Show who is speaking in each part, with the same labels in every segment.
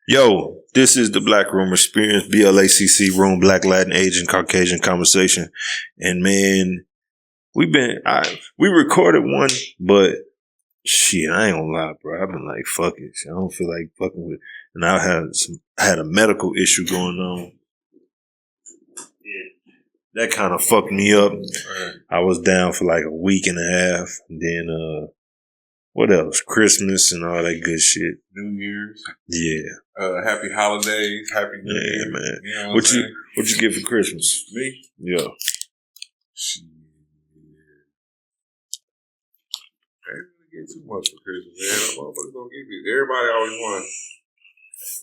Speaker 1: Yo, this is the Black Room Experience, B.L.A.C.C. Room, Black, Latin, Asian, Caucasian Conversation. And man, we recorded one, but shit, I ain't gonna lie, bro. I've been like, fuck it. I don't feel like fucking with it. And I had a medical issue going on. Yeah, that kind of fucked me up. I was down for like a week and a half. And then, what else? Christmas and all that good shit.
Speaker 2: New Year's.
Speaker 1: Yeah.
Speaker 2: Happy holidays. Happy New Year.
Speaker 1: Yeah, man.
Speaker 2: You know
Speaker 1: what you get for Christmas?
Speaker 2: Me?
Speaker 1: Yeah.
Speaker 2: Shit. I ain't gonna get too much for Christmas, man. Motherfuckers gonna give me. Everybody always want.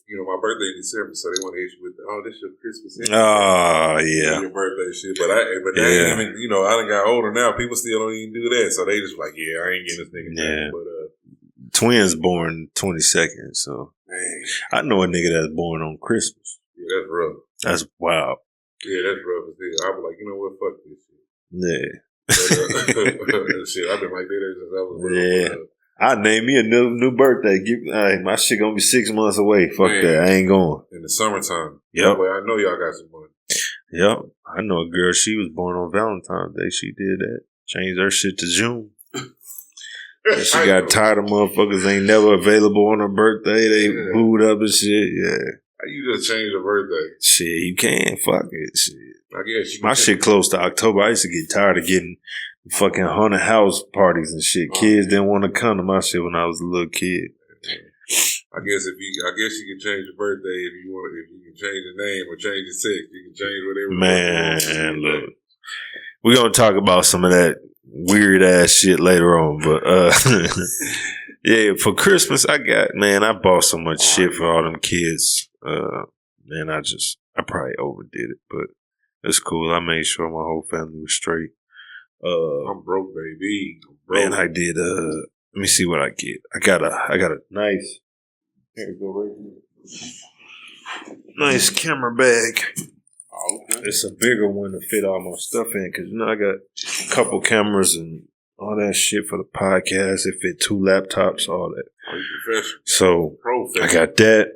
Speaker 2: You know, my birthday in December, so they want to hit you with, this your Christmas.
Speaker 1: Oh, yeah.
Speaker 2: Your birthday shit. But they ain't even, I done got older now. People still don't even do that. So they just like, I ain't getting this nigga.
Speaker 1: Yeah.
Speaker 2: But,
Speaker 1: Twins born 22nd, so.
Speaker 2: Man.
Speaker 1: I know a nigga that's born on Christmas.
Speaker 2: Yeah, that's rough.
Speaker 1: That's wild.
Speaker 2: Yeah, that's rough as hell. I was like, you know what? Fuck this shit.
Speaker 1: Yeah.
Speaker 2: But, shit, I've been like that since I was little.
Speaker 1: Yeah. I name me a new birthday. My shit gonna be 6 months away. Fuck that. I ain't going.
Speaker 2: In the summertime.
Speaker 1: Yep.
Speaker 2: I know y'all got some money.
Speaker 1: Yep. I know a girl, she was born on Valentine's Day. She did that. Changed her shit to June. And she got tired of motherfuckers ain't never available on her birthday. They booed up and shit. Yeah.
Speaker 2: How you just change your birthday?
Speaker 1: Shit, you can. Fuck it. Shit.
Speaker 2: I guess
Speaker 1: my shit close to October. I used to get tired of getting fucking haunted house parties and shit. Kids didn't want to come to my shit when I was a little kid.
Speaker 2: I guess you can change your birthday if you want. If you can change the name or change the sex, you can change whatever.
Speaker 1: Man, look, we're gonna talk about some of that weird ass shit later on. But yeah, for Christmas, I bought so much shit for all them kids. Man, I probably overdid it, but it's cool. I made sure my whole family was straight.
Speaker 2: I'm broke, baby. I'm broke.
Speaker 1: Man, I did. Let me see what I get. I got a nice. Here we go, right here. Nice camera bag.
Speaker 2: Oh, okay.
Speaker 1: It's a bigger one to fit all my stuff in because I got a couple cameras and all that shit for the podcast. It fit 2 laptops, all that.
Speaker 2: Oh, you professional.
Speaker 1: So I got that.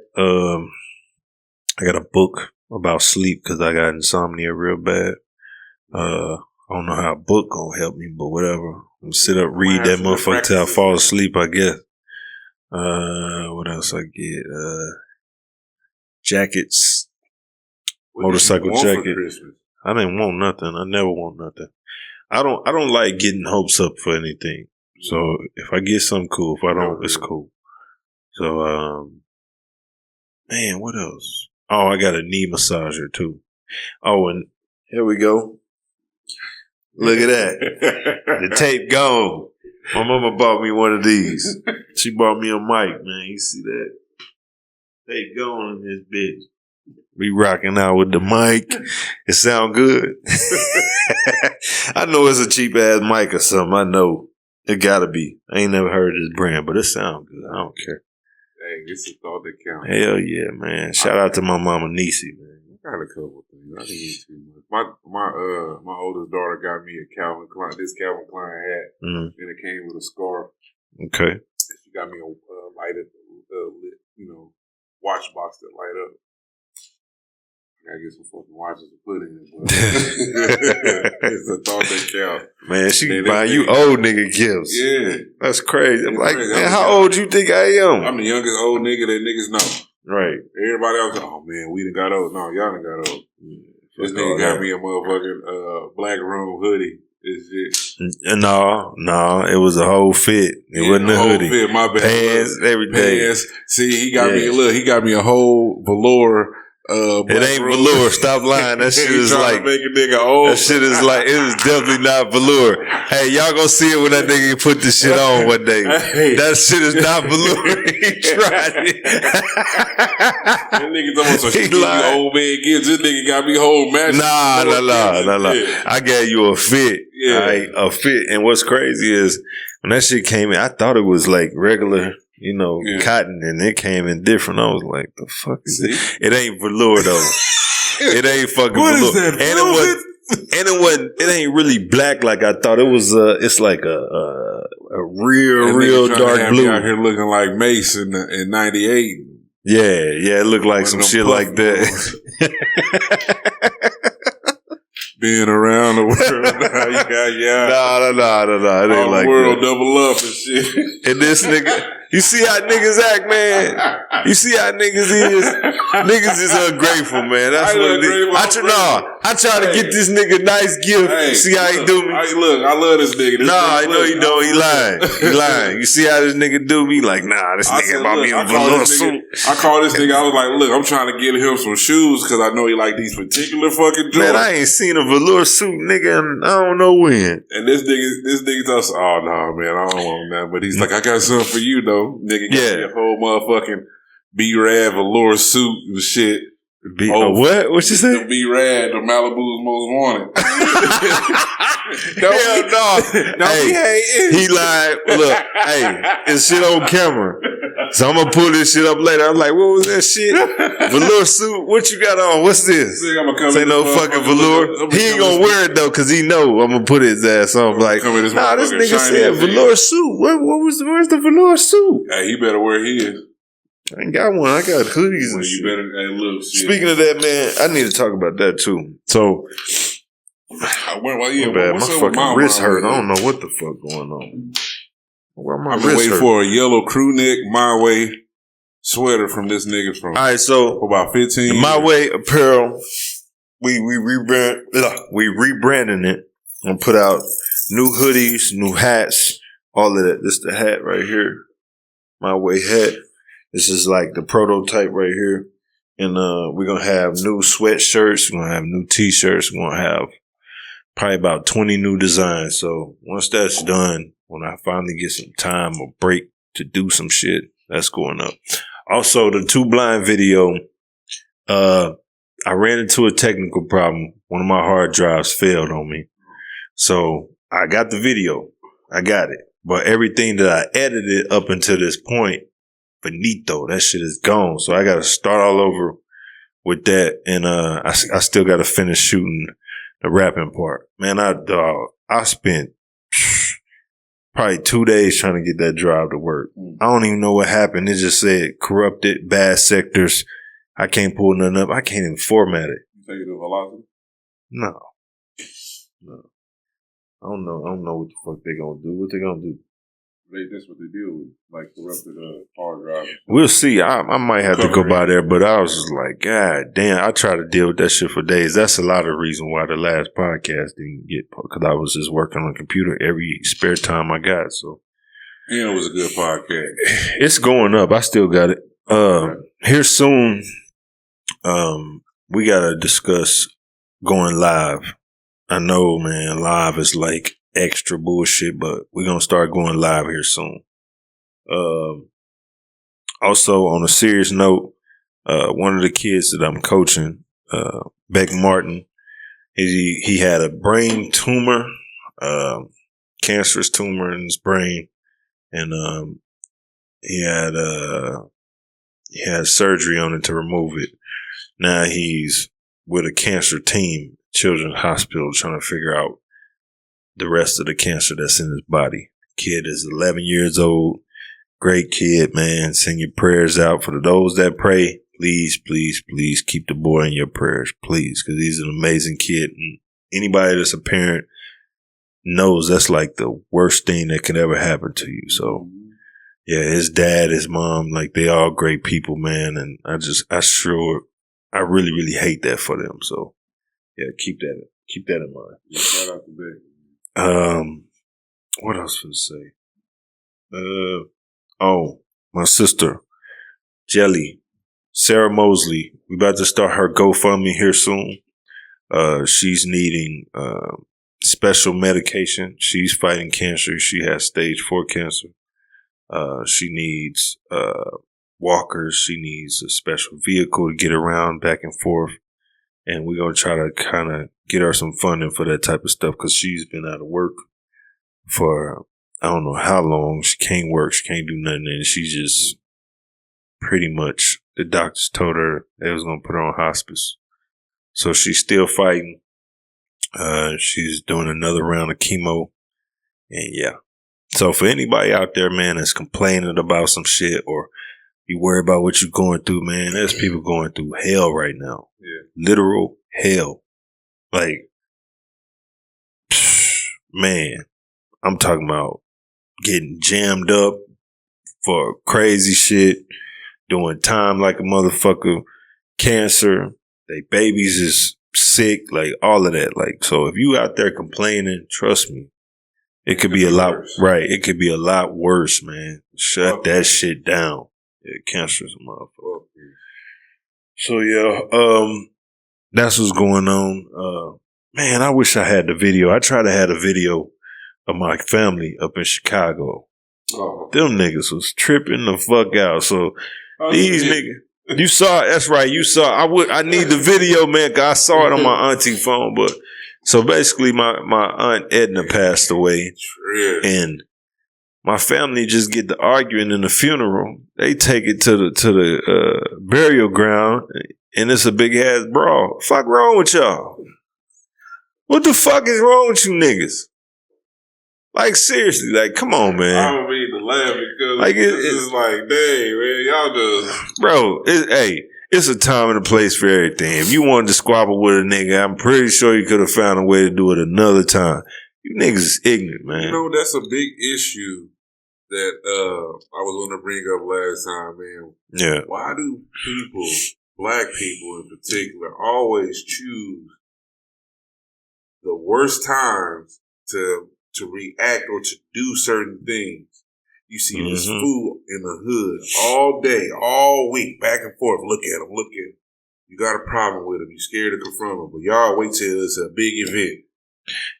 Speaker 1: I got a book about sleep because I got insomnia real bad. I don't know how a book gonna help me, but whatever. I'm gonna sit up, read that motherfucker till I fall asleep, I guess. What else I get? Jackets. Motorcycle jacket. I didn't want nothing. I never want nothing. I don't like getting hopes up for anything. So if I get something cool, if I don't, it's cool. So, man, what else? Oh, I got a knee massager too. Oh, and here we go. Look at that. The tape gone. My mama bought me one of these. She bought me a mic, man. You see that? Tape gone in this bitch. We rocking out with the mic. It sound good. I know it's a cheap ass mic or something. I know. It gotta be. I ain't never heard of this brand, but it sound good. I don't care.
Speaker 2: Hey, it's a thought that counts.
Speaker 1: Hell yeah, man. Shout out to my mama Niecy, man.
Speaker 2: I got a couple things. I didn't get too much. My oldest daughter got me a Calvin Klein hat, and it came with a scarf.
Speaker 1: Okay.
Speaker 2: And she got me a lighted, watch box that light up. I gotta get some fucking watches to put in. It's a thought that counts.
Speaker 1: Man, she buying you old nigga gifts.
Speaker 2: Yeah,
Speaker 1: that's crazy. I'm like, man, how old you think I am?
Speaker 2: I'm the youngest old nigga that niggas know.
Speaker 1: Right.
Speaker 2: Everybody else, oh man, we done got old. No, y'all done got old. This nigga got me a motherfucking Black Room hoodie.
Speaker 1: No, it was a whole fit. It wasn't a hoodie.
Speaker 2: Fit, my bad.
Speaker 1: Pants, everything.
Speaker 2: Pants. See, he got me a whole velour.
Speaker 1: It ain't velour. Stop lying. That shit is like
Speaker 2: make a nigga old.
Speaker 1: That shit is like, it is definitely not velour. Hey, y'all gonna see it when that nigga put this shit on one day. That shit is not velour. He tried it.
Speaker 2: That nigga talking some shit old man gives. This nigga got me whole match.
Speaker 1: Nah. I gave you a fit.
Speaker 2: Yeah.
Speaker 1: Right? A fit. And what's crazy is when that shit came in, I thought it was like regular, cotton, and it came in different. I was like, the fuck is it? It ain't velour though. It ain't fucking velour.
Speaker 2: Is that?
Speaker 1: It ain't really black like I thought. It was it's like a real dark blue.
Speaker 2: Out here looking like Mace in '98.
Speaker 1: Yeah, it looked like some shit like that.
Speaker 2: Being around the world, nah.
Speaker 1: It ain't like
Speaker 2: world
Speaker 1: that.
Speaker 2: double up and shit.
Speaker 1: And this nigga, you see how niggas act, man. You see how niggas is. Niggas is ungrateful, man. That's what it is. I try to get this nigga a nice gift. See how he do me?
Speaker 2: I love this nigga.
Speaker 1: I know you don't. He lying. He lying. You see how this nigga do me? Like, this nigga bought me a velour suit.
Speaker 2: I called this nigga. I was like, look, I'm trying to get him some shoes because I know he like these particular fucking joints.
Speaker 1: Man, I ain't seen a velour suit, nigga, and I don't know when.
Speaker 2: And this nigga tells us, oh, no, man, I don't want that. But he's like, I got something for you, though. Nigga got me a whole motherfucking B.Rad velour suit and shit.
Speaker 1: What? What you say?
Speaker 2: The B.Rad, the Malibu's most wanted.
Speaker 1: Hell no. He lied. Look, it's shit on camera. So I'm gonna pull this shit up later. I'm like, what was that shit? Velour suit? What you got on? What's this? Say no fucking velour. He ain't gonna wear it though, cause he know I'm gonna put his ass on. Like, this nigga said velour suit. Where's the velour suit?
Speaker 2: Hey, he better wear his.
Speaker 1: I ain't got one. I got hoodies and
Speaker 2: shit. Look,
Speaker 1: speaking of that, man, I need to talk about that too. So, my fucking wrist hurt. I don't know what the fuck going on.
Speaker 2: I've been waiting for a yellow crew neck My Way sweater from this nigga from.
Speaker 1: All right, so
Speaker 2: for about 15 years.
Speaker 1: My Way apparel. We rebranding it and put out new hoodies, new hats, all of that. This is the hat right here. My Way hat. This is like the prototype right here. And we're going to have new sweatshirts. We're going to have new t-shirts. We're going to have probably about 20 new designs. So once that's done, when I finally get some time or break to do some shit, that's going up. Also, the Two Blind video, I ran into a technical problem. One of my hard drives failed on me. So I got the video. I got it. But everything that I edited up until this point, finito, that shit is gone. So I got to start all over with that. And I still got to finish shooting the rapping part. Man, I spent probably 2 days trying to get that drive to work. I don't even know what happened. It just said corrupted, bad sectors. I can't pull nothing up. I can't even format it.
Speaker 2: You take it to velocity?
Speaker 1: No. I don't know what the fuck they gonna do. What they gonna do?
Speaker 2: That's what they deal with, like corrupted hard drive.
Speaker 1: We'll see. I might have to go by there, but I was just like, God damn, I try to deal with that shit for days. That's a lot of the reason why the last podcast didn't get, because I was just working on the computer every spare time I got. So,
Speaker 2: and it was a good podcast.
Speaker 1: It's going up. I still got it. Here soon, we gotta discuss going live. I know, man, live is like extra bullshit, but we're gonna start going live here soon. Also, on a serious note, one of the kids that I'm coaching, Beck Martin, he had a brain tumor, cancerous tumor in his brain, and he had surgery on it to remove it. Now he's with a cancer team, Children's Hospital, trying to figure out the rest of the cancer that's in his body. Kid is 11 years old. Great kid, man. Send your prayers out for those that pray. Please, please, please keep the boy in your prayers, please, because he's an amazing kid. And anybody that's a parent knows that's like the worst thing that could ever happen to you. So, yeah, his dad, his mom, like they all great people, man. And I really, really hate that for them. So, yeah, keep that in mind.
Speaker 2: Yeah, shout out to Beck.
Speaker 1: What else to say? My sister, Jelly, Sarah Mosley. We about to start her GoFundMe here soon. She's needing special medication. She's fighting cancer. She has stage 4 cancer. She needs walkers. She needs a special vehicle to get around back and forth. And we're going to try to kind of get her some funding for that type of stuff because she's been out of work for I don't know how long. She can't work. She can't do nothing. And she's just pretty much, the doctors told her they was going to put her on hospice. So she's still fighting. She's doing another round of chemo. And yeah. So for anybody out there, man, that's complaining about some shit or You worry about what you're going through, man. There's people going through hell right now.
Speaker 2: Yeah.
Speaker 1: Literal hell. Like, man, I'm talking about getting jammed up for crazy shit, doing time like a motherfucker, cancer, they babies is sick, like all of that. Like, so if you out there complaining, trust me, it could be a lot, right? It could be a lot worse, man. Shut that shit down. Yeah, cancer's a motherfucker. So yeah, that's what's going on. Man, I wish I had the video. I tried to have a video of my family up in Chicago.
Speaker 2: Oh.
Speaker 1: Them niggas was tripping the fuck out. So these niggas, you saw it. That's right. You saw it. I need the video, man, cause I saw it on my auntie phone. But so basically my aunt Edna passed away. And my family just get to arguing in the funeral. They take it to the burial ground, and it's a big ass brawl. Fuck wrong with y'all? What the fuck is wrong with you niggas? Like, seriously, like, come on, man.
Speaker 2: I don't mean to laugh because like it's like, dang, man, y'all just...
Speaker 1: Bro, it's a time and a place for everything. If you wanted to squabble with a nigga, I'm pretty sure you could have found a way to do it another time. You niggas is ignorant, man.
Speaker 2: You know, that's a big issue that I was going to bring up last time, man.
Speaker 1: Yeah.
Speaker 2: Why do people, black people in particular, always choose the worst times to react or to do certain things? You see this fool in the hood all day, all week, back and forth. Look at him, look at him. You got a problem with him. You scared to confront him, but y'all wait till it's a big event.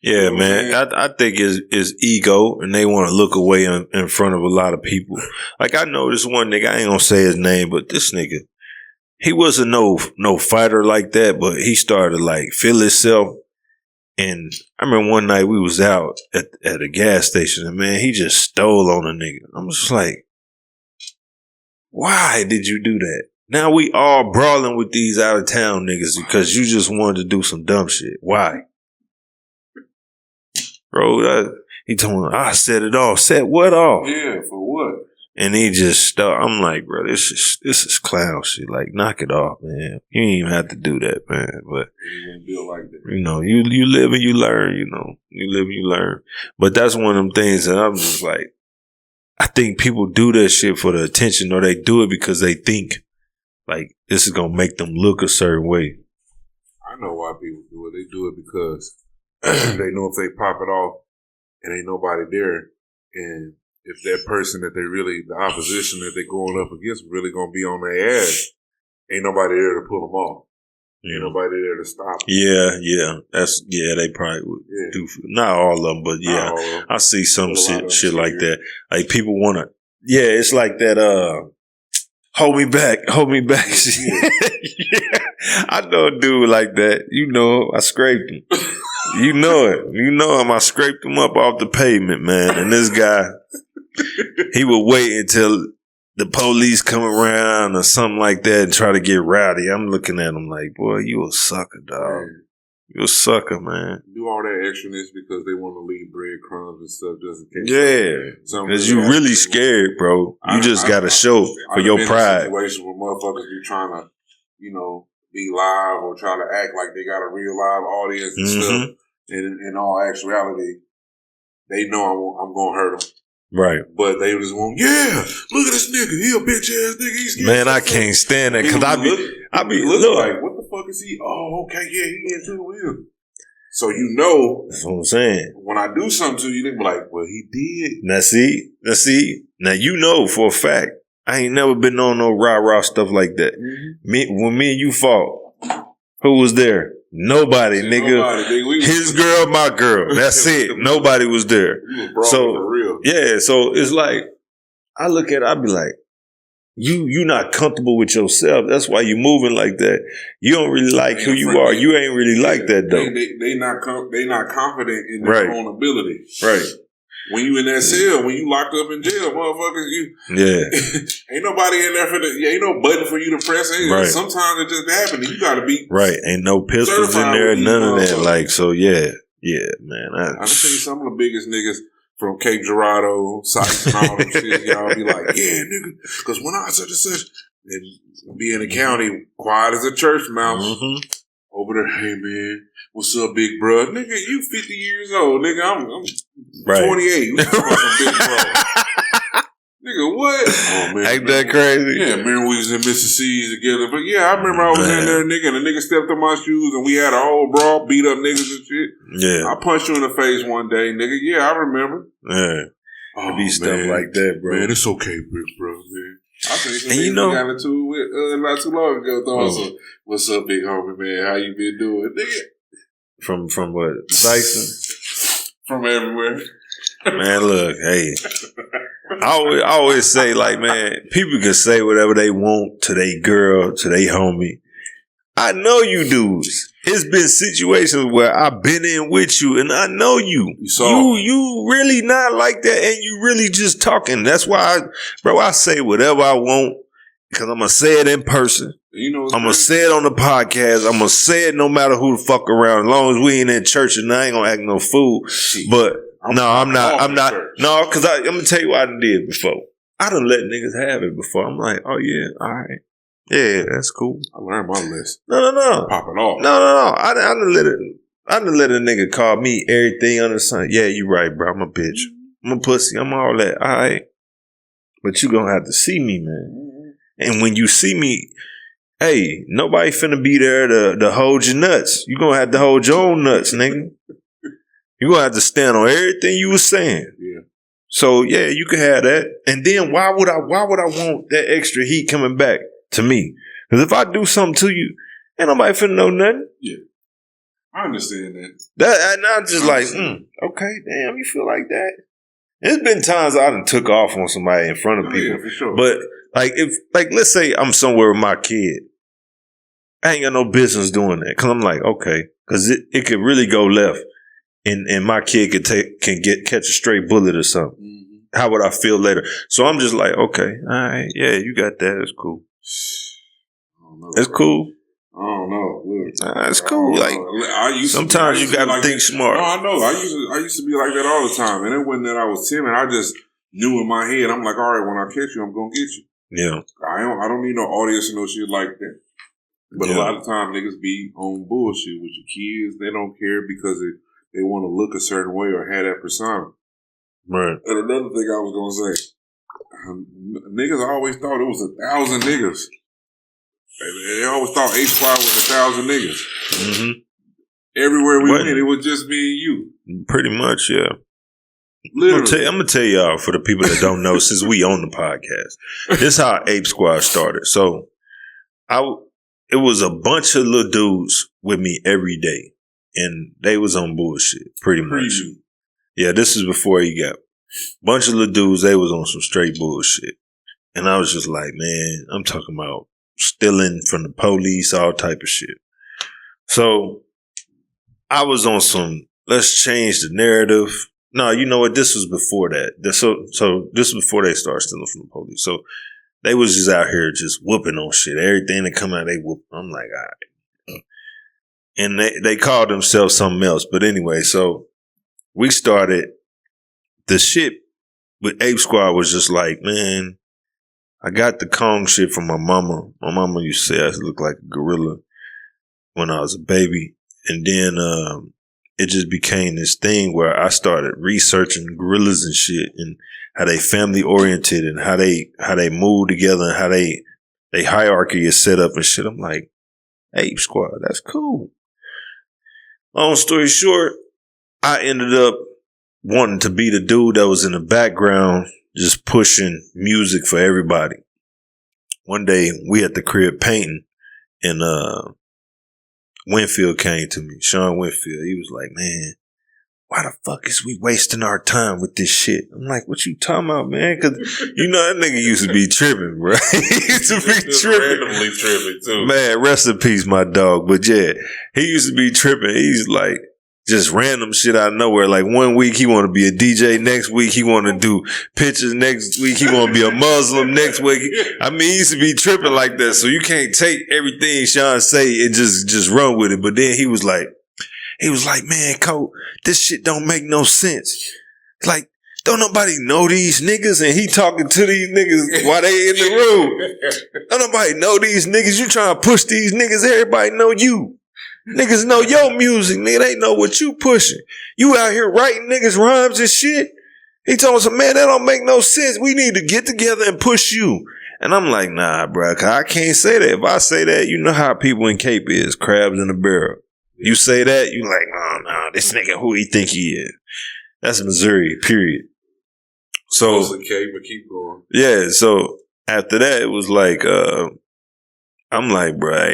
Speaker 1: Yeah, you know, man. I think it's ego, and they want to look away in front of a lot of people. Like, I know this one nigga, I ain't gonna say his name, but this nigga, he wasn't no fighter like that, but he started to like feel himself. And I remember one night we was out at a gas station, and man, he just stole on a nigga. I'm just like, why did you do that? Now we all brawling with these out of town niggas because you just wanted to do some dumb shit. Why? Bro, he told me, I set it off. Set what off?
Speaker 2: Yeah, for what?
Speaker 1: And he just stopped. I'm like, bro, this is clown shit. Like, knock it off, man. You ain't even have to do that, man. But you know, you live and you learn. You know, you live and you learn. But that's one of them things that I'm just like, I think people do that shit for the attention, or they do it because they think like this is gonna make them look a certain way.
Speaker 2: I know why people do it. They do it because they know if they pop it off and ain't nobody there, and if that person that the opposition that they're going up against really going to be on their ass, ain't nobody there to pull them off. Ain't nobody there to stop them.
Speaker 1: Yeah. They probably would do. Not all of them, but yeah. I see some shit like that. Like, people want to, it's like that, hold me back. Yeah. I know a dude like that. You know, I scraped him. You know it. You know him. I scraped him up off the pavement, man. And this guy, he would wait until the police come around or something like that and try to get rowdy. I'm looking at him like, boy, you a sucker, dog. You a sucker, man.
Speaker 2: Do all that extraness because they want to leave breadcrumbs and stuff just in case.
Speaker 1: Yeah, because you really scared, bro. You just got to show for your pride.
Speaker 2: Situation where motherfuckers be trying to, you know, be live or try to act like they got a real live audience and stuff. And in all actuality, they know I'm going to hurt them.
Speaker 1: Right.
Speaker 2: But they just want, look at this nigga. He a bitch ass nigga. He's
Speaker 1: man, I can't stand that because I be
Speaker 2: look like, what the fuck is he? Oh, okay, yeah, he into him. So you know,
Speaker 1: that's what I'm saying.
Speaker 2: When I do something to you, they be like, well, he did.
Speaker 1: Now see. Now you know for a fact, I ain't never been on no rah-rah stuff like that. When me and you fought, who was there? Nobody, nigga. His girl, my girl. That's it. Nobody was there. So
Speaker 2: for real.
Speaker 1: Yeah, so it's like, I look at it, I be like, you not comfortable with yourself. That's why you moving like that. You don't really like who you are. You ain't really like that though.
Speaker 2: They not confident in their own ability.
Speaker 1: Right.
Speaker 2: When you in that cell, when you locked up in jail, motherfuckers, ain't nobody in there ain't no button for you to press. Right. Sometimes it just happens. You gotta be
Speaker 1: ain't no pistols in there, none of that. Like, so yeah, man.
Speaker 2: I can tell you some of the biggest niggas. from Cape Girardeau, Sykes and all them shit. Y'all be like, yeah, nigga. Because when I such and such, and be in the county, quiet as a church mouse. Mm-hmm. Over there, hey man, what's up, big bro? Nigga, you 50 years old, nigga. I'm 28. You talking about some big bro? Nigga, what? Oh man,
Speaker 1: ain't that crazy?
Speaker 2: Yeah, remember we was in Mississippi together. But yeah, I remember I was in there, nigga, and the nigga stepped on my shoes, and we had a whole brawl, beat up niggas and shit. Yeah, I punched you in the face one day, nigga. Yeah, I remember. Yeah,
Speaker 1: it be stuff like that, bro.
Speaker 2: Man, it's okay, big bro, man. I think we got into it with not too long ago. So, what's up, big homie, man? How you been doing, nigga?
Speaker 1: From what? Sykes?
Speaker 2: From everywhere.
Speaker 1: Man, look, hey. I always say, like, man, people can say whatever they want to their girl, to their homie. I know you dudes. It's been situations where I've been in with you, and I know you. You really not like that, and you really just talking. That's why, I say whatever I want, because I'm going to say it in person. You know, I'm going to say it on the podcast. I'm going to say it no matter who the fuck around, as long as we ain't in church, and I ain't going to act no fool. But I'm not. No, because I'm going to tell you what I did before. I done let niggas have it before. I'm like, oh yeah, all right. Yeah, that's cool.
Speaker 2: I learned my lesson.
Speaker 1: No.
Speaker 2: Pop it off.
Speaker 1: No. I done let a nigga call me everything under the sun. Yeah, you right, bro. I'm a bitch. I'm a pussy. I'm all that. All right. But you gonna have to see me, man. And when you see me, hey, nobody finna be there to hold your nuts. You gonna have to hold your own nuts, nigga. You gonna have to stand on everything you was saying. Yeah. So yeah, you can have that. And then why would I want that extra heat coming back to me? Because if I do something to you, ain't nobody finna know nothing.
Speaker 2: Yeah. I understand that.
Speaker 1: And I'm just like, okay, damn, you feel like that? There's been times I done took off on somebody in front of people.
Speaker 2: Yeah, for sure.
Speaker 1: But let's say I'm somewhere with my kid. I ain't got no business doing that. Cause I'm like, okay. Cause it could really go left. And my kid can catch a stray bullet or something. Mm-hmm. How would I feel later? So I'm just like, okay, all right, yeah, you got that. It's cool. It's cool.
Speaker 2: I don't know.
Speaker 1: It's cool. Like sometimes you gotta think smart.
Speaker 2: No, I know. I used to be like that all the time, and it wasn't that I was timid. I just knew in my head, I'm like, all right, when I catch you, I'm gonna get you. Yeah. I don't need no audience and no shit like that. But a lot of times niggas be on bullshit with your kids. They don't care because they want to look a certain way or have that persona. Right. And another thing I was gonna say, niggas always thought it was 1,000 niggas. They always thought A-Squad was 1,000 niggas. Mm-hmm. Everywhere we went, it was just me and you.
Speaker 1: Pretty much, yeah. Literally. I'm going to tell y'all, for the people that don't know, since we on the podcast, this is how Ape Squad started. So, it was a bunch of little dudes with me every day, and they was on bullshit, pretty much. Yeah, this is before he got. Bunch of little dudes, they was on some straight bullshit. And I was just like, man, I'm talking about stealing from the police, all type of shit. So I was on some, let's change the narrative. No, you know what? This was before that. So this was before they started stealing from the police. So they was just out here just whooping on shit. Everything that come out, they whoop. I'm like, all right. And they called themselves something else. But anyway, so we started the shit with Ape Squad was just like, man, I got the Kong shit from my mama. My mama used to say I looked like a gorilla when I was a baby. And then it just became this thing where I started researching gorillas and shit and how they family oriented and how they move together and how they hierarchy is set up and shit. I'm like, Ape Squad, that's cool. Long story short, I ended up wanting to be the dude that was in the background just pushing music for everybody. One day, we at the crib painting, and Winfield came to me, Sean Winfield. He was like, man, why the fuck is we wasting our time with this shit? I'm like, what you talking about, man? Because, you know, that nigga used to be tripping, bro. He used to be tripping. Randomly tripping, too. Man, rest in peace, my dog. But yeah, he used to be tripping. He's like, just random shit out of nowhere. Like 1 week he want to be a DJ, next week he want to do pictures, next week he want to be a Muslim, next week. I mean, he used to be tripping like that. So you can't take everything Sean say and just run with it. But then he was like, man, Cole, this shit don't make no sense. Like, don't nobody know these niggas, and he talking to these niggas while they in the room. Don't nobody know these niggas. You trying to push these niggas, everybody know you. Niggas know your music, nigga. They know what you pushing. You out here writing niggas rhymes and shit. He told us, man, that don't make no sense. We need to get together and push you. And I'm like, nah, bro, cause I can't say that. If I say that, you know how people in Cape is, crabs in a barrel. You say that, you like, nah, this nigga, who he think he is? That's Missouri, period. So,
Speaker 2: okay, but keep going.
Speaker 1: Yeah, so after that, it was like, I'm like, bro,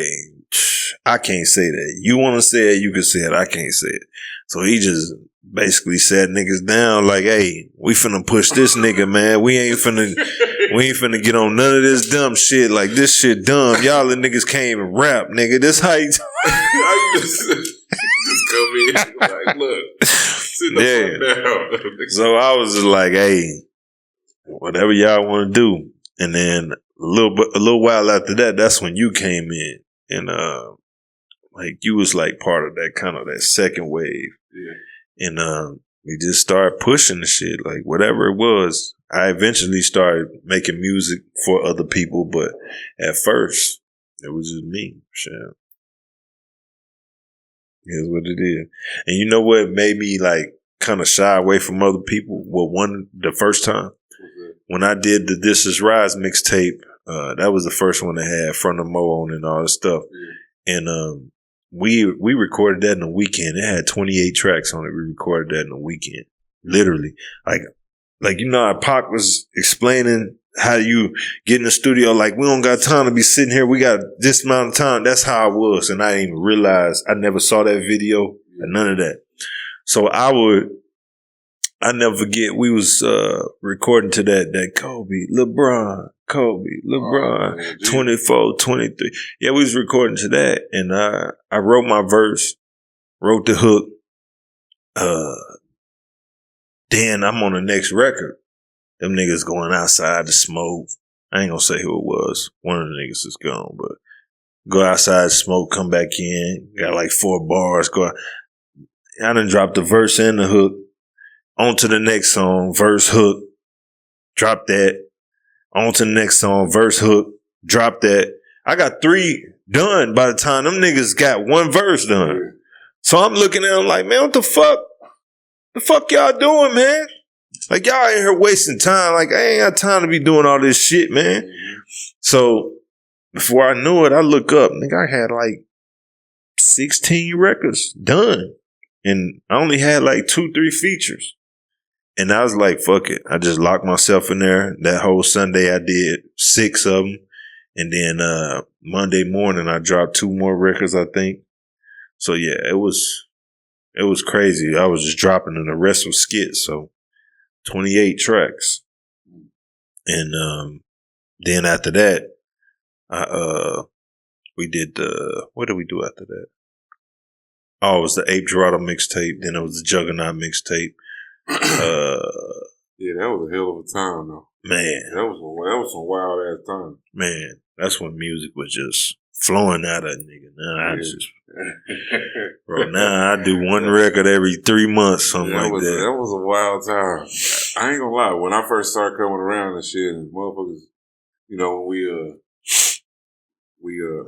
Speaker 1: I can't say that. You want to say it, you can say it. I can't say it. So he just basically sat niggas down like, hey, we finna push this nigga, man. We ain't finna get on none of this dumb shit. Like, this shit dumb. Y'all the niggas can't even rap, nigga. This how you
Speaker 2: just come in like, look, sit the fuck down.
Speaker 1: So I was just like, hey, whatever y'all want to do. And then a little while after that, that's when you came in. And like you was like part of that kind of that second wave. Yeah. And we just started pushing the shit, like whatever it was. I eventually started making music for other people, but at first it was just me. Sure. Here's what it is. And you know what made me like kind of shy away from other people? Well, the first time when I did the This Is Rise mixtape, that was the first one that had Front of Mo on and all this stuff. Yeah. And we recorded that in a weekend. It had 28 tracks on it. We recorded that in a weekend. Literally. Like you know how Pac was explaining how you get in the studio, like, we don't got time to be sitting here. We got this amount of time. That's how I was. And I didn't even realize. I never saw that video or none of that. So I never forget, we was recording to that Kobe, LeBron, 24, 23. Yeah, we was recording to that. And I wrote my verse, wrote the hook. Then I'm on the next record. Them niggas going outside to smoke. I ain't gonna say who it was. One of the niggas is gone, but go outside, smoke, come back in. Got like 4 bars. I done dropped the verse and the hook. On to the next song, verse, hook. Drop that. On to the next song, verse, hook. Drop that. I got 3 done by the time them niggas got 1 verse done. So I'm looking at them like, man, what the fuck? The fuck y'all doing, man? Like, y'all in here wasting time. Like, I ain't got time to be doing all this shit, man. So before I knew it, I look up. Nigga, I had like 16 records done. And I only had like 2-3 features. And I was like, fuck it. I just locked myself in there. That whole Sunday I did 6 of them. And then Monday morning I dropped 2 more records, I think. So yeah, it was crazy. I was just dropping and the rest was skits. So 28 tracks. And then after that, we did what did we do after that? Oh, it was the Ape Dorado mixtape. Then it was the Juggernaut mixtape.
Speaker 2: Yeah, that was a hell of a time, though.
Speaker 1: Man,
Speaker 2: that was some wild ass time.
Speaker 1: Man, that's when music was just flowing out of nigga. Now bro, now I do 1 record every 3 months, something like that.
Speaker 2: That was a wild time. I ain't gonna lie. When I first started coming around and shit, and motherfuckers, you know, when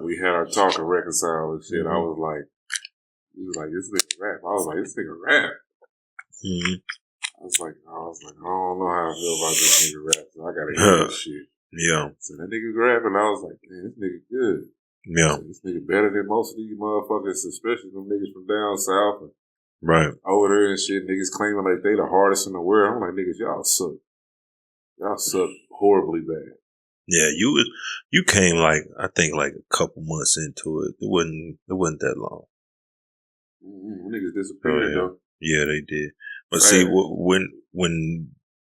Speaker 2: we had our talk and reconcile and shit, I was like, he was like, this nigga rap. I was like, this nigga rap. Mm-hmm. I was like, I don't know how I feel about this nigga rap. So I gotta hear this shit.
Speaker 1: Yeah.
Speaker 2: So that nigga rapping, I was like, man, this nigga good.
Speaker 1: Yeah.
Speaker 2: This nigga better than most of these motherfuckers, especially them niggas from down south. And
Speaker 1: right.
Speaker 2: Over there and shit, niggas claiming like they the hardest in the world. I'm like, niggas, y'all suck. Y'all suck horribly bad.
Speaker 1: Yeah, you came like, I think like a couple months into it. It wasn't that long.
Speaker 2: Niggas disappeared though.
Speaker 1: Yeah, they did. But see, when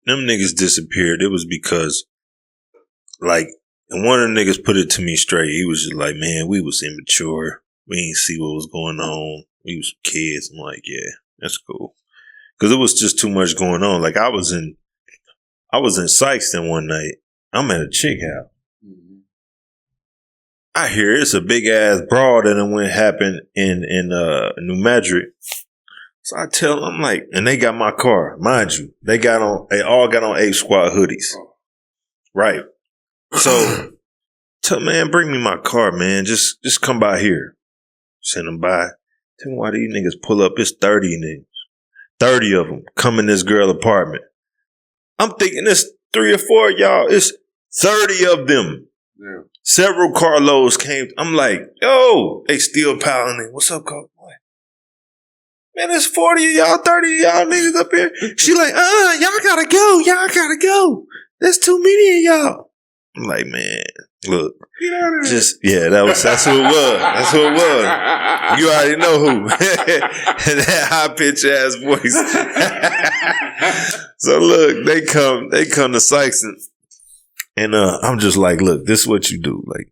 Speaker 1: them niggas disappeared, it was because, like, and one of the niggas put it to me straight. He was just like, man, we was immature. We ain't see what was going on. We was kids. I'm like, yeah, that's cool. Because it was just too much going on. Like, I was in Sykeston one night. I'm at a chick house. Mm-hmm. I hear it's a big ass brawl that went happen in New Madrid. So I tell them, I'm like, and they got my car, mind you. They all got on Ape Squad hoodies. Right. So, man, bring me my car, man. Just come by here. Send them by. Tell me why these niggas pull up. It's 30 niggas. 30 of them come in this girl apartment. I'm thinking it's 3 or 4 of y'all. It's 30 of them. Yeah. Several carloads came. I'm like, yo, they still piling in. What's up, Coach? Man, there's 40 of y'all, 30 of y'all niggas up here. She like, y'all gotta go. Y'all gotta go. There's too many of y'all. I'm like, man, look. That's who it was. That's who it was. You already know who. That high pitch ass voice. So look, they come to Sykes and I'm just like, look, this is what you do. Like,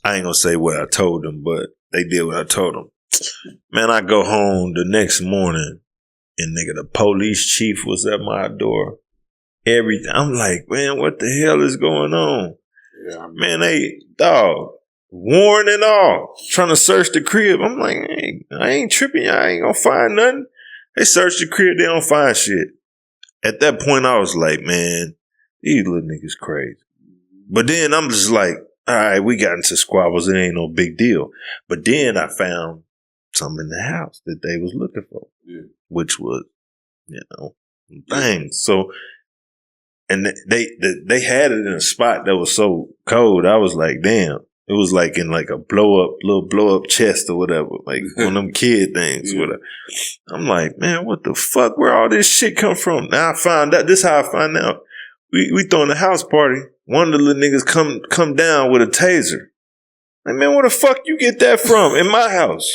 Speaker 1: I ain't gonna say what I told them, but they did what I told them. Man, I go home the next morning and nigga, the police chief was at my door. Everything. I'm like, man, what the hell is going on? Yeah, man, they, warrant and all, trying to search the crib. I'm like, I ain't tripping. I ain't gonna find nothing. They search the crib, they don't find shit. At that point, I was like, man, these little niggas crazy. But then I'm just like, all right, we got into squabbles. It ain't no big deal. But then I found something in the house that they was looking for, which was, things. So, and they had it in a spot that was so cold. I was like, damn. It was like in like a little blow up chest or whatever, like one of them kid things. Whatever. I'm like, man, what the fuck? Where all this shit come from? Now I found out. This is how I find out. We throwing a house party. One of the little niggas come down with a taser. Like, man, where the fuck you get that from in my house?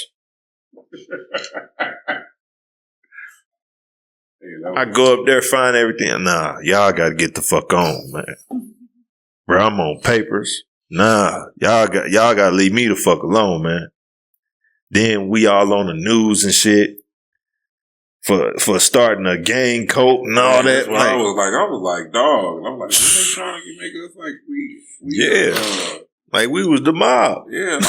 Speaker 1: I go up there, find everything. Nah, y'all gotta get the fuck on, man. Bro, I'm on papers. Nah, y'all gotta leave me the fuck alone, man. Then we all on the news and shit for starting a gang cult and all that.
Speaker 2: Like, I was like, dog. I'm like, they trying to make us like we
Speaker 1: like we was the mob.
Speaker 2: Yeah.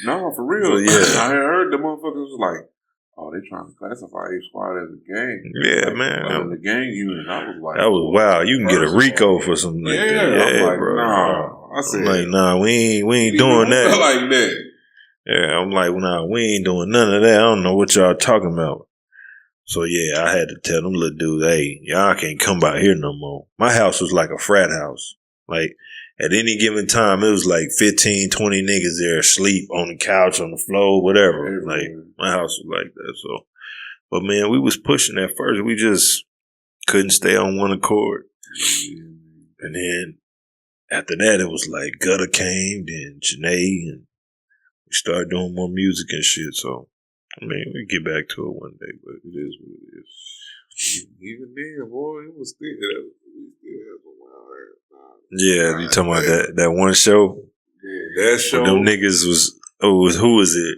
Speaker 2: No, for real. I heard the motherfuckers was like, oh, they trying to classify each squad as a gang.
Speaker 1: Yeah, man.
Speaker 2: The gang unit. I was like,
Speaker 1: that was wild. You can get a RICO for something like that. Yeah,
Speaker 2: I'm like,
Speaker 1: bro.
Speaker 2: Nah. I said,
Speaker 1: I'm like, nah, we ain't doing that.
Speaker 2: Like that.
Speaker 1: Yeah, I'm like, nah, we ain't doing none of that. I don't know what y'all talking about. So yeah, I had to tell them little dudes, hey, y'all can't come by here no more. My house was like a frat house. Like, at any given time, it was like 15, 20 niggas there asleep on the couch, on the floor, whatever. Like, my house was like that. So, but man, we was pushing at first. We just couldn't stay on one accord. And then after that, it was like Gutter came, then Janae, and we started doing more music and shit. So, I mean, we get back to it one day, but it is what it is.
Speaker 2: Even then, boy, it was still,
Speaker 1: yeah, you talking about that one show?
Speaker 2: Yeah, that show.
Speaker 1: Them niggas was, who was it?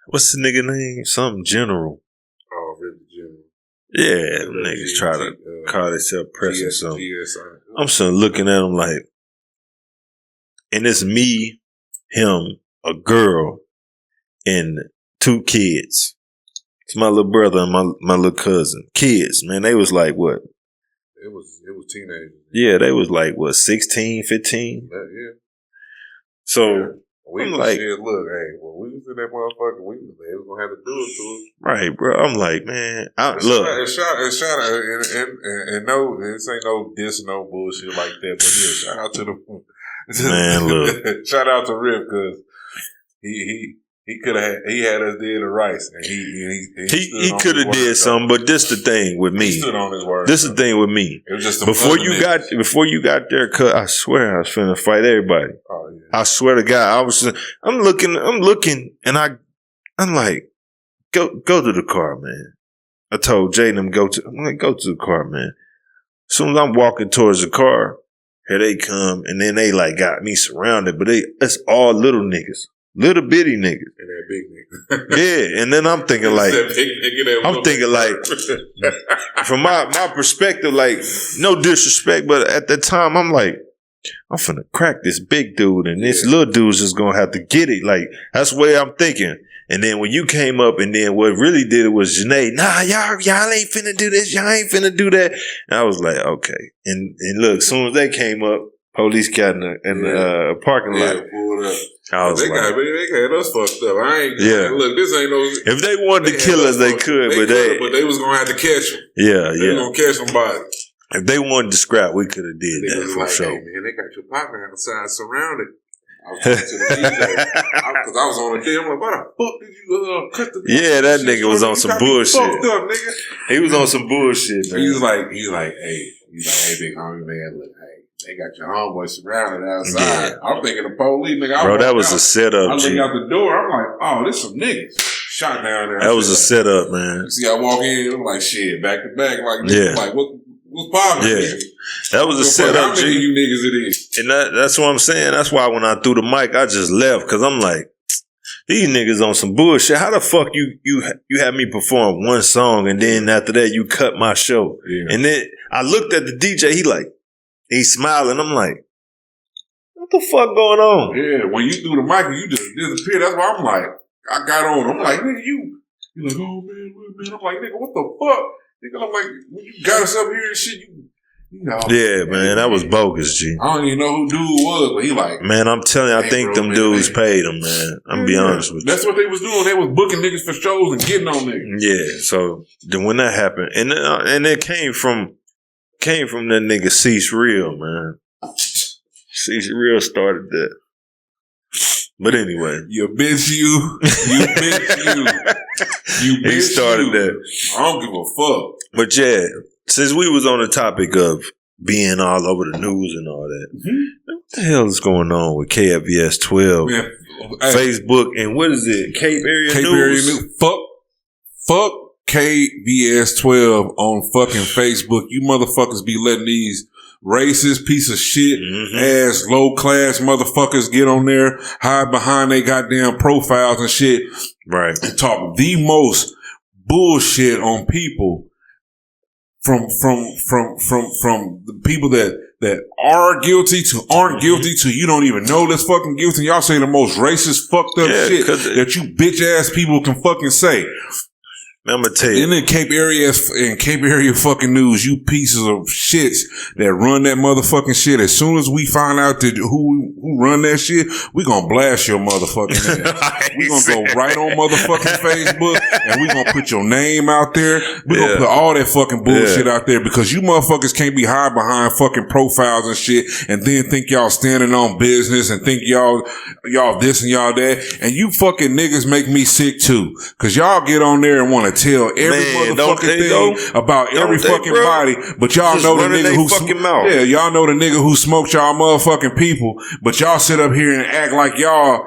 Speaker 1: What's the nigga name? Something General.
Speaker 2: Oh, really General.
Speaker 1: Yeah, them niggas try to call themselves pressing something. I'm sitting looking at them like, and it's me, him, a girl, and 2 kids. It's my little brother and my little cousin. Kids, man, they was like, what?
Speaker 2: It was teenagers.
Speaker 1: Yeah, they was like, what, 16, 15?
Speaker 2: Yeah.
Speaker 1: So,
Speaker 2: we
Speaker 1: I'm
Speaker 2: was
Speaker 1: like,
Speaker 2: shit, look, hey, when we was in that motherfucker, they was gonna have to do it to us.
Speaker 1: Right, bro. I'm like, man,
Speaker 2: look. Shout out, and no, this ain't no diss, no bullshit like that, but yeah, shout out to the
Speaker 1: man, look.
Speaker 2: Shout out to Rip, because he could have he had us dead to rice, and
Speaker 1: he could have did something, but this the thing with me.
Speaker 2: He stood on his word.
Speaker 1: This is the thing with me.
Speaker 2: It was just
Speaker 1: before you got there, cuz I swear I was finna fight everybody.
Speaker 2: Oh, yeah.
Speaker 1: I swear to God, I'm looking, and I'm like, go to the car, man. I told Jaden go to the car, man. As soon as I'm walking towards the car, here they come, and then they like got me surrounded, but it's all little niggas. Little bitty niggas.
Speaker 2: And that big nigga.
Speaker 1: Yeah, and then I'm thinking like, from my perspective, like, no disrespect, but at that time, I'm like, I'm finna crack this big dude, and this little dude's just gonna have to get it. Like, that's the way I'm thinking. And then when you came up, and then what really did it was Janae, nah, y'all ain't finna do this, y'all ain't finna do that. And I was like, okay. And look, as soon as they came up, police got in the parking lot.
Speaker 2: Pulled up.
Speaker 1: I was
Speaker 2: they got us fucked up. Look, this ain't no.
Speaker 1: If they wanted to kill us, they could, but
Speaker 2: they was gonna have to catch them.
Speaker 1: Yeah,
Speaker 2: they was gonna catch somebody.
Speaker 1: If they wanted to scrap, we could have did that for sure.
Speaker 2: Hey, man, they got your partner outside surrounded. I was talking to the DJ because I was on the day. I'm like, why the fuck did you cut the?
Speaker 1: Yeah, that nigga was on some bullshit.
Speaker 2: Fucked up, nigga.
Speaker 1: He was on some bullshit, man.
Speaker 2: He was like, hey, big homie, man, look, hey, they got your homeboy surrounded outside. Yeah. I'm thinking the police, nigga.
Speaker 1: Bro, that was a setup.
Speaker 2: I look out the door. I'm like, oh, this some niggas shot down there.
Speaker 1: That was a setup, man.
Speaker 2: You see, I walk in, I'm like, shit, back to back, like, like what's poppin'?
Speaker 1: Yeah. That was a setup, G.
Speaker 2: You niggas it is.
Speaker 1: And that's what I'm saying. That's why when I threw the mic, I just left because I'm like, these niggas on some bullshit. How the fuck you had me perform one song and then after that you cut my show? Yeah. And then I looked at the DJ. He's smiling. I'm like, what the fuck going on?
Speaker 2: Yeah, when you threw the mic, you just disappeared. That's why I'm like, I got on. I'm like, nigga, you like, oh man. I'm like, nigga, what the fuck? Nigga, I'm like, when you got us up here and shit, you know.
Speaker 1: Yeah, man, that was bogus, G.
Speaker 2: I don't even know who dude was, but he like.
Speaker 1: Man, I'm telling you, I think them dudes paid him, man. I'm gonna be honest with you.
Speaker 2: That's what they was doing. They was booking niggas for shows and getting on niggas.
Speaker 1: Yeah, so then when that happened, and it came from that nigga Cease Real, man. Cease Real started that. But anyway.
Speaker 2: You bitch you.
Speaker 1: He started that.
Speaker 2: I don't give a fuck.
Speaker 1: But yeah, since we was on the topic of being all over the news and all that, what the hell is going on with KFVS 12, Facebook, and what is it? Cape Area News?
Speaker 2: Fuck KVS 12 on fucking Facebook. You motherfuckers be letting these racist piece of shit ass low class motherfuckers get on there, hide behind they goddamn profiles and shit,
Speaker 1: right?
Speaker 2: And talk the most bullshit on people from the people that are guilty to aren't guilty to you don't even know that's fucking guilty. Y'all say the most racist fucked up shit that you bitch ass people can fucking say.
Speaker 1: I'm gonna tell you.
Speaker 2: And then Cape Area fucking news, you pieces of shits that run that motherfucking shit. As soon as we find out that who run that shit, we gonna blast your motherfucking ass. We gonna go right on motherfucking Facebook and we gonna put your name out there. We gonna put all that fucking bullshit out there because you motherfuckers can't be hide behind fucking profiles and shit and then think y'all standing on business and think y'all this and y'all that. And you fucking niggas make me sick too. Cause y'all get on there and wanna tell every motherfucking thing about every fucking body, but y'all know the nigga who y'all know the nigga who smoked y'all motherfucking people, but y'all sit up here and act like y'all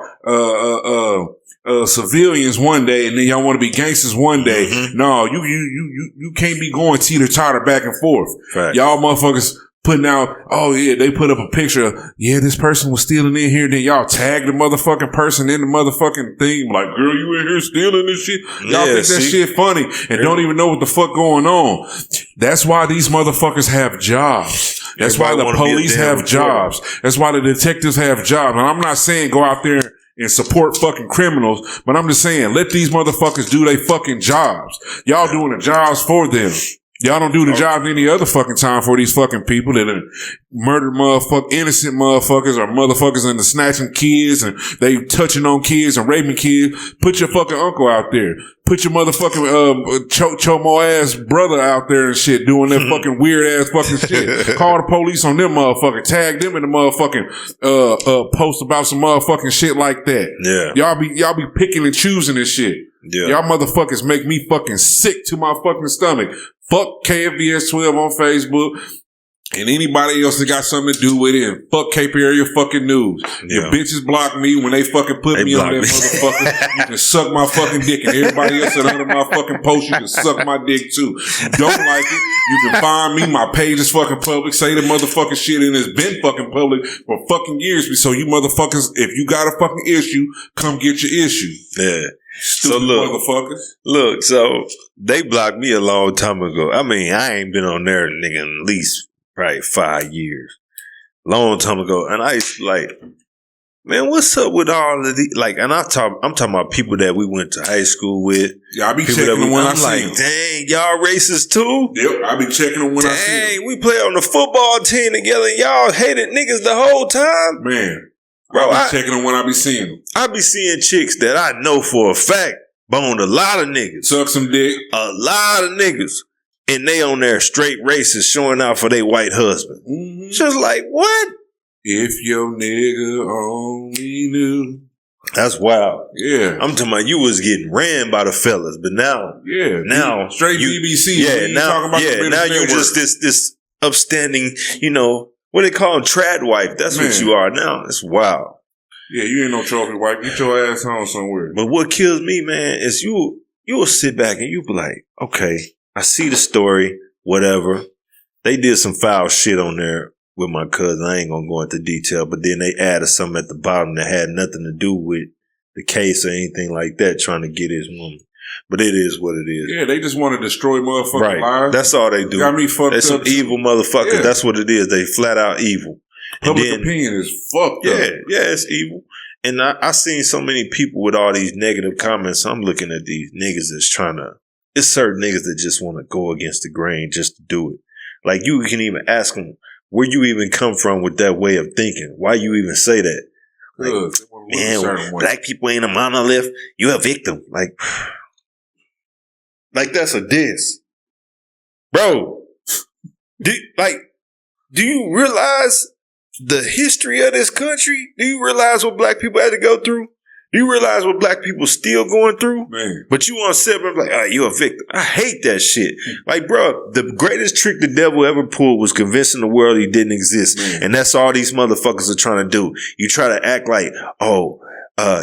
Speaker 2: civilians one day and then y'all want to be gangsters one day. No, you can't be going teeter-totter back and forth. Fact. Y'all motherfuckers putting out, they put up a picture of, this person was stealing in here. Then y'all tag the motherfucking person in the motherfucking thing. Like, girl, you in here stealing this shit? Y'all think that shit funny and don't even know what the fuck going on. That's why these motherfuckers have jobs. That's why the police have jobs. That's why the detectives have jobs. And I'm not saying go out there and support fucking criminals, but I'm just saying let these motherfuckers do their fucking jobs. Y'all doing the jobs for them. Y'all don't do the job any other fucking time for these fucking people that are murdered innocent motherfuckers or motherfuckers into snatching kids and they touching on kids and raping kids. Put your fucking uncle out there. Put your motherfucking chomo ass brother out there and shit doing that fucking weird ass fucking shit. Call the police on them motherfuckers. Tag them in the motherfucking post about some motherfucking shit like that. Yeah. Y'all be picking and choosing this shit. Yeah. Y'all motherfuckers make me fucking sick to my fucking stomach. Fuck KFVS 12 on Facebook and anybody else that got something to do with it, and fuck Cape Area fucking news. Your bitches block me when they fucking put me on that motherfucker. You can suck my fucking dick, and everybody else that under my fucking post, you can suck my dick too. You don't like it, you can find me. My page is fucking public. Say the motherfucking shit, and it's been fucking public for fucking years. So you motherfuckers, if you got a fucking issue, come get your issue.
Speaker 1: Yeah.
Speaker 2: Stupid motherfuckers.
Speaker 1: Look, so they blocked me a long time ago. I mean, I ain't been on there, nigga, in at least probably 5 years. Long time ago. And I used to Man, what's up with all of these? Like, and I'm talking about people that we went to high school with.
Speaker 2: Yeah, I be checking them when I see them.
Speaker 1: I'm like, dang, y'all racist too?
Speaker 2: Yep, I be checking them when I see them.
Speaker 1: Dang, we play on the football team together. Y'all hated niggas the whole time.
Speaker 2: Man, bro, I be checking them when I be seeing them.
Speaker 1: I be seeing chicks that I know for a fact boned a lot of niggas.
Speaker 2: Suck some dick.
Speaker 1: A lot of niggas. And they on there straight racist showing out for their white husband. Mm-hmm. Just like, what?
Speaker 2: If your nigga only knew.
Speaker 1: That's wild.
Speaker 2: Yeah.
Speaker 1: I'm talking about you was getting ran by the fellas, but now.
Speaker 2: Yeah.
Speaker 1: Now.
Speaker 2: Straight BBC.
Speaker 1: Yeah, now you just this upstanding, what they call them, trad wife. That's what you are now. It's wild.
Speaker 2: Yeah, you ain't no trophy wife. Get your ass home somewhere.
Speaker 1: But what kills me, man, is you will sit back and you be like, okay, I see the story, whatever. They did some foul shit on there with my cousin. I ain't gonna go into detail, but then they added something at the bottom that had nothing to do with the case or anything like that, trying to get his woman. But it is what it is.
Speaker 2: Yeah, they just want to destroy motherfucking lives.
Speaker 1: That's all they do.
Speaker 2: Got me fucked
Speaker 1: They're
Speaker 2: up.
Speaker 1: some evil motherfuckers. Yeah. That's what it is. They flat out evil.
Speaker 2: Public opinion is fucked up.
Speaker 1: Yeah, it's evil. And I seen so many people with all these negative comments. I'm looking at these niggas that's trying to. It's certain niggas that just want to go against the grain just to do it. Like, you can even ask them, where you even come from with that way of thinking? Why you even say that? Like, man, black people ain't a monolith. You a victim. Like that's a diss. Bro, do you realize the history of this country? Do you realize what black people had to go through? Do you realize what black people still going through?
Speaker 2: Man.
Speaker 1: But you want to sit up and be like, oh, you a victim. I hate that shit. Like, bro, the greatest trick the devil ever pulled was convincing the world he didn't exist. Man. And that's all these motherfuckers are trying to do. You try to act like,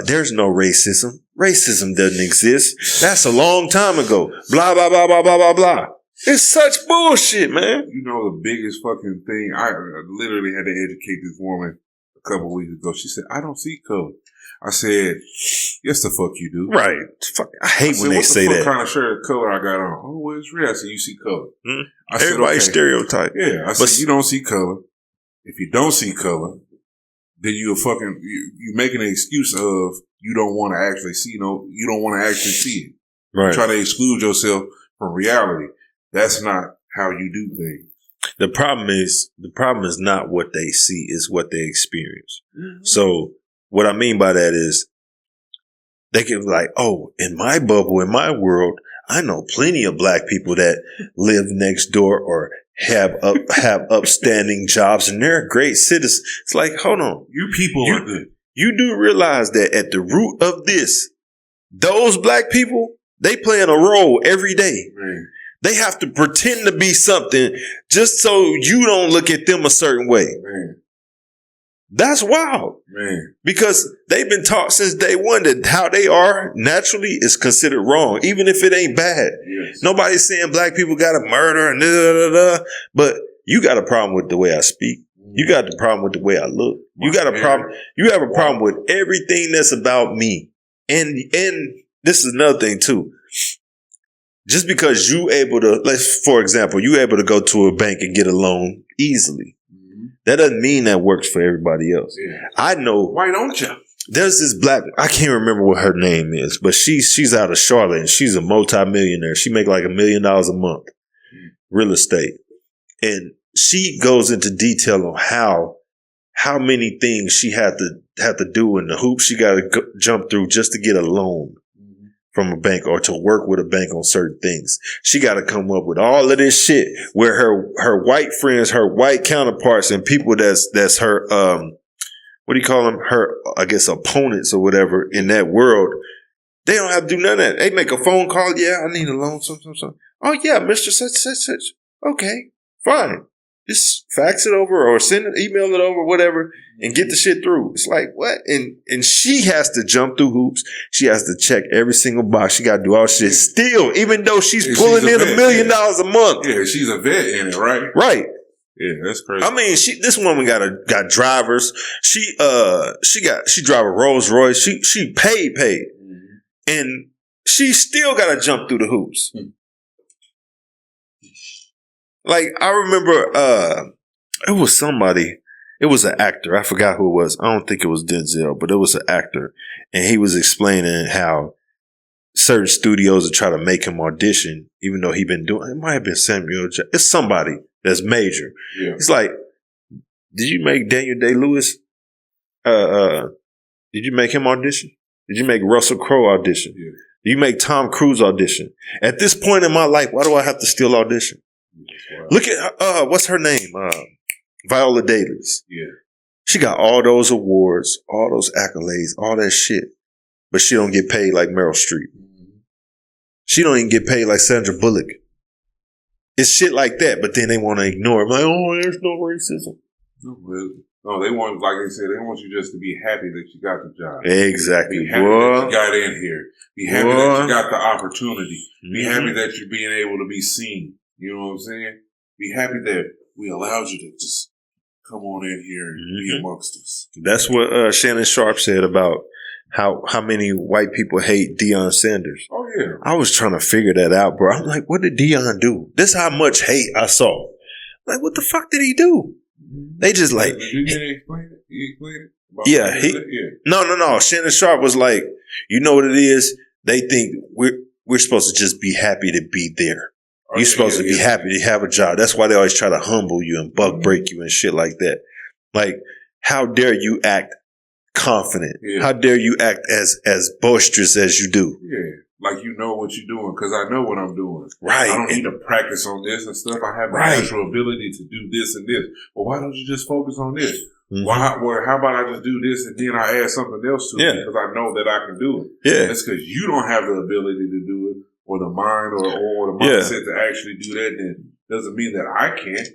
Speaker 1: there's no racism. Racism doesn't exist. That's a long time ago. Blah, blah, blah, blah, blah, blah, blah. It's such bullshit, man.
Speaker 2: You know the biggest fucking thing? I literally had to educate this woman a couple weeks ago. She said, I don't see color. I said, yes, the fuck you do.
Speaker 1: Right. Fuck, I hate when they say that.
Speaker 2: What kind of shirt color I got on? Oh, well, it's red. I said, you see color.
Speaker 1: Mm-hmm. Everybody's stereotype.
Speaker 2: Yeah. I said, you don't see color. If you don't see color, then you're making an excuse of you don't want to actually see, you don't want to actually see it.
Speaker 1: Right.
Speaker 2: You try to exclude yourself from reality. That's not how you do things.
Speaker 1: The problem is not what they see, it's what they experience. Mm-hmm. So what I mean by that is they can be like, oh, in my bubble, in my world, I know plenty of black people that live next door or have upstanding jobs and they're great citizens. It's like, hold on.
Speaker 2: You people are good.
Speaker 1: You do realize that at the root of this, those black people, they playing a role every day.
Speaker 2: Man.
Speaker 1: They have to pretend to be something just so you don't look at them a certain way.
Speaker 2: Man.
Speaker 1: That's wild.
Speaker 2: Man.
Speaker 1: Because they've been taught since day one that how they are naturally is considered wrong, even if it ain't bad.
Speaker 2: Yes.
Speaker 1: Nobody's saying black people got to murder and da-da-da-da. But you got a problem with the way I speak. You got the problem with the way I look. You got a problem. You have a problem with everything that's about me. And this is another thing too. Just because you able to, for example, you able to go to a bank and get a loan easily. That doesn't mean that works for everybody else.
Speaker 2: Yeah.
Speaker 1: I know.
Speaker 2: Why don't you?
Speaker 1: There's this black, I can't remember what her name is, but she's out of Charlotte and she's a multimillionaire. She make like $1 million a month, real estate. And she goes into detail on how many things she had to do in the hoops she got to jump through just to get a loan from a bank or to work with a bank on certain things. She got to come up with all of this shit where her white friends, her white counterparts and people that's her, what do you call them? Her, I guess, opponents or whatever in that world. They don't have to do none of that. They make a phone call. Yeah, I need a loan. Something. Oh yeah, Mr. Such. Okay, fine. Just fax it over or email it over, whatever, and get the shit through. It's like, what? And she has to jump through hoops. She has to check every single box. She got to do all shit still, even though she's pulling in $1 million a month.
Speaker 2: Yeah, she's a vet in it, right?
Speaker 1: Right.
Speaker 2: Yeah, that's crazy.
Speaker 1: I mean, this woman got drivers. She drive a Rolls Royce. She paid, and she still got to jump through the hoops. Like, I remember, it was somebody It was an actor. I forgot who it was. I don't think it was Denzel, but it was an actor. And he was explaining how certain studios are trying to make him audition, even though he been doing it. Might have been Samuel Jackson. It's somebody that's major. Yeah. It's like, did you make Daniel Day-Lewis? Did you make him audition? Did you make Russell Crowe audition? Yeah. Did you make Tom Cruise audition? At this point in my life, why do I have to still audition? Wow. Look at what's her name? Viola Davis. Yeah. She got all those awards, all those accolades, all that shit. But she don't get paid like Meryl Streep. Mm-hmm. She don't even get paid like Sandra Bullock. It's shit like that, but then they want to ignore it. Like, oh, there's no racism.
Speaker 2: No, they want, like they said, they want you just to be happy that you got the job.
Speaker 1: Exactly.
Speaker 2: Be happy that you got in here. Be happy that you got the opportunity. Be happy that you're being able to be seen. You know what I'm saying? Be happy that we allowed you to just come on in here and be amongst us.
Speaker 1: That's what Shannon Sharp said about how many white people hate Deion Sanders.
Speaker 2: Oh, yeah.
Speaker 1: I was trying to figure that out, bro. I'm like, what did Deion do? This how much hate I saw. Like, what the fuck did he do? They just like...
Speaker 2: Did you explain it? You explained it?
Speaker 1: Yeah. No. Shannon Sharp was like, you know what it is? They think we're supposed to just be happy to be there. You're supposed to be happy to have a job. That's why they always try to humble you and buck break you and shit like that. Like, how dare you act confident? Yeah. How dare you act as boisterous as you do?
Speaker 2: Yeah. Like you know what you're doing, because I know what I'm doing.
Speaker 1: Right.
Speaker 2: I don't need to practice on this and stuff. I have the natural ability to do this and this. Well, why don't you just focus on this? Mm-hmm. How about I just do this and then I add something else to it because I know that I can do it. Yeah. It's because you don't have the ability to do it or the mind or the mindset to actually do that. Then doesn't mean that I can't.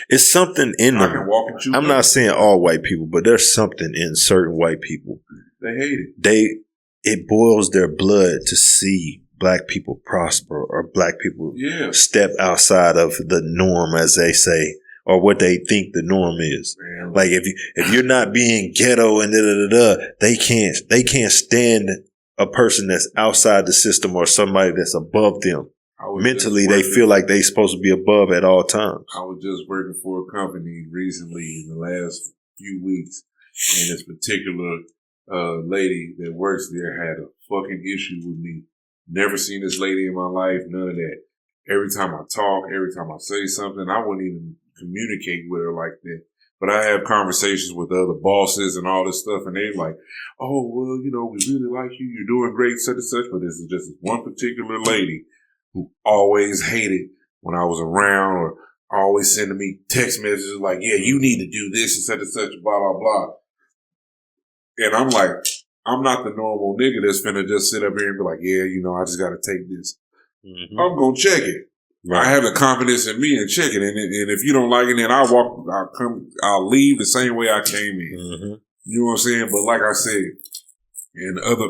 Speaker 1: It's something in them.
Speaker 2: I can walk and chew.
Speaker 1: I'm not saying all white people, but there's something in certain white people.
Speaker 2: They hate it.
Speaker 1: It boils their blood to see black people prosper or black people step outside of the norm, as they say, or what they think the norm is. Man. Like if you're not being ghetto and they can't stand a person that's outside the system or somebody that's above them. Mentally, they feel like they're supposed to be above at all times.
Speaker 2: I was just working for a company recently in the last few weeks, and this particular lady that works there had a fucking issue with me. Never seen this lady in my life, none of that. Every time I talk, every time I say something, I wouldn't even communicate with her like that. But I have conversations with other bosses and all this stuff, and they're like, oh, well, we really like you. You're doing great, such and such. But this is just one particular lady who always hated when I was around or always sending me text messages like, yeah, you need to do this and such, blah, blah, blah. And I'm like, I'm not the normal nigga that's finna just sit up here and be like, yeah, I just got to take this. Mm-hmm. I'm going to check it. Right. I have the confidence in me and check it. And if you don't like it, then I'll leave the same way I came in. Mm-hmm. You know what I'm saying? But like I said, in other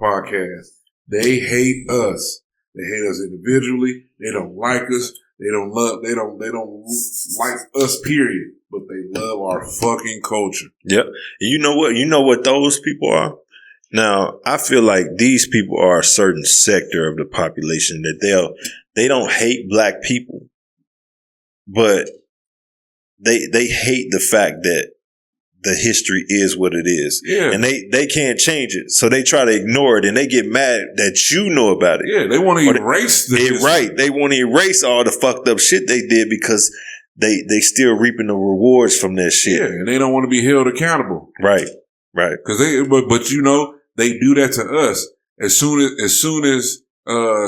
Speaker 2: podcasts, they hate us. They hate us individually. They don't like us. They don't like us, period. But they love our fucking culture.
Speaker 1: Yep. You know what? You know what those people are? Now, I feel like these people are a certain sector of the population that they don't hate black people, but they hate the fact that the history is what it is. Yeah. And they can't change it. So they try to ignore it and they get mad that you know about it.
Speaker 2: Yeah, they want to erase the history.
Speaker 1: Right. They want to erase all the fucked up shit they did because they still reaping the rewards from that shit.
Speaker 2: Yeah, and they don't want to be held accountable.
Speaker 1: Right. Right.
Speaker 2: Because but they do that to us. As soon as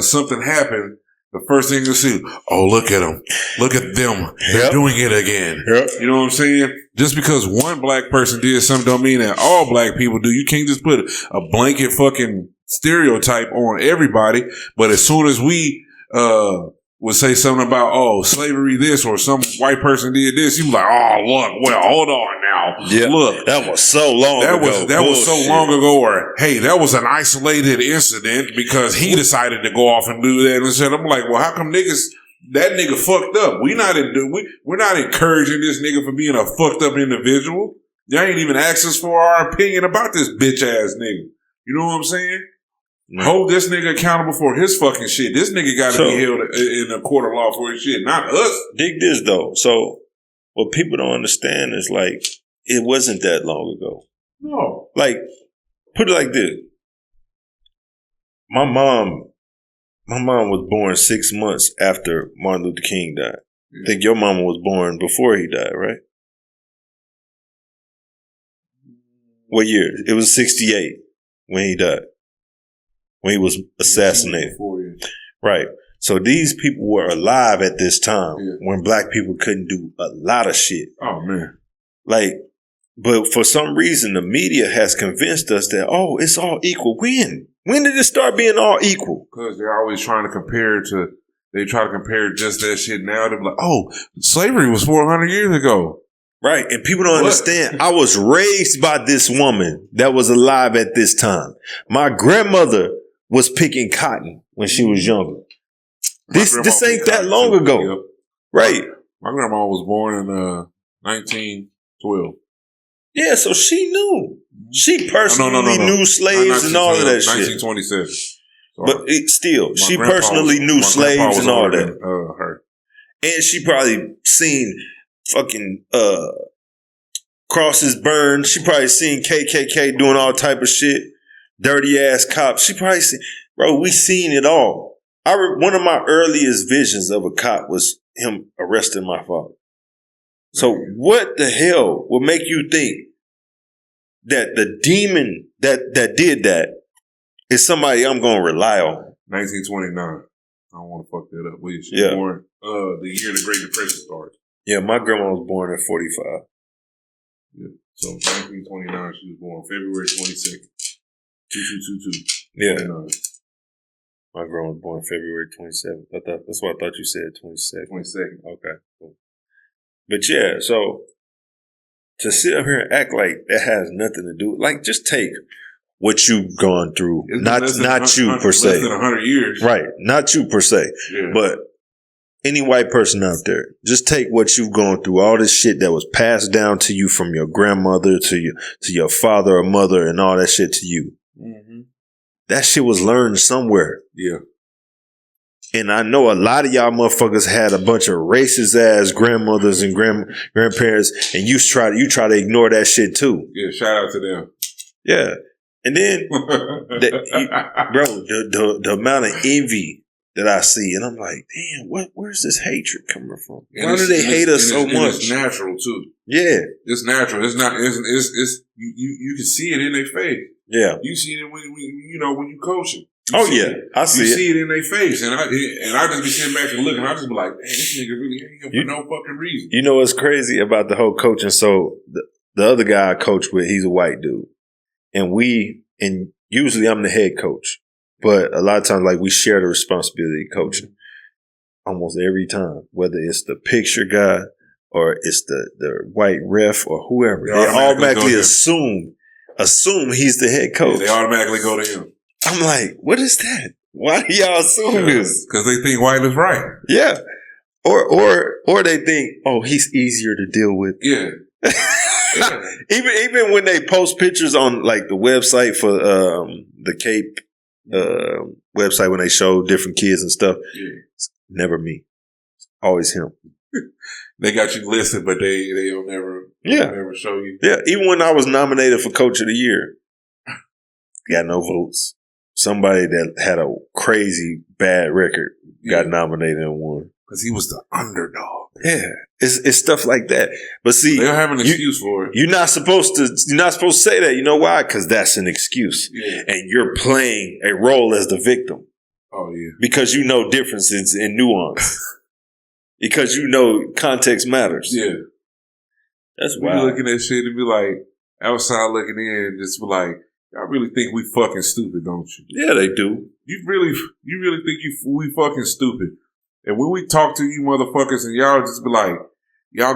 Speaker 2: something happened, the first thing you see, oh, look at them. Look at them. They're doing it again. Yep. You know what I'm saying? Just because one black person did something don't mean that all black people do. You can't just put a blanket fucking stereotype on everybody. But as soon as we would say something about, oh, slavery this or some white person did this, you be like, oh, look, well, hold on now.
Speaker 1: Yeah,
Speaker 2: look.
Speaker 1: That was so long ago.
Speaker 2: That was so long ago. Or, hey, that was an isolated incident because he decided to go off and do that and shit. I'm like, well, how come that nigga fucked up? We're not encouraging this nigga for being a fucked up individual. Y'all ain't even asked us for our opinion about this bitch ass nigga. You know what I'm saying? Mm-hmm. Hold this nigga accountable for his fucking shit. This nigga got to be held in a court of law for his shit, not us.
Speaker 1: Dig this though. So what people don't understand is like it wasn't that long ago.
Speaker 2: No.
Speaker 1: Like, put it like this. My mom was born 6 months after Martin Luther King died. I think your mama was born before he died, right? What year? It was 68 when he died. When he was assassinated. Right. So these people were alive at this time when black people couldn't do a lot of shit.
Speaker 2: Oh, man.
Speaker 1: Like, but for some reason, the media has convinced us that, oh, it's all equal. When? When did it start being all equal?
Speaker 2: Because they're always trying to compare they try to compare just that shit now. They're like, oh, slavery was 400 years ago.
Speaker 1: Right. And people don't understand. I was raised by this woman that was alive at this time. My grandmother was picking cotton when she was younger. This ain't that long ago. Yep. Right.
Speaker 2: My grandma was born in 1912.
Speaker 1: Yeah, so she knew. She personally knew slaves and all of that shit.
Speaker 2: 1927.
Speaker 1: But she personally knew slaves and all that.
Speaker 2: Her.
Speaker 1: And she probably seen fucking crosses burned. She probably seen KKK doing all type of shit. Dirty ass cops. She probably seen, bro, we seen it all. One of my earliest visions of a cop was him arresting my father. So what the hell would make you think that the demon that did that is somebody I'm going to rely on?
Speaker 2: 1929. I don't want to fuck that up. She was born the year the Great Depression started.
Speaker 1: Yeah, my grandma was born in 45.
Speaker 2: Yeah, so 1929, she was born February 22nd, 2222.
Speaker 1: Yeah. My grandma was born February 27th. That's what I thought you said, 22nd.
Speaker 2: 22nd.
Speaker 1: Okay, cool. But yeah, so to sit up here and act like that has nothing to do, like just take what you've gone through, not you per se.
Speaker 2: Less than 100 years.
Speaker 1: Right, not you per se. Yeah. But any white person out there, just take what you've gone through, all this shit that was passed down to you from your grandmother to your father or mother and all that shit to you. Mm-hmm. That shit was learned somewhere.
Speaker 2: Yeah.
Speaker 1: And I know a lot of y'all motherfuckers had a bunch of racist ass grandmothers and grandparents, and you try to ignore that shit too.
Speaker 2: Yeah, shout out to them.
Speaker 1: Yeah. And then, the amount of envy that I see, and I'm like, damn, where's this hatred coming from? Why do they hate us so much?
Speaker 2: It's natural too.
Speaker 1: Yeah,
Speaker 2: it's natural. It's not. It's you can see it in their face.
Speaker 1: Yeah,
Speaker 2: you see it when you coach them.
Speaker 1: I see it.
Speaker 2: You see it in their face, and I just be sitting back and looking. I just be like, man, this nigga really ain't here for no fucking reason.
Speaker 1: You know what's crazy about the whole coaching? So the other guy I coach with, he's a white dude, and usually I'm the head coach. But a lot of times, like, we share the responsibility of coaching almost every time, whether it's the picture guy or it's the white ref or whoever. They automatically assume he's the head coach.
Speaker 2: Yeah, they automatically go to him.
Speaker 1: I'm like, what is that? Why do y'all assume this?
Speaker 2: Because they think white is right.
Speaker 1: Yeah. Or they think, oh, he's easier to deal with.
Speaker 2: Yeah.
Speaker 1: Even when they post pictures on like the website for the Cape website when they show different kids and stuff, it's never me. It's always him.
Speaker 2: They got you listed, but they don't never show you.
Speaker 1: Yeah, even when I was nominated for Coach of the Year, got no votes. Somebody that had a crazy bad record got nominated and won.
Speaker 2: Because he was the underdog.
Speaker 1: Yeah, it's stuff like that. But see,
Speaker 2: they don't have an excuse for it.
Speaker 1: You're not supposed to say that. You know why? Because that's an excuse, and you're playing a role as the victim.
Speaker 2: Oh yeah,
Speaker 1: because you know differences and nuance. Because you know context matters.
Speaker 2: Yeah,
Speaker 1: that's
Speaker 2: why. You looking at shit and be like, outside looking in, just be like, y'all really think we fucking stupid, don't you?
Speaker 1: Yeah, they do.
Speaker 2: You really think we fucking stupid. And when we talk to you motherfuckers and y'all just be like, y'all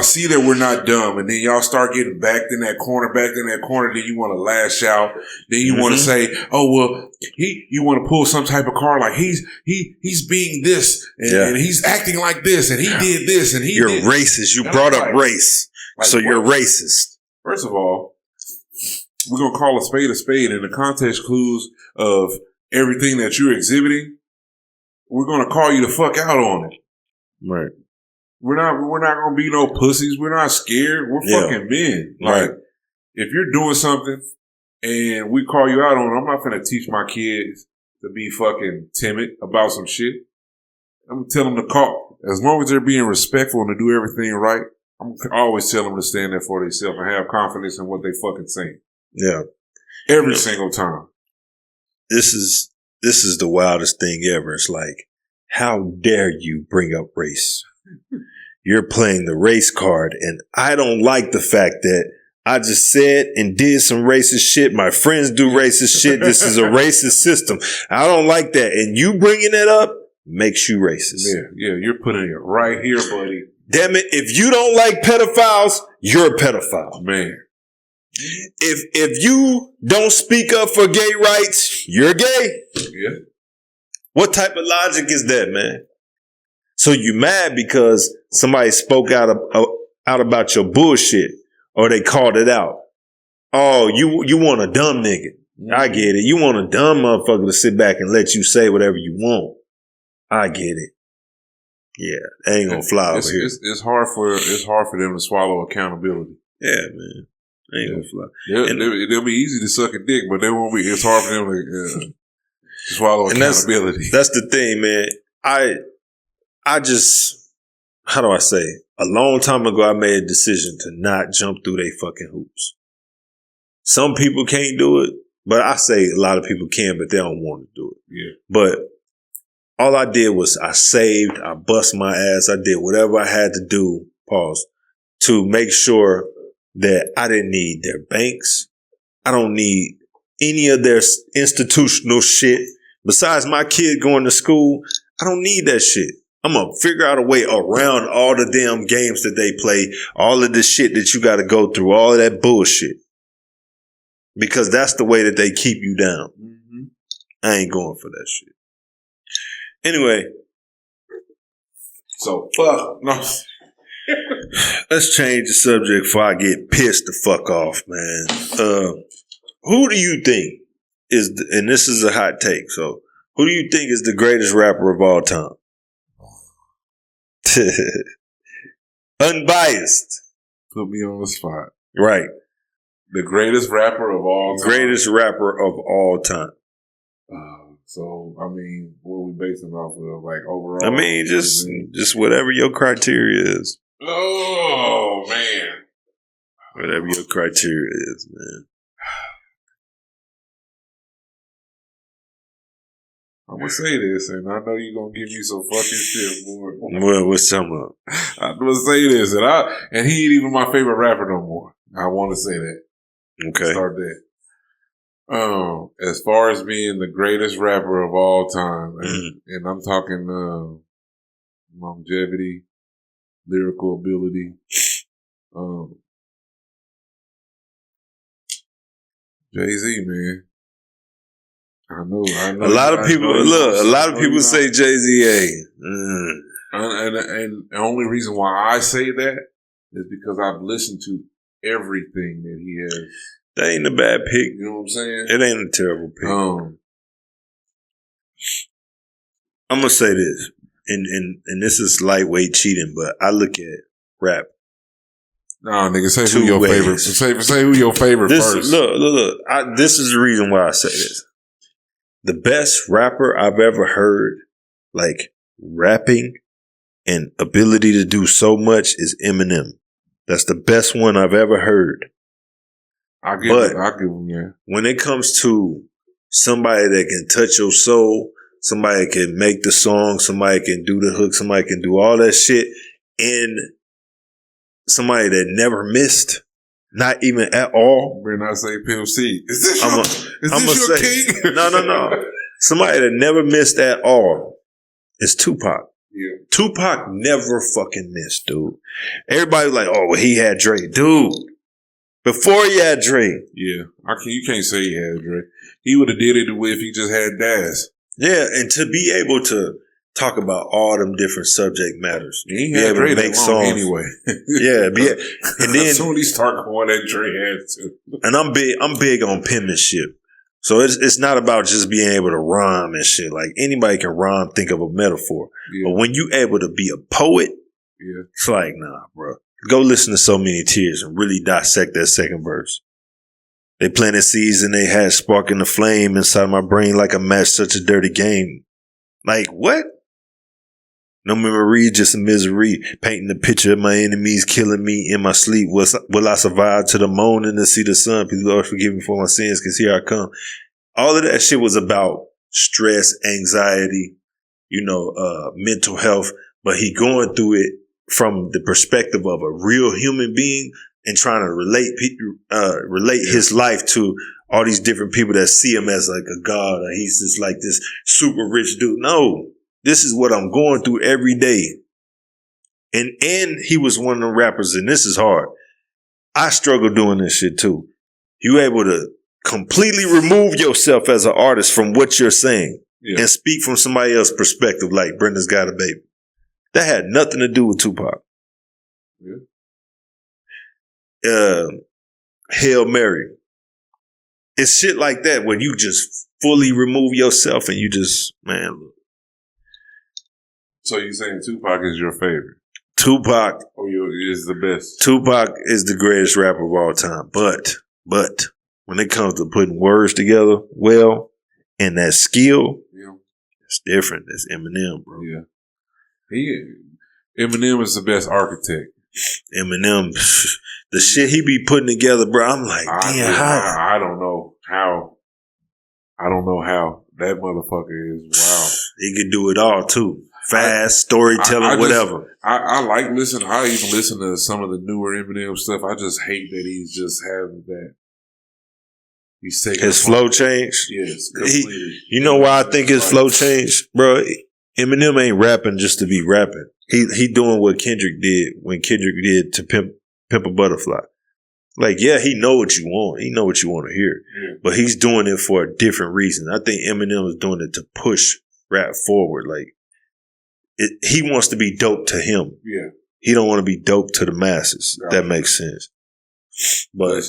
Speaker 2: see that we're not dumb, and then y'all start getting backed in that corner, then you want to lash out. Then you want to say, oh, well, you want to pull some type of card like he's being this, and he's acting like this, and he did this, and
Speaker 1: you're racist. You brought up race. So you're racist.
Speaker 2: First of all, we're going to call a spade, and the context clues of everything that you're exhibiting, we're going to call you the fuck out on it.
Speaker 1: Right.
Speaker 2: We're not gonna be no pussies. We're not scared. We're fucking men. Like, if you're doing something and we call you out on it, I'm not gonna teach my kids to be fucking timid about some shit. I'm gonna tell them to call. As long as they're being respectful and to do everything right, I'm always tell them to stand there for themselves and have confidence in what they fucking saying.
Speaker 1: Yeah.
Speaker 2: Every single time.
Speaker 1: This is the wildest thing ever. It's like, how dare you bring up race? You're playing the race card, and I don't like the fact that I just said and did some racist shit. My friends do racist shit. This is a racist system. I don't like that. And you bringing it up makes you racist.
Speaker 2: Yeah, you're putting it right here, buddy.
Speaker 1: Damn it. If you don't like pedophiles, you're a pedophile.
Speaker 2: Man.
Speaker 1: If you don't speak up for gay rights, you're gay.
Speaker 2: Yeah.
Speaker 1: What type of logic is that, man? So you mad because somebody spoke out about your bullshit, or they called it out. Oh, you want a dumb nigga. I get it. You want a dumb motherfucker to sit back and let you say whatever you want. I get it. Yeah, that ain't gonna fly over here.
Speaker 2: It's hard for them to swallow accountability.
Speaker 1: Yeah, man. Ain't gonna fly.
Speaker 2: They'll be easy to suck a dick, but they won't be. It's hard for them to swallow accountability.
Speaker 1: That's the thing, man. I just, how do I say? A long time ago, I made a decision to not jump through they fucking hoops. Some people can't do it, but I say a lot of people can, but they don't want to do it.
Speaker 2: Yeah.
Speaker 1: But all I did was I saved, I bust my ass, I did whatever I had to do, to make sure that I didn't need their banks. I don't need any of their institutional shit. Besides my kid going to school, I don't need that shit. I'm going to figure out a way around all the damn games that they play, all of the shit that you got to go through, all of that bullshit. Because that's the way that they keep you down. Mm-hmm. I ain't going for that shit. Anyway.
Speaker 2: So, fuck. No.
Speaker 1: Let's change the subject before I get pissed the fuck off, man. Who do you think is, and this is a hot take, so who do you think is the greatest rapper of all time? Unbiased.
Speaker 2: Put me on the spot.
Speaker 1: Right.
Speaker 2: The greatest rapper of all time.
Speaker 1: Greatest rapper of all time.
Speaker 2: So, I mean, what are we basing off of? Like, overall?
Speaker 1: I mean, just whatever your criteria is.
Speaker 2: Oh, man.
Speaker 1: Whatever your criteria is, man.
Speaker 2: I'm going to say this, and I know you're going to give me some fucking shit, boy.
Speaker 1: Well, what's some of?
Speaker 2: I'm going to say this, and he ain't even my favorite rapper no more. I want to say that.
Speaker 1: Okay.
Speaker 2: Start that. As far as being the greatest rapper of all time, and I'm talking longevity, lyrical ability, Jay-Z, man. I know.
Speaker 1: A lot of people say Jay-Z.
Speaker 2: And the only reason why I say that is because I've listened to everything that he has.
Speaker 1: That ain't a bad pick.
Speaker 2: You know what I'm saying?
Speaker 1: It ain't a terrible pick. I'm gonna say this, and this is lightweight cheating, but I look at rap.
Speaker 2: Nah, nigga, say who your favorite. Say who your favorite first.
Speaker 1: Look. This is the reason why I say this. The best rapper I've ever heard, like rapping and ability to do so much, is Eminem. That's the best one I've ever heard.
Speaker 2: I give him, yeah.
Speaker 1: When it comes to somebody that can touch your soul, somebody that can make the song, somebody can do the hook, somebody can do all that shit, and somebody that never missed, not even at all.
Speaker 2: Better not say Pimp C. Is this your king?
Speaker 1: No. Somebody that never missed at all is Tupac.
Speaker 2: Yeah.
Speaker 1: Tupac never fucking missed, dude. Everybody like, oh, well, he had Dre. Dude. Before he had Dre.
Speaker 2: Yeah. You can't say he had Dre. He would have did it if he just had Daz.
Speaker 1: Yeah, and to be able to talk about all them different subject matters.
Speaker 2: He had Dre to make songs anyway.
Speaker 1: And then
Speaker 2: as soon as he started going that Dre had to.
Speaker 1: And I'm big on penmanship. So it's not about just being able to rhyme and shit. Like, anybody can rhyme, think of a metaphor. Yeah. But when you able to be a poet
Speaker 2: Yeah.
Speaker 1: It's like, nah, bro. Go listen to So Many Tears and really dissect that second verse. They planted seeds and they had sparking the flame inside my brain like a match, such a dirty game. Like, what? No memory, just a misery. Painting the picture of my enemies killing me in my sleep. Will I survive to the morning to see the sun? Please, Lord, forgive me for my sins, because here I come. All of that shit was about stress, anxiety, mental health. But he going through it from the perspective of a real human being and trying to relate his life to all these different people that see him as like a god, or he's just like this super rich dude. No, this is what I'm going through every day. And he was one of the rappers, and this is hard. I struggle doing this shit too. You able to completely remove yourself as an artist from what you're saying and speak from somebody else's perspective, like Brenda's Got a Baby. That had nothing to do with Tupac. Hail Mary. It's shit like that when you just fully remove yourself and you just, man, look.
Speaker 2: So you saying Tupac is your favorite?
Speaker 1: Tupac
Speaker 2: is the best.
Speaker 1: Tupac is the greatest rapper of all time. But when it comes to putting words together well and that skill, it's different. That's Eminem, bro.
Speaker 2: Yeah. Eminem is the best architect.
Speaker 1: Eminem, the shit he be putting together, bro. I'm like, damn, how?
Speaker 2: I don't know how. I don't know how. That motherfucker is wild.
Speaker 1: He could do it all too. Fast, storytelling, whatever.
Speaker 2: I like listening. I even listen to some of the newer Eminem stuff. I just hate that he's just having that. He's taking
Speaker 1: his flow changed.
Speaker 2: Yes, completely.
Speaker 1: You know why I think his flow changed, bro? Eminem ain't rapping just to be rapping. He doing what Kendrick did when Kendrick did to Pimp a Butterfly. Like, yeah, he know what you want. He know what you want to hear. Yeah. But he's doing it for a different reason. I think Eminem is doing it to push rap forward. Like, he wants to be dope to him.
Speaker 2: Yeah.
Speaker 1: He don't want to be dope to the masses. Right. That makes sense. But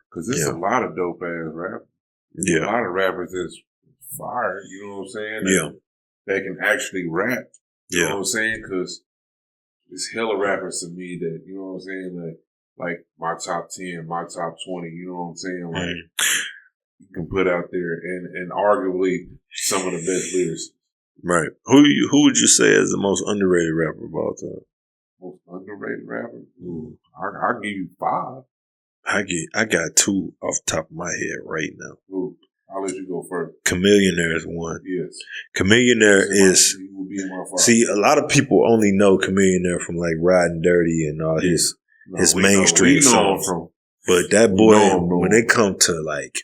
Speaker 2: because there's a lot of dope ass rappers.
Speaker 1: Yeah.
Speaker 2: A lot of rappers that's fire. You know what I'm saying?
Speaker 1: Yeah.
Speaker 2: They can actually rap. You know what I'm saying? Because it's hella rappers to me that, you know what I'm saying? Like my top 10, my top 20, you know what I'm saying? Like, you can put out there and arguably some of the best lyricists.
Speaker 1: Right. Who would you say is the most underrated rapper of all time?
Speaker 2: Most underrated rapper? I'll give you 5.
Speaker 1: I got 2 off the top of my head right now.
Speaker 2: Ooh, I'll let you go first.
Speaker 1: Chamillionaire is one.
Speaker 2: Yes.
Speaker 1: Chamillionaire is. See, a lot of people only know Chamillionaire from like Riding Dirty and all his mainstream songs. But that boy, when it comes to like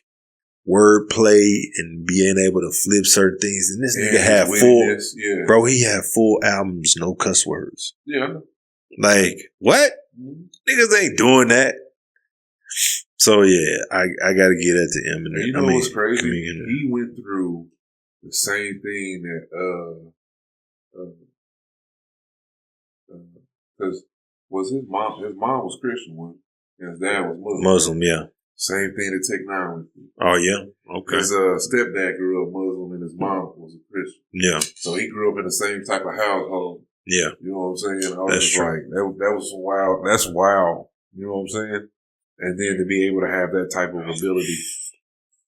Speaker 1: wordplay and being able to flip certain things, and this nigga had full, bro, he had full albums, no cuss words.
Speaker 2: Yeah.
Speaker 1: Like, what? Niggas ain't doing that. So yeah, I gotta get that to Eminem.
Speaker 2: And you know what's crazy? He went through the same thing that because his mom was Christian one, and his dad was Muslim.
Speaker 1: Muslim, yeah.
Speaker 2: Same thing that Tech Nine went through.
Speaker 1: Oh yeah, okay.
Speaker 2: His stepdad grew up Muslim, and his mom was a Christian.
Speaker 1: Yeah.
Speaker 2: So he grew up in the same type of household.
Speaker 1: Yeah.
Speaker 2: You know what I'm saying? I was just like, that was wild. That's wild. You know what I'm saying? And then to be able to have that type of ability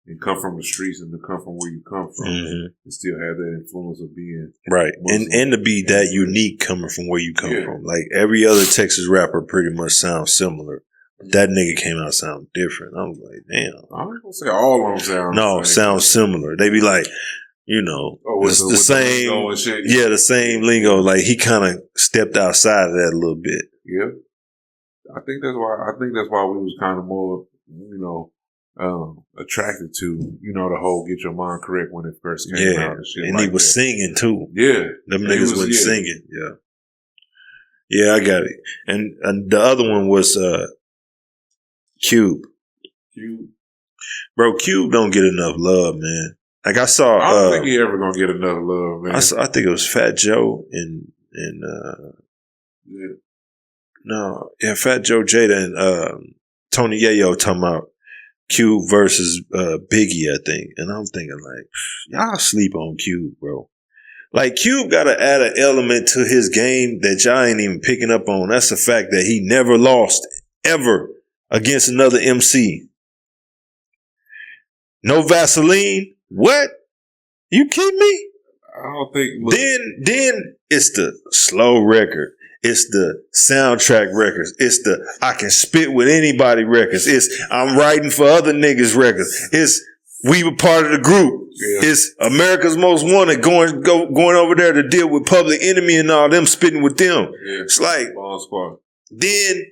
Speaker 2: and come from the streets and to come from where you come from and still have that influence of being
Speaker 1: right. And to be that unique coming from where you come from. Like every other Texas rapper pretty much sounds similar. That nigga came out sound different. I was like, damn.
Speaker 2: I'm not gonna say all of them sound
Speaker 1: no, sound similar. They be like, you know, it's the same the same lingo. Like he kind of stepped outside of that a little bit.
Speaker 2: Yeah. I think that's why we was kind of more, you know, attracted to, you know, the whole Get Your Mind Correct when it first came out and shit.
Speaker 1: And he was singing too.
Speaker 2: Yeah.
Speaker 1: Them niggas was singing. Yeah. Yeah, I got it. And the other one was Cube. Bro, Cube don't get enough love, man. Like I saw
Speaker 2: I don't think he ever gonna get enough love, man.
Speaker 1: I think it was Fat Joe and Fat Joe, Jada, and Tony Yayo talking about Cube versus Biggie, I think. And I'm thinking like, y'all sleep on Cube, bro. Like, Cube got to add an element to his game that y'all ain't even picking up on. That's the fact that he never lost, ever, against another MC. No Vaseline? What? You kidding me?
Speaker 2: I don't think.
Speaker 1: Then it's the slow record. It's the soundtrack records. It's the I can spit with anybody records. It's I'm writing for other niggas records. It's we were part of the group. Yeah. It's America's Most Wanted going over there to deal with Public Enemy and all them spitting with them. Yeah. It's like then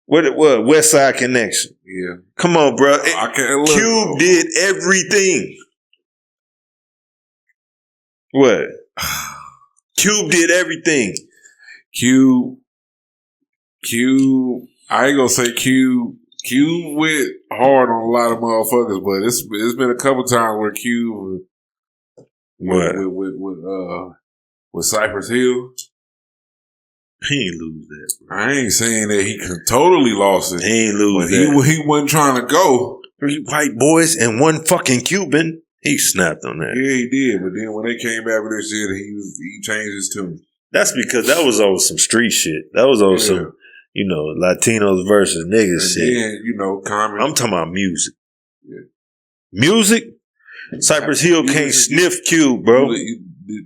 Speaker 1: what West Side Connection.
Speaker 2: Yeah.
Speaker 1: Come on, bro. Cube did everything. What? Cube did everything.
Speaker 2: Cube, I ain't gonna say Cube went hard on a lot of motherfuckers, but it's been a couple times where Cube with Cypress Hill.
Speaker 1: He ain't lose that, bro.
Speaker 2: I ain't saying that he totally lost it.
Speaker 1: He ain't lose that.
Speaker 2: He wasn't trying to go.
Speaker 1: 3 white boys and 1 fucking Cuban. He snapped on that.
Speaker 2: Yeah, he did. But then when they came back with this shit, he changed his tune.
Speaker 1: That's because that was over some street shit. That was over some, Latinos versus niggas shit.
Speaker 2: Then, Common.
Speaker 1: I'm talking about music. Yeah. Music? Cypress Hill can't sniff Cube, bro.
Speaker 2: Did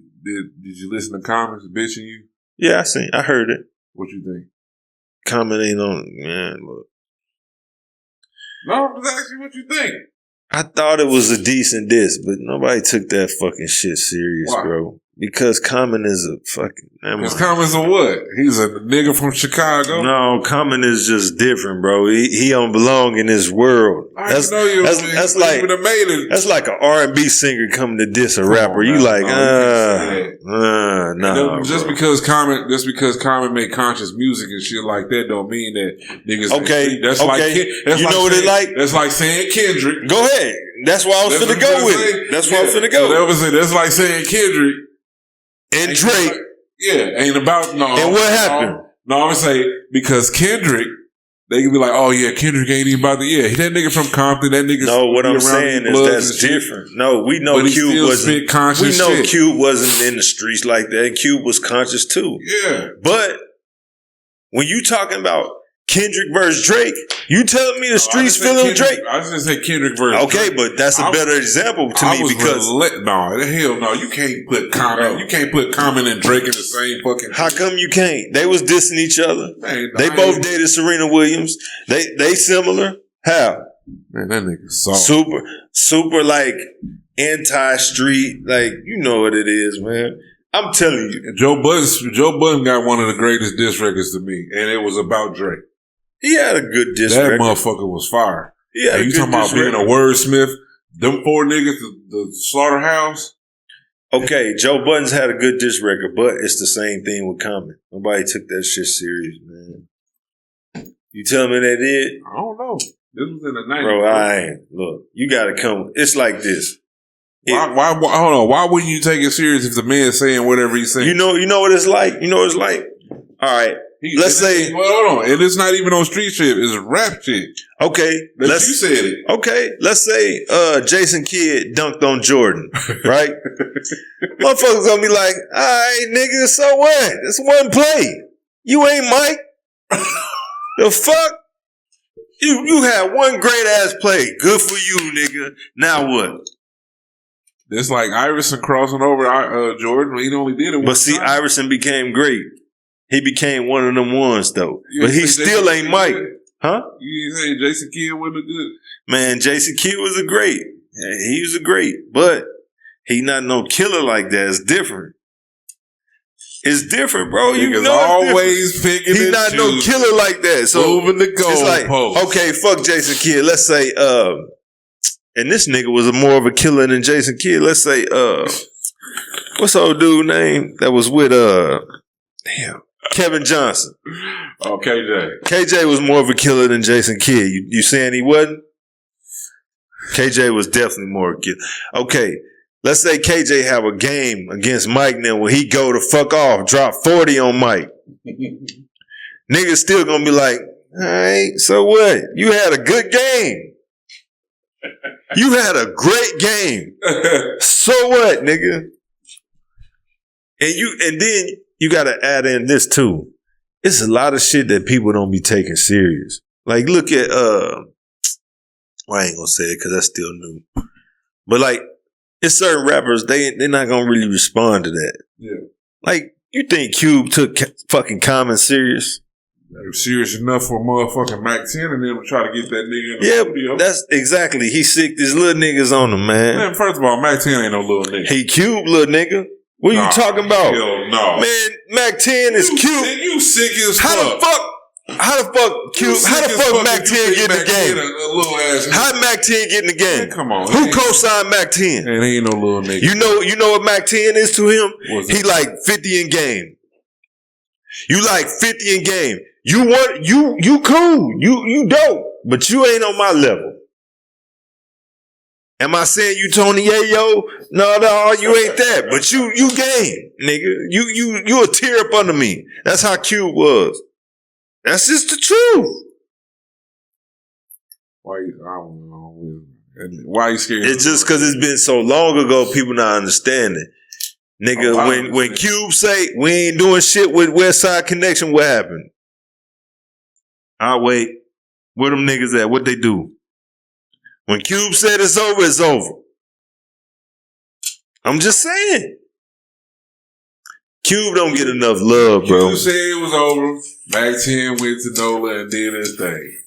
Speaker 2: you listen to Common's bitching you?
Speaker 1: Yeah, I heard it.
Speaker 2: What you think?
Speaker 1: Common ain't on, man, look.
Speaker 2: No, I'm just asking what you think.
Speaker 1: I thought it was a decent diss, but nobody took that fucking shit serious,
Speaker 2: Why?
Speaker 1: Bro. Because Common is a fucking...
Speaker 2: Because Common's a what? He's a nigga from Chicago?
Speaker 1: No, Common is just different, bro. He don't belong in this world. That's like an R&B singer coming to diss a rapper. You like, nah.
Speaker 2: Just because Common make conscious music and shit like that don't mean that niggas...
Speaker 1: Okay,
Speaker 2: That's
Speaker 1: okay.
Speaker 2: Like,
Speaker 1: you know what it like?
Speaker 2: That's like saying Kendrick.
Speaker 1: Go ahead. That's why I was finna go with it. That's why I was finna go.
Speaker 2: That's like saying Kendrick.
Speaker 1: And Drake.
Speaker 2: Ain't about, no.
Speaker 1: And what happened?
Speaker 2: No, I'm gonna say, because Kendrick, they can be like, oh yeah, Kendrick ain't even about that nigga from Compton, that nigga.
Speaker 1: No, what I'm saying is that's different. No, we know Cube wasn't, Cube wasn't in the streets like that, and Cube was conscious too.
Speaker 2: Yeah.
Speaker 1: But when you talking about Kendrick versus Drake, you telling me the streets feeling Drake?
Speaker 2: I was gonna say Kendrick versus
Speaker 1: Drake. Okay, but that's a better example to me because
Speaker 2: hell no, you can't put Common. You can't put Common and Drake in the same fucking.
Speaker 1: How come you can't? They was dissing each other. They both dated Serena Williams. They similar. How?
Speaker 2: Man, that nigga soft.
Speaker 1: Super like anti-street. Like, you know what it is, man. I'm telling you.
Speaker 2: Joe Budden got one of the greatest diss records to me, and it was about Drake.
Speaker 1: He had a good diss record.
Speaker 2: That motherfucker was fire.
Speaker 1: Yeah,
Speaker 2: you talking about being a wordsmith? Them 4 niggas, the slaughterhouse.
Speaker 1: Okay, Joe Budden's had a good diss record, but it's the same thing with Common. Nobody took that shit serious, man. You tell me they did?
Speaker 2: I don't know. This was in the 90s.
Speaker 1: Bro, I ain't. Look, you gotta come. It's like this.
Speaker 2: Why hold on. Why wouldn't you take it serious if the man's saying whatever he's saying?
Speaker 1: You know what it's like? You know what it's like? All right. Let's say.
Speaker 2: Well, hold on. And it's not even on street shit. It's rap shit.
Speaker 1: Okay.
Speaker 2: You said it.
Speaker 1: Okay. Let's say Jason Kidd dunked on Jordan, right? Motherfuckers gonna be like, all right, nigga, so what? It's one play. You ain't Mike. The fuck? You had one great ass play. Good for you, nigga. Now what?
Speaker 2: It's like Iverson crossing over Jordan. He only did it one
Speaker 1: But see,
Speaker 2: time.
Speaker 1: Iverson became great. He became one of them ones, though. But he still ain't Mike. Huh?
Speaker 2: You didn't say Jason Kidd wasn't a good...
Speaker 1: Man, Jason Kidd was a great. He was a great. But he not no killer like that. It's different. It's different, bro. You know
Speaker 2: always picking
Speaker 1: He's not no killer like that. So
Speaker 2: moving the goal
Speaker 1: it's like, okay, fuck Jason Kidd. Let's say... and this nigga was more of a killer than Jason Kidd. Let's say, what's old dude name that was with, Kevin Johnson.
Speaker 2: Oh, KJ.
Speaker 1: KJ was more of a killer than Jason Kidd. You saying he wasn't? KJ was definitely more of a killer. Okay, let's say KJ have a game against Mike now where he go to fuck off, drop 40 on Mike. Niggas still gonna be like, all right, so what? You had a good game. You had a great game. So what, nigga? And then you gotta add in this too. It's a lot of shit that people don't be taking serious. Like look at well, I ain't gonna say it because that's still new. But like it's certain rappers, they're not gonna really respond to that.
Speaker 2: Yeah.
Speaker 1: Like, you think Cube took fucking Common serious?
Speaker 2: Serious enough for motherfucking Mac 10 and them to try to get that nigga in the studio.
Speaker 1: That's exactly. He sick these little niggas on him, man.
Speaker 2: First of all, Mac 10 ain't no little nigga.
Speaker 1: He Cube, little nigga. What you talking about?
Speaker 2: Hell no.
Speaker 1: Man, Mac 10 is Cube.
Speaker 2: You sick as fuck.
Speaker 1: How the fuck Cube? How the fuck Mac 10 get in the game? How Mac 10 get in the game?
Speaker 2: Man, come on.
Speaker 1: Who co-signed Mac 10?
Speaker 2: And he ain't no little nigga.
Speaker 1: You know what Mac 10 is to him? He like 50 in game. You like 50 in game. You cool. You dope. But you ain't on my level. Am I saying you Tony Yayo? No, you ain't that. But you game, nigga. You a tear up under me. That's how Cube was. That's just the truth.
Speaker 2: Why? I don't know. Why you scared?
Speaker 1: It's just because it's been so long ago. People not understanding. Nigga, when Cube say we ain't doing shit with West Side Connection, what happened? I'll wait. Where them niggas at? What they do? When Cube said it's over, it's over. I'm just saying. Cube don't get enough love, bro.
Speaker 2: Cube said it was over. Mac 10 went to NOLA and did his thing.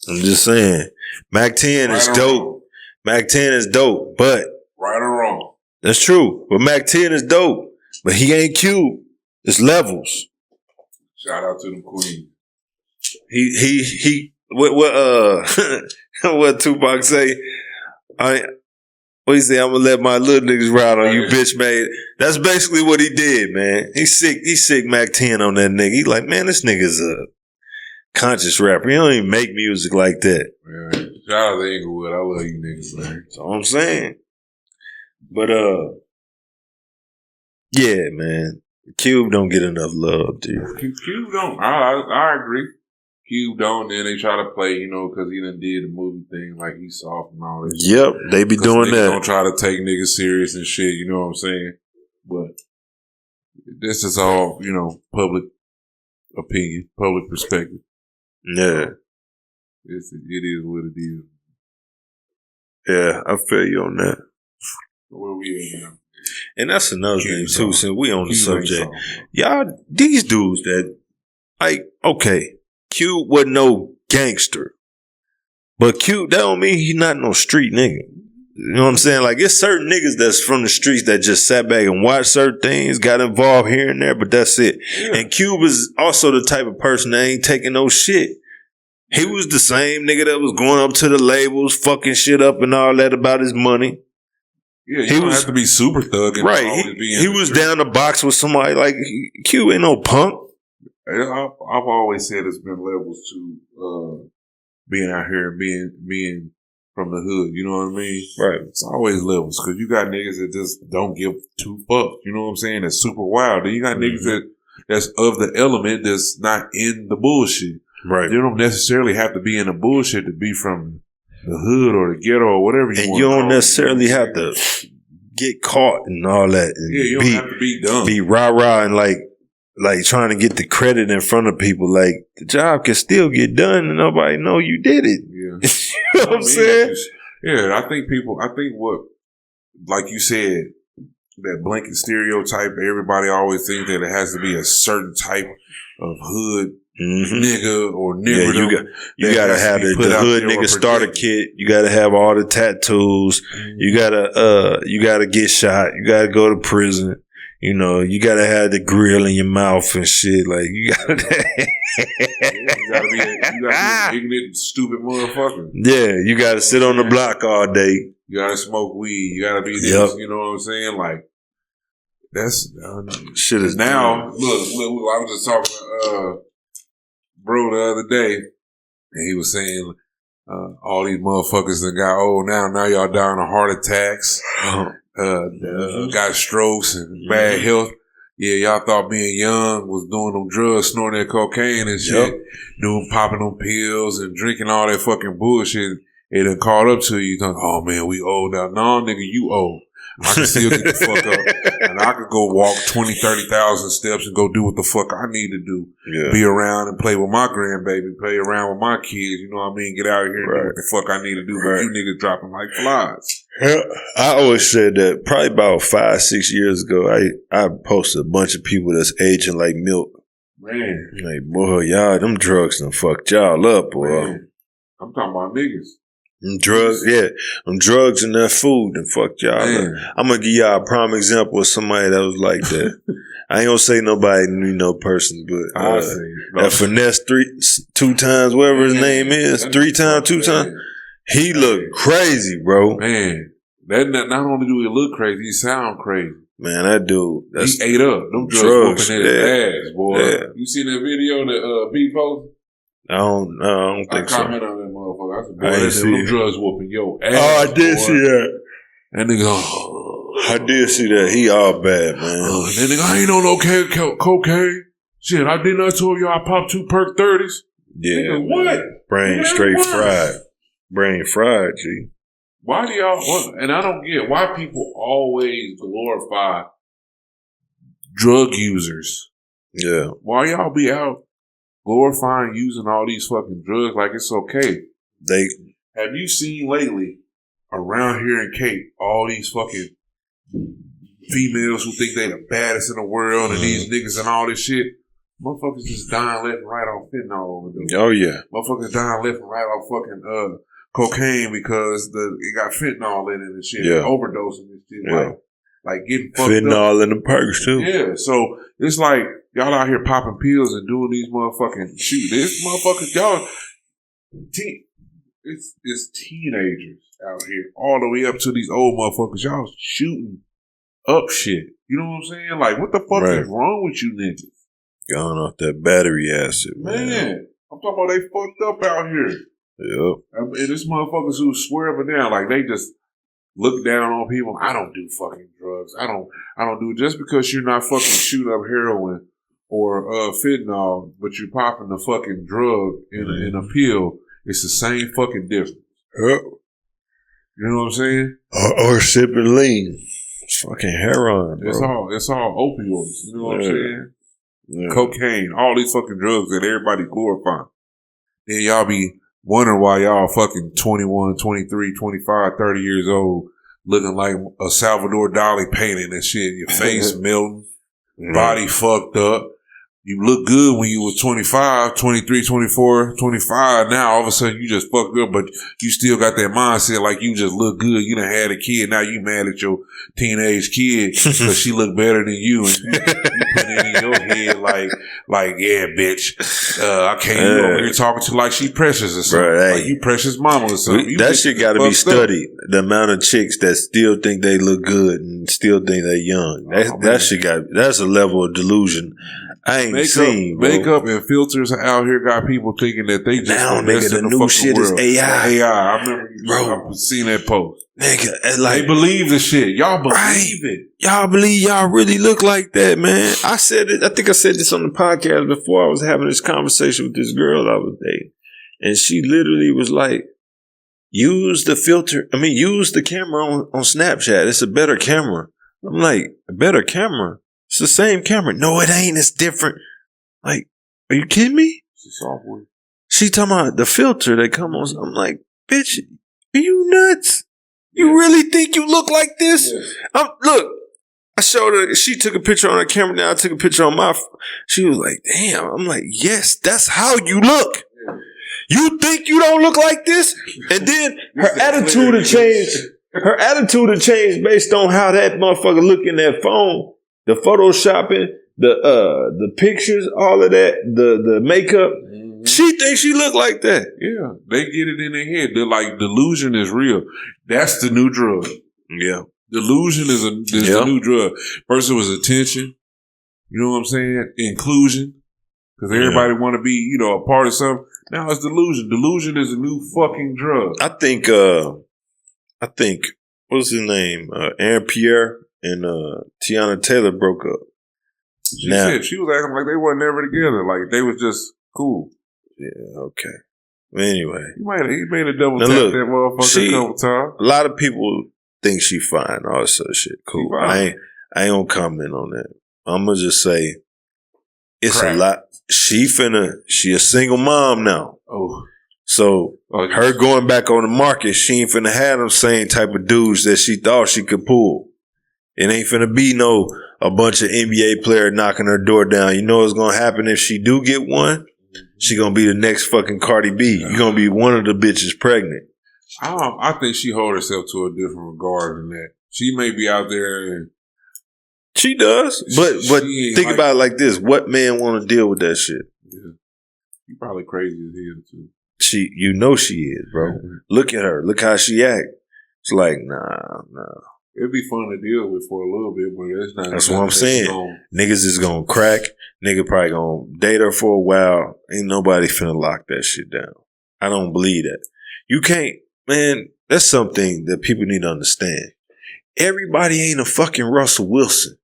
Speaker 1: I'm just saying. Mac 10 is dope. Mac 10 is dope, but
Speaker 2: right or wrong.
Speaker 1: That's true. But Mac 10 is dope. But he ain't Cube. It's levels.
Speaker 2: Shout out to the queen.
Speaker 1: What Tupac say? What he say? I'm gonna let my little niggas ride on you, bitch made. That's basically what he did, man. He sick Mac 10 on that nigga. He like, man, this nigga's a conscious rapper. He don't even make music like that.
Speaker 2: Man, shout out to Inglewood. I love you niggas, man.
Speaker 1: That's all I'm saying. But yeah, man. Cube don't get enough love, dude.
Speaker 2: Cube don't. I agree. Cube don't, then they try to play, because he done did the movie thing, like he's soft and all that.
Speaker 1: Yep, they be doing that.
Speaker 2: Don't try to take niggas serious and shit, you know what I'm saying? But this is all, public opinion, public perspective.
Speaker 1: Yeah.
Speaker 2: It is what it is.
Speaker 1: Yeah, I feel you on that.
Speaker 2: Where we at now?
Speaker 1: And that's another thing, too, since we on the subject. Y'all, these dudes that, like, okay, Cube wasn't no gangster. But Cube, that don't mean he not no street nigga. You know what I'm saying? Like, it's certain niggas that's from the streets that just sat back and watched certain things, got involved here and there, but that's it. Yeah. And Cube is also the type of person that ain't taking no shit. He was the same nigga that was going up to the labels, fucking shit up and all that about his money.
Speaker 2: Yeah, he don't have to be super thug. And
Speaker 1: right. He was down the box with somebody like Cube ain't no punk.
Speaker 2: I've always said it's been levels to being out here and being from the hood. You know what I mean?
Speaker 1: Right.
Speaker 2: It's always levels because you got niggas that just don't give two fucks. You know what I'm saying? That's super wild. Then you got niggas that's of the element that's not in the bullshit.
Speaker 1: Right.
Speaker 2: You don't necessarily have to be in the bullshit to be from the hood or the ghetto or whatever you want.
Speaker 1: And you don't necessarily have to get caught and all that. And
Speaker 2: you don't have to be dumb.
Speaker 1: Be rah-rah and like trying to get the credit in front of people. Like, the job can still get done and nobody know you did it.
Speaker 2: Yeah.
Speaker 1: You know what I'm saying?
Speaker 2: Yeah, I think what, like you said, that blanket stereotype, everybody always thinks that it has to be a certain type of hood nigga or nigga.
Speaker 1: Yeah, you gotta have the hood nigga starter kit. You gotta have all the tattoos. You gotta get shot. You gotta go to prison. You gotta have the grill in your mouth and shit. Like, you gotta be
Speaker 2: an ignorant, stupid motherfucker.
Speaker 1: Yeah, you gotta sit on the block all day.
Speaker 2: You gotta smoke weed. You gotta be this. You know what I'm saying? Like, that's
Speaker 1: shit is
Speaker 2: now. Look, I was just talking to bro the other day, and he was saying all these motherfuckers that got old now y'all dying of heart attacks. Got strokes and bad health. Yeah, y'all thought being young was doing them drugs, snorting that cocaine and shit, popping them pills and drinking all that fucking bullshit. It done caught up to you. You thought, oh man, we old now. No, nigga, you old. I can still get the fuck up, and I could go walk 20, 30,000 steps and go do what the fuck I need to do. Yeah. Be around and play with my grandbaby, play around with my kids. You know what I mean? Get out here and do what the fuck I need to do. But you niggas dropping like flies.
Speaker 1: I always said that probably about 5-6 years ago, I posted a bunch of people that's aging like milk.
Speaker 2: Man.
Speaker 1: Like, boy, y'all, them drugs done fucked y'all up, boy. Man.
Speaker 2: I'm talking about niggas.
Speaker 1: Them drugs, yeah. Them drugs and that food done fucked y'all up. I'm gonna give y'all a prime example of somebody that was like that. I ain't gonna say nobody, person, but that finesse 2 times, whatever his name is, 3 times, 2 times. He looked crazy, bro.
Speaker 2: Man, that not only do he look crazy, he sound crazy.
Speaker 1: Man, that dude,
Speaker 2: he ate up. Them drugs whooping his ass, boy. Yeah. You see that video that B posted?
Speaker 1: I don't think so.
Speaker 2: I commented on that motherfucker. I said, boy, them drugs whooping your ass.
Speaker 1: Oh, I did see that.
Speaker 2: That nigga,
Speaker 1: I did see that. He all bad, man.
Speaker 2: That nigga, I ain't on no cocaine. Shit, I did not tell you I popped 2 perk 30s.
Speaker 1: Yeah.
Speaker 2: Nigga, what?
Speaker 1: Brain straight fried. Brain fried, G.
Speaker 2: Why do y'all, and I don't get why people always glorify drug users.
Speaker 1: Yeah.
Speaker 2: Why y'all be out glorifying using all these fucking drugs like it's okay? Have you seen lately around here in Cape all these fucking females who think they the baddest in the world and these niggas and all this shit? Motherfuckers just dying left and right off fentanyl overdose.
Speaker 1: Oh yeah.
Speaker 2: Motherfuckers dying left and right off fucking cocaine because it got fentanyl in it and shit. Yeah. Overdosing and shit. Yeah. Like getting fucked
Speaker 1: fentanyl
Speaker 2: up.
Speaker 1: in the perks too.
Speaker 2: Yeah. So it's like y'all out here popping pills and doing these motherfucking this motherfuckers, y'all it's teenagers out here all the way up to these old motherfuckers. Y'all shooting up shit. You know what I'm saying? Like what the fuck is wrong with you niggas?
Speaker 1: Going off that battery acid, man.
Speaker 2: I'm talking about they fucked up out here.
Speaker 1: Yep.
Speaker 2: And this motherfuckers who swear up and down like they just look down on people. I don't do fucking drugs. I don't do it just because you're not fucking shooting up heroin or fentanyl, but you're popping the fucking drug in a pill. It's the same fucking difference.
Speaker 1: Yep.
Speaker 2: You know what I'm saying?
Speaker 1: Or sipping lean. It's fucking heroin, bro.
Speaker 2: It's all opioids. You know what I'm saying? Yeah. Cocaine, all these fucking drugs that everybody glorifying. Then y'all be wondering why y'all fucking 21, 23, 25, 30 years old looking like a Salvador Dali painting and shit. Your face melting, body fucked up. You look good when you were 25, 23, 24, 25. Now, all of a sudden, you just fucked up, but you still got that mindset like you just look good. You done had a kid. Now you mad at your teenage kid because she look better than you. And you put it in your head like, yeah, bitch. I can't you over here talking to like she precious or something. Right, like you precious mama or something.
Speaker 1: That shit got to be studied. The amount of chicks that still think they look good and still think they young. That shit that's a level of delusion I ain't seen, bro.
Speaker 2: Makeup and filters out here got people thinking that they just
Speaker 1: now, nigga, the new shit
Speaker 2: world.
Speaker 1: Is AI.
Speaker 2: I remember I've seen that post.
Speaker 1: Nigga, like,
Speaker 2: they believe the shit. Y'all believe it.
Speaker 1: Y'all believe y'all really look like that, man. I said it. I think I said this on the podcast before. I was having this conversation with this girl I was dating, and she literally was like, use the camera on Snapchat. It's a better camera. I'm like, a better camera? It's the same camera. No, it ain't. It's different. Like, are you kidding me?
Speaker 2: It's a software.
Speaker 1: She talking about the filter that come on. I'm like, bitch, are you nuts? You really think you look like this? Yeah. Look, I showed her. She took a picture on her camera. Now I took a picture on my. She was like, damn. I'm like, yes, that's how you look. Yeah. You think you don't look like this? And then her attitude had changed. Her attitude had changed based on how that motherfucker look in that phone. The photoshopping, the pictures, all of that, the makeup. Mm-hmm. She thinks she look like that.
Speaker 2: Yeah, they get it in their head. They're like, delusion is real. That's the new drug.
Speaker 1: Yeah,
Speaker 2: delusion is the new drug. First it was attention. You know what I'm saying? Inclusion, because everybody want to be, a part of something. Now it's delusion. Delusion is a new fucking drug.
Speaker 1: I think what's his name? Aaron Pierre and Tiana Taylor broke up.
Speaker 2: She said she was acting like they weren't never together. Like they was just cool.
Speaker 1: Yeah, okay. Anyway.
Speaker 2: He made a double tap that motherfucker a couple times.
Speaker 1: A lot of people think she fine. All this other shit. Cool. I ain't gonna comment on that. I'm gonna just say it's a lot. She a single mom now.
Speaker 2: Oh.
Speaker 1: So her going back on the market, she ain't finna have them same type of dudes that she thought she could pull. It ain't finna be a bunch of NBA player knocking her door down. You know what's gonna happen if she do get one? She gonna be the next fucking Cardi B. You gonna be one of the bitches pregnant.
Speaker 2: I think she hold herself to a different regard than that. She may be out there and
Speaker 1: she does, but think about it like this: what man want to deal with that shit?
Speaker 2: Yeah, you probably crazy as hell too.
Speaker 1: She is, bro. Mm-hmm. Look at her. Look how she act. It's like, nah.
Speaker 2: It'd be fun to deal with for a little bit, but it's not.
Speaker 1: That's what I'm saying. Niggas is gonna crack. Nigga probably gonna date her for a while. Ain't nobody finna lock that shit down. I don't believe that. You can't, man. That's something that people need to understand. Everybody ain't a fucking Russell Wilson.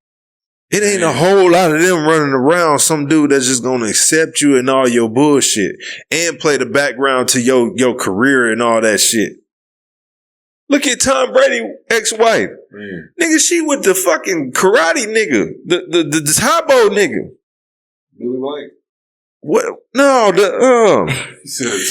Speaker 1: It ain't a whole lot of them running around. Some dude that's just gonna accept you and all your bullshit and play the background to your career and all that shit. Look at Tom Brady ex-wife. Man. Nigga, she with the fucking karate nigga. The Tabo nigga.
Speaker 2: B.L.A.C.C.
Speaker 1: What? No,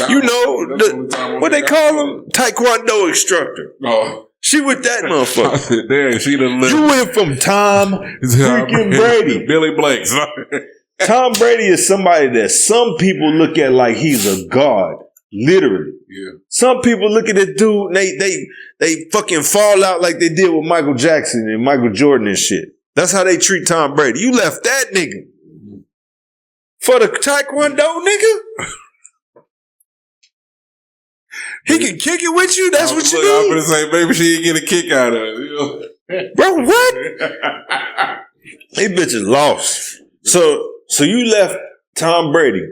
Speaker 1: you know, what they call him? Taekwondo instructor. Oh. She with that motherfucker.
Speaker 2: Damn, she done
Speaker 1: you went from Tom freaking Brady.
Speaker 2: Billy Blake.
Speaker 1: Tom Brady is somebody that some people look at like he's a god. Literally.
Speaker 2: Yeah.
Speaker 1: Some people look at this dude and they fucking fall out like they did with Michael Jackson and Michael Jordan and shit. That's how they treat Tom Brady. You left that nigga for the Taekwondo nigga? He can kick it with you? That's what you do?
Speaker 2: I'm going to say, maybe she didn't get a kick out of it. You know?
Speaker 1: Bro, what? They bitches lost. So you left Tom Brady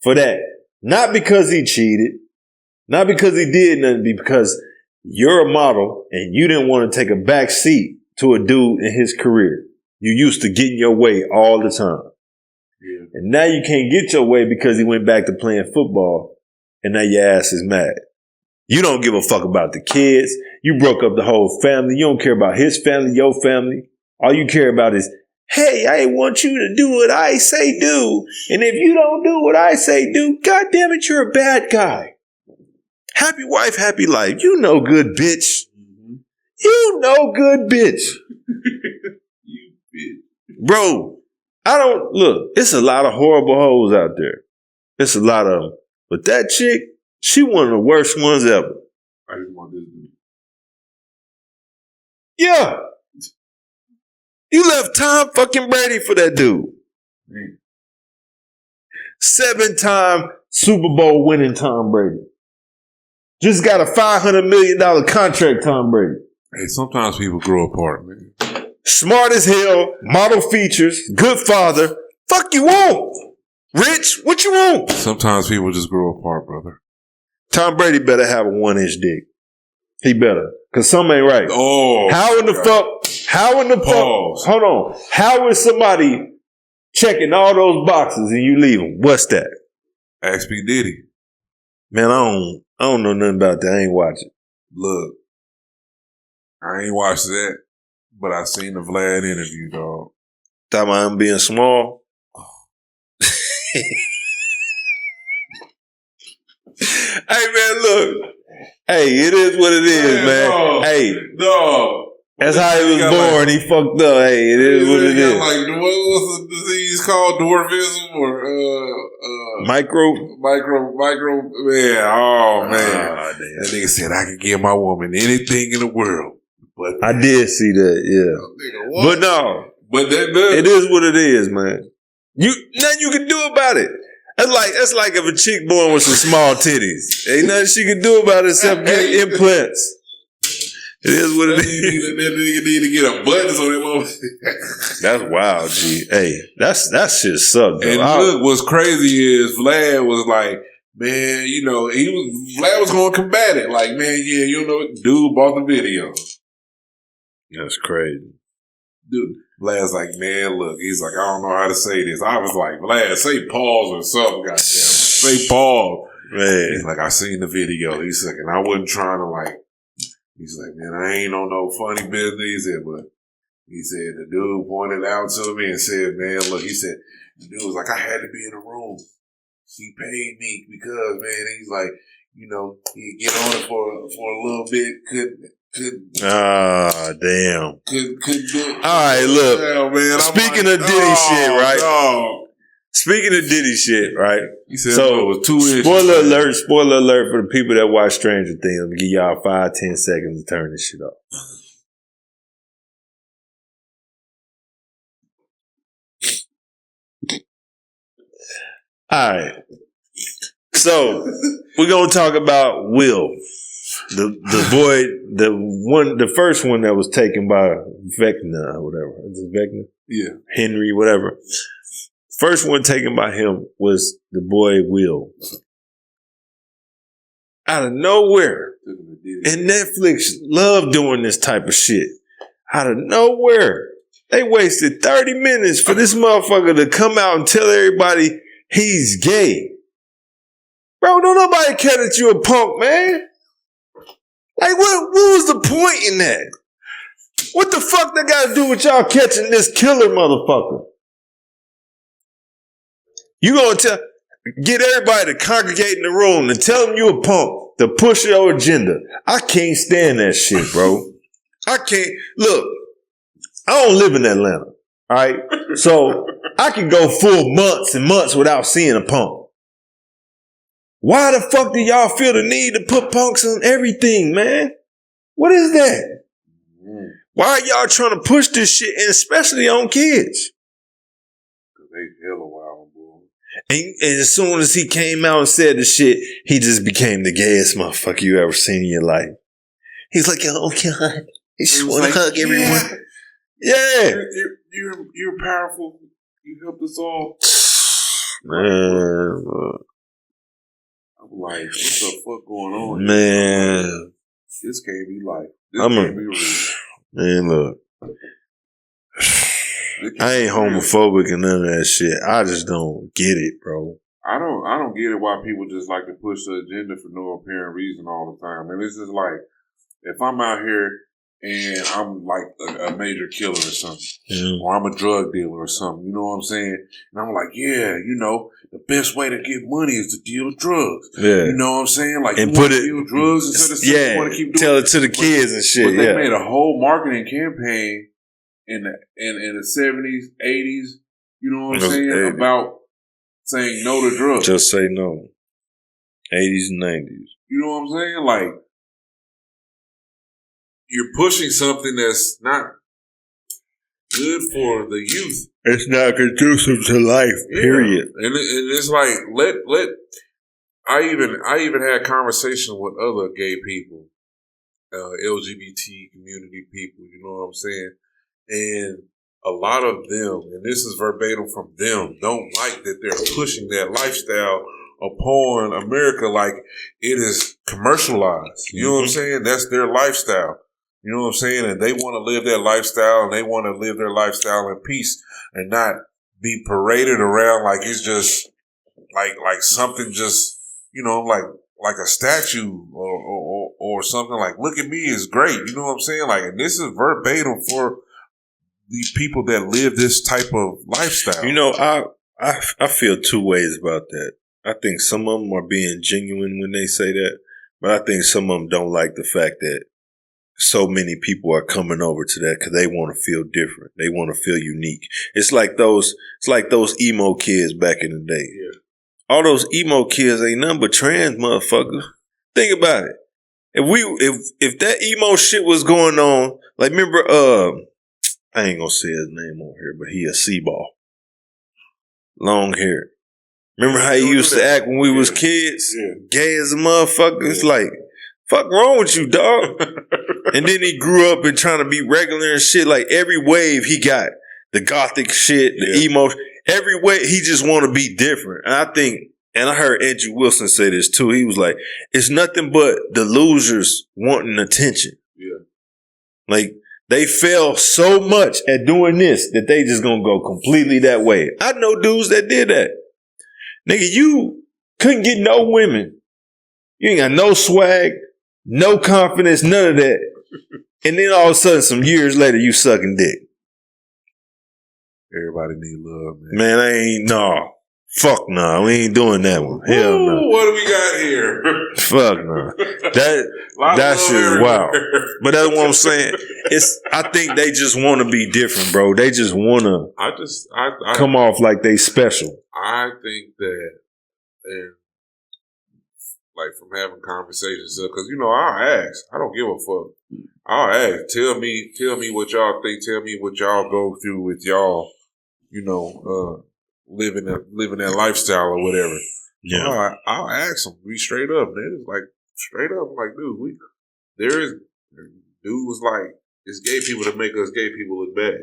Speaker 1: for that. Not because he cheated. Not because he did nothing. Because you're a model and you didn't want to take a back seat to a dude in his career. You used to getting your way all the time. Yeah. And now you can't get your way because he went back to playing football and now your ass is mad. You don't give a fuck about the kids. You broke up the whole family. You don't care about his family, your family. All you care about is, hey, I want you to do what I say do. And if you don't do what I say do, God damn it, you're a bad guy. Happy wife, happy life. You know good bitch. Mm-hmm. You know good bitch.
Speaker 2: You bitch.
Speaker 1: Bro, it's a lot of horrible hoes out there. It's a lot of them. But that chick, she one of the worst ones ever.
Speaker 2: I just want this dude.
Speaker 1: Yeah. You left Tom fucking Brady for that dude. Man. 7-time Super Bowl winning Tom Brady. Just got a $500 million contract, Tom Brady.
Speaker 2: Hey, sometimes people grow apart, man.
Speaker 1: Smart as hell, model features, good father. Fuck you want? Rich, what you want?
Speaker 2: Sometimes people just grow apart, brother.
Speaker 1: Tom Brady better have a 1-inch dick. He better. Cause something ain't right.
Speaker 2: Oh.
Speaker 1: How in the fuck, hold on. How is somebody checking all those boxes and you leave them? What's that?
Speaker 2: Ask P. Diddy.
Speaker 1: Man, I don't know nothing about that. I ain't watching.
Speaker 2: Look, I ain't watched that, but I seen the Vlad interview, dog.
Speaker 1: Talking about him being small? Hey, man, look. Hey, it is what it is, man.
Speaker 2: Dog.
Speaker 1: Hey.
Speaker 2: Dog.
Speaker 1: That's how he was born. He fucked up. Hey, it is what it is.
Speaker 2: Like, what's the disease called? Dwarfism or
Speaker 1: micro?
Speaker 2: Man, oh man. That nigga said I could give my woman anything in the world. But
Speaker 1: I did see that, yeah.
Speaker 2: Nigga,
Speaker 1: but no.
Speaker 2: But
Speaker 1: it is what it is, man. Nothing you can do about it. That's like if a chick born with some small titties. Ain't nothing she can do about it except get implants. It is what it is.
Speaker 2: That nigga need to get a button so that motherfucker.
Speaker 1: That's wild, G. Hey, that shit sucked.
Speaker 2: And look, what's crazy is Vlad was like, man, you know, Vlad was going to combat it. Like, man, yeah, you know, dude bought the video.
Speaker 1: That's crazy.
Speaker 2: Dude, Vlad's like, man, look, he's like, I don't know how to say this. I was like, Vlad, say pause or something, goddamn. Say pause.
Speaker 1: Man.
Speaker 2: He's like, I seen the video. He's like, and I wasn't trying to like He's like, man, I ain't on no funny business. He said, but he said, the dude pointed out to me and said, man, look, he said, the dude was like, I had to be in the room. He paid me because, man, he's like, you know, he'd get on it for a little bit, couldn't
Speaker 1: damn.
Speaker 2: Couldn't do it.
Speaker 1: All right, look.
Speaker 2: Hell, man,
Speaker 1: speaking of Diddy shit, right?
Speaker 2: Dog.
Speaker 1: Speaking of Diddy shit, right?
Speaker 2: He said so, it was 2 inches.
Speaker 1: Spoiler alert for the people that watch Stranger Things. I'm gonna give y'all 5-10 seconds to turn this shit off. All right. So we're gonna talk about Will. The boy, the first one that was taken by Vecna or whatever. Is it Vecna?
Speaker 2: Yeah.
Speaker 1: Henry, whatever. First one taken by him was the boy Will. Out of nowhere. And Netflix love doing this type of shit. Out of nowhere. They wasted 30 minutes for this motherfucker to come out and tell everybody he's gay. Bro, don't nobody care that you a punk, man. Like, what was the point in that? What the fuck they got to do with y'all catching this killer motherfucker? You gonna get everybody to congregate in the room and tell them you a punk to push your agenda. I can't stand that shit, bro. I can't. Look, I don't live in Atlanta, all right? So I can go full months and months without seeing a punk. Why the fuck do y'all feel the need to put punks on everything, man? What is that? Why are y'all trying to push this shit, and especially on kids?
Speaker 2: Because they hella wild, boy.
Speaker 1: And as soon as he came out and said the shit, he just became the gayest motherfucker you ever seen in your life. He's like, oh God, he just want to hug everyone. Yeah.
Speaker 2: You're powerful. You helped us all.
Speaker 1: Man.
Speaker 2: I'm like, what the fuck going on?
Speaker 1: Man.
Speaker 2: This can't be life. This can't be real.
Speaker 1: Man, look. I ain't homophobic and none of that shit. I just don't get it, bro.
Speaker 2: I don't get it why people just like to push the agenda for no apparent reason all the time. And it's just like, if I'm out here and I'm like a major killer or something, or I'm a drug dealer or something, you know what I'm saying? And I'm like, yeah, you know, the best way to get money is to deal drugs.
Speaker 1: Yeah.
Speaker 2: You know what I'm saying? Like,
Speaker 1: and
Speaker 2: you want to deal drugs instead of you want to keep doing
Speaker 1: tell it to the kids and shit.
Speaker 2: But they made a whole marketing campaign in the 70s, 80s, you know what I'm saying, 80s. About saying no to drugs.
Speaker 1: Just say no. 80s and 90s.
Speaker 2: You know what I'm saying? Like, you're pushing something that's not good for the youth.
Speaker 1: It's not conducive to life, period.
Speaker 2: And it's like, I even had conversations with other gay people, LGBT community people, you know what I'm saying? And a lot of them, and this is verbatim from them, don't like that they're pushing that lifestyle upon America like it is commercialized. You know what I'm saying? That's their lifestyle. You know what I'm saying? And they want to live that lifestyle, and they want to live their lifestyle in peace and not be paraded around like it's just like something just, you know, like a statue or something like, look at me is great. You know what I'm saying? Like, and this is verbatim for these people that live this type of lifestyle.
Speaker 1: You know, I feel two ways about that. I think some of them are being genuine when they say that, but I think some of them don't like the fact that so many people are coming over to that because they want to feel different. They want to feel unique. It's like those emo kids back in the day.
Speaker 2: Yeah.
Speaker 1: All those emo kids ain't nothing but trans motherfuckers. Think about it. If that emo shit was going on, like remember, I ain't gonna say his name on here, but he a C-ball. Long hair. Remember how he used to act when we was kids?
Speaker 2: Yeah.
Speaker 1: Gay as a motherfucker. Yeah. It's like, fuck wrong with you, dog? And then he grew up and trying to be regular and shit. Like every wave he got, the gothic shit, the emo, every way he just want to be different. And I think, and I heard Andrew Wilson say this too. He was like, it's nothing but the losers wanting attention.
Speaker 2: Yeah.
Speaker 1: Like they fail so much at doing this that they just gonna go completely that way. I know dudes that did that. Nigga, you couldn't get no women. You ain't got no swag. No confidence, none of that. And then all of a sudden, some years later, you sucking dick.
Speaker 2: Everybody need love, man.
Speaker 1: Man, I ain't, no. Fuck no. We ain't doing that one. Hell no.
Speaker 2: What do we got here?
Speaker 1: Fuck no. That shit is wild. But that's what I'm saying. I think they just want to be different, bro. They just want to I come off like they special.
Speaker 2: I think that, and like from having conversations, because I'll ask. I don't give a fuck. I'll ask. Tell me what y'all think. Tell me what y'all go through with y'all. Living that lifestyle or whatever.
Speaker 1: Yeah,
Speaker 2: I'll ask them. We straight up, man. It's like straight up, like, dude, dude was like, it's gay people that make us gay people look bad.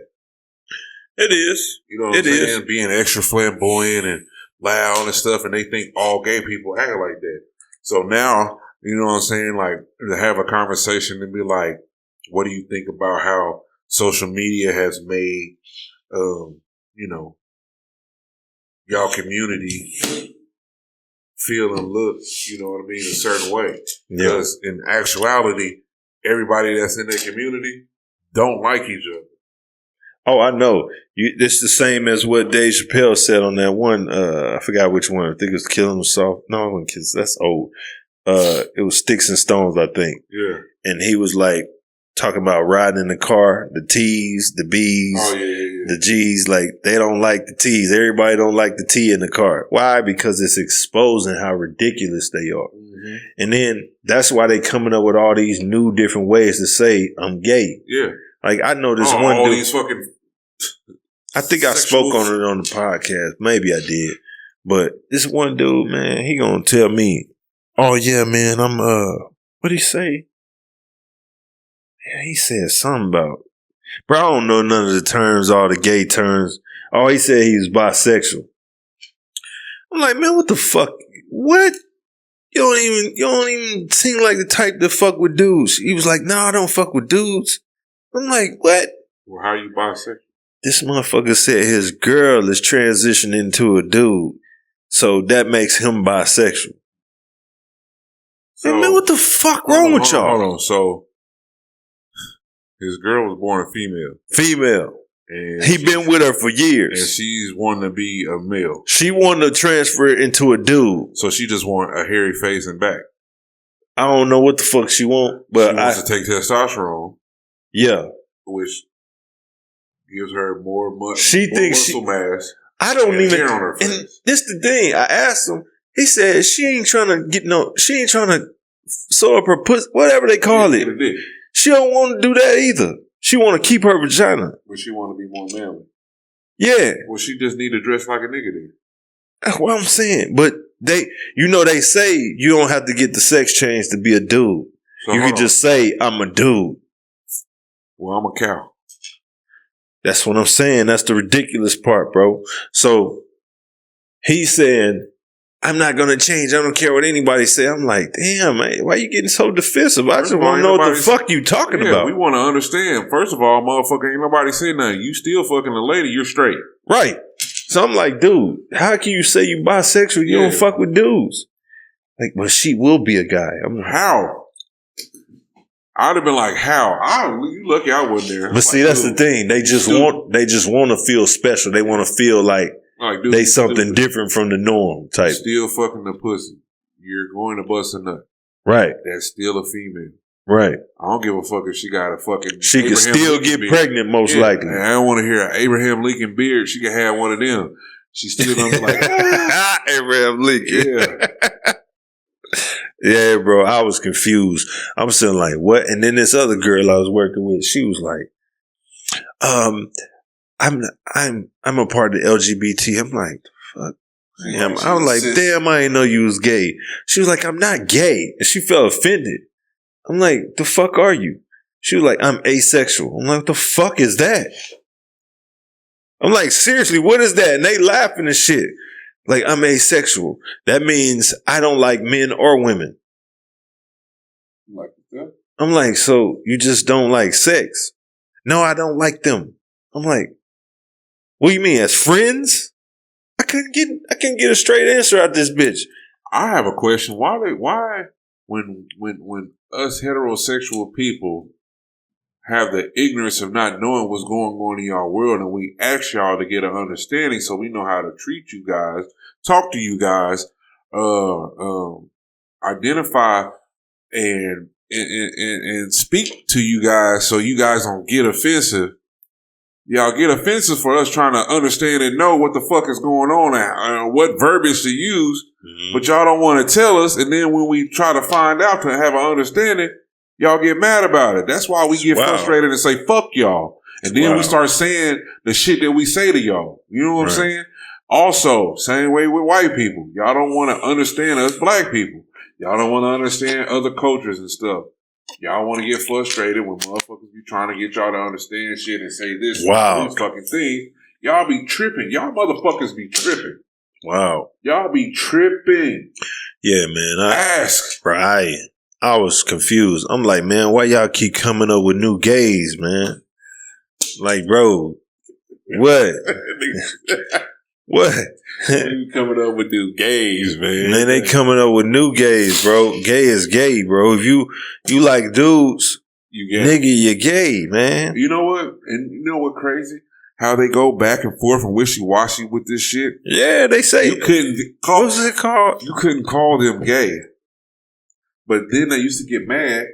Speaker 1: It is.
Speaker 2: You know what I'm saying? Being extra flamboyant and loud and stuff, and they think all gay people act like that. So now, you know what I'm saying? Like, to have a conversation and be like, what do you think about how social media has made, y'all community feel and look, you know what I mean, a certain way. Because in actuality, everybody that's in that community don't like each other.
Speaker 1: Oh, I know. It's the same as what Dave Chappelle said on that one. I forgot which one. I think it was Killing Himself. No, that's old. It was Sticks and Stones, I think.
Speaker 2: Yeah.
Speaker 1: And he was like talking about riding in the car, the T's, the B's, the G's. Like, they don't like the T's. Everybody don't like the T in the car. Why? Because it's exposing how ridiculous they are. Mm-hmm. And then that's why they coming up with all these new different ways to say I'm gay.
Speaker 2: Yeah.
Speaker 1: Like, I know this one
Speaker 2: all
Speaker 1: dude.
Speaker 2: These fucking
Speaker 1: I think I spoke on it on the podcast. Maybe I did. But this one dude, man, he gonna tell me, oh yeah, man, I'm what'd he say? Yeah, he said something about, bro, I don't know none of the terms, all the gay terms. Oh, he said he was bisexual. I'm like, man, what the fuck? What? You don't even seem like the type to fuck with dudes. He was like, no, I don't fuck with dudes. I'm like, what?
Speaker 2: Well, how are you bisexual?
Speaker 1: This motherfucker said his girl is transitioning into a dude. So that makes him bisexual. So, hey, man, what the fuck wrong with y'all?
Speaker 2: Hold on. So his girl was born female.
Speaker 1: Female. And he been with her for years.
Speaker 2: And she's wanting to be a male.
Speaker 1: She wanted to transfer it into a dude.
Speaker 2: So she just want a hairy face and back.
Speaker 1: I don't know what the fuck she want, but
Speaker 2: she wants to take testosterone.
Speaker 1: Yeah.
Speaker 2: Which gives her more
Speaker 1: muscle
Speaker 2: mass.
Speaker 1: I don't even.
Speaker 2: Hair on her face.
Speaker 1: And this the thing. I asked him. He said she ain't trying to sew up her pussy, whatever they call it. She don't want to do that either. She want to keep her vagina.
Speaker 2: But she want to be more manly.
Speaker 1: Yeah.
Speaker 2: Well, she just need to dress like a nigga then.
Speaker 1: That's what I'm saying. But they say you don't have to get the sex change to be a dude. So you can just say, I'm a dude.
Speaker 2: Well, I'm a cow.
Speaker 1: That's what I'm saying. That's the ridiculous part, bro. So he's saying, I'm not going to change. I don't care what anybody say. I'm like, damn, man, why you getting so defensive? I just want to know what the fuck you talking about.
Speaker 2: We want to understand. First of all, motherfucker, ain't nobody saying nothing. You still fucking a lady. You're straight.
Speaker 1: Right. So I'm like, dude, how can you say you bisexual? You don't fuck with dudes. Like, well, she will be a guy. I'm like,
Speaker 2: how? I'd have been like, how? You lucky I wasn't there.
Speaker 1: But see, that's the thing. They just want to feel special. They want to feel like dude, they something different from the norm type.
Speaker 2: Still fucking the pussy. You're going to bust a nut.
Speaker 1: Right.
Speaker 2: That's still a female.
Speaker 1: Right.
Speaker 2: I don't give a fuck if she got a fucking.
Speaker 1: She can still get pregnant, most likely.
Speaker 2: I don't want to hear an Abraham Lincoln beard. She can have one of them. She's still gonna be like
Speaker 1: Abraham Lincoln.
Speaker 2: Yeah.
Speaker 1: Yeah, bro. I was confused. I was saying like, what? And then this other girl I was working with, she was like, I'm a part of the LGBT. I'm like, fuck. I was like, damn, I didn't know you was gay. She was like, I'm not gay. And she felt offended. I'm like, the fuck are you? She was like, I'm asexual. I'm like, what the fuck is that? I'm like, seriously, what is that? And they laughing and shit. Like, I'm asexual. That means I don't like men or women.
Speaker 2: Like that?
Speaker 1: I'm like, so you just don't like sex? No, I don't like them. I'm like, what do you mean, as friends? I couldn't get a straight answer out this bitch.
Speaker 2: I have a question. Why when us heterosexual people have the ignorance of not knowing what's going on in y'all world, and we ask y'all to get an understanding so we know how to treat you guys, talk to you guys, identify and speak to you guys so you guys don't get offensive. Y'all get offensive for us trying to understand and know what the fuck is going on and what verbiage to use, but y'all don't want to tell us. And then when we try to find out to have an understanding, y'all get mad about it. That's why we get frustrated and say, fuck y'all. And then we start saying the shit that we say to y'all. You know what I'm saying? Also, same way with white people. Y'all don't want to understand us black people. Y'all don't want to understand other cultures and stuff. Y'all want to get frustrated when motherfuckers be trying to get y'all to understand shit and say this these fucking things. Y'all be tripping. Y'all motherfuckers be tripping.
Speaker 1: Wow.
Speaker 2: Y'all be tripping.
Speaker 1: Yeah, man.
Speaker 2: Ask.
Speaker 1: Right. I was confused. I'm like, man, why y'all keep coming up with new gays, man? Like, bro, what? What?
Speaker 2: They coming up with new gays, man.
Speaker 1: Man, they coming up with new gays, bro. Gay is gay, bro. If you like dudes,
Speaker 2: you gay.
Speaker 1: Nigga, you're gay, man.
Speaker 2: You know what? And you know what crazy? How they go back and forth and wishy-washy with this shit.
Speaker 1: Yeah, they say
Speaker 2: you couldn't call.
Speaker 1: What was it called?
Speaker 2: You couldn't call them gay. But then they used to get mad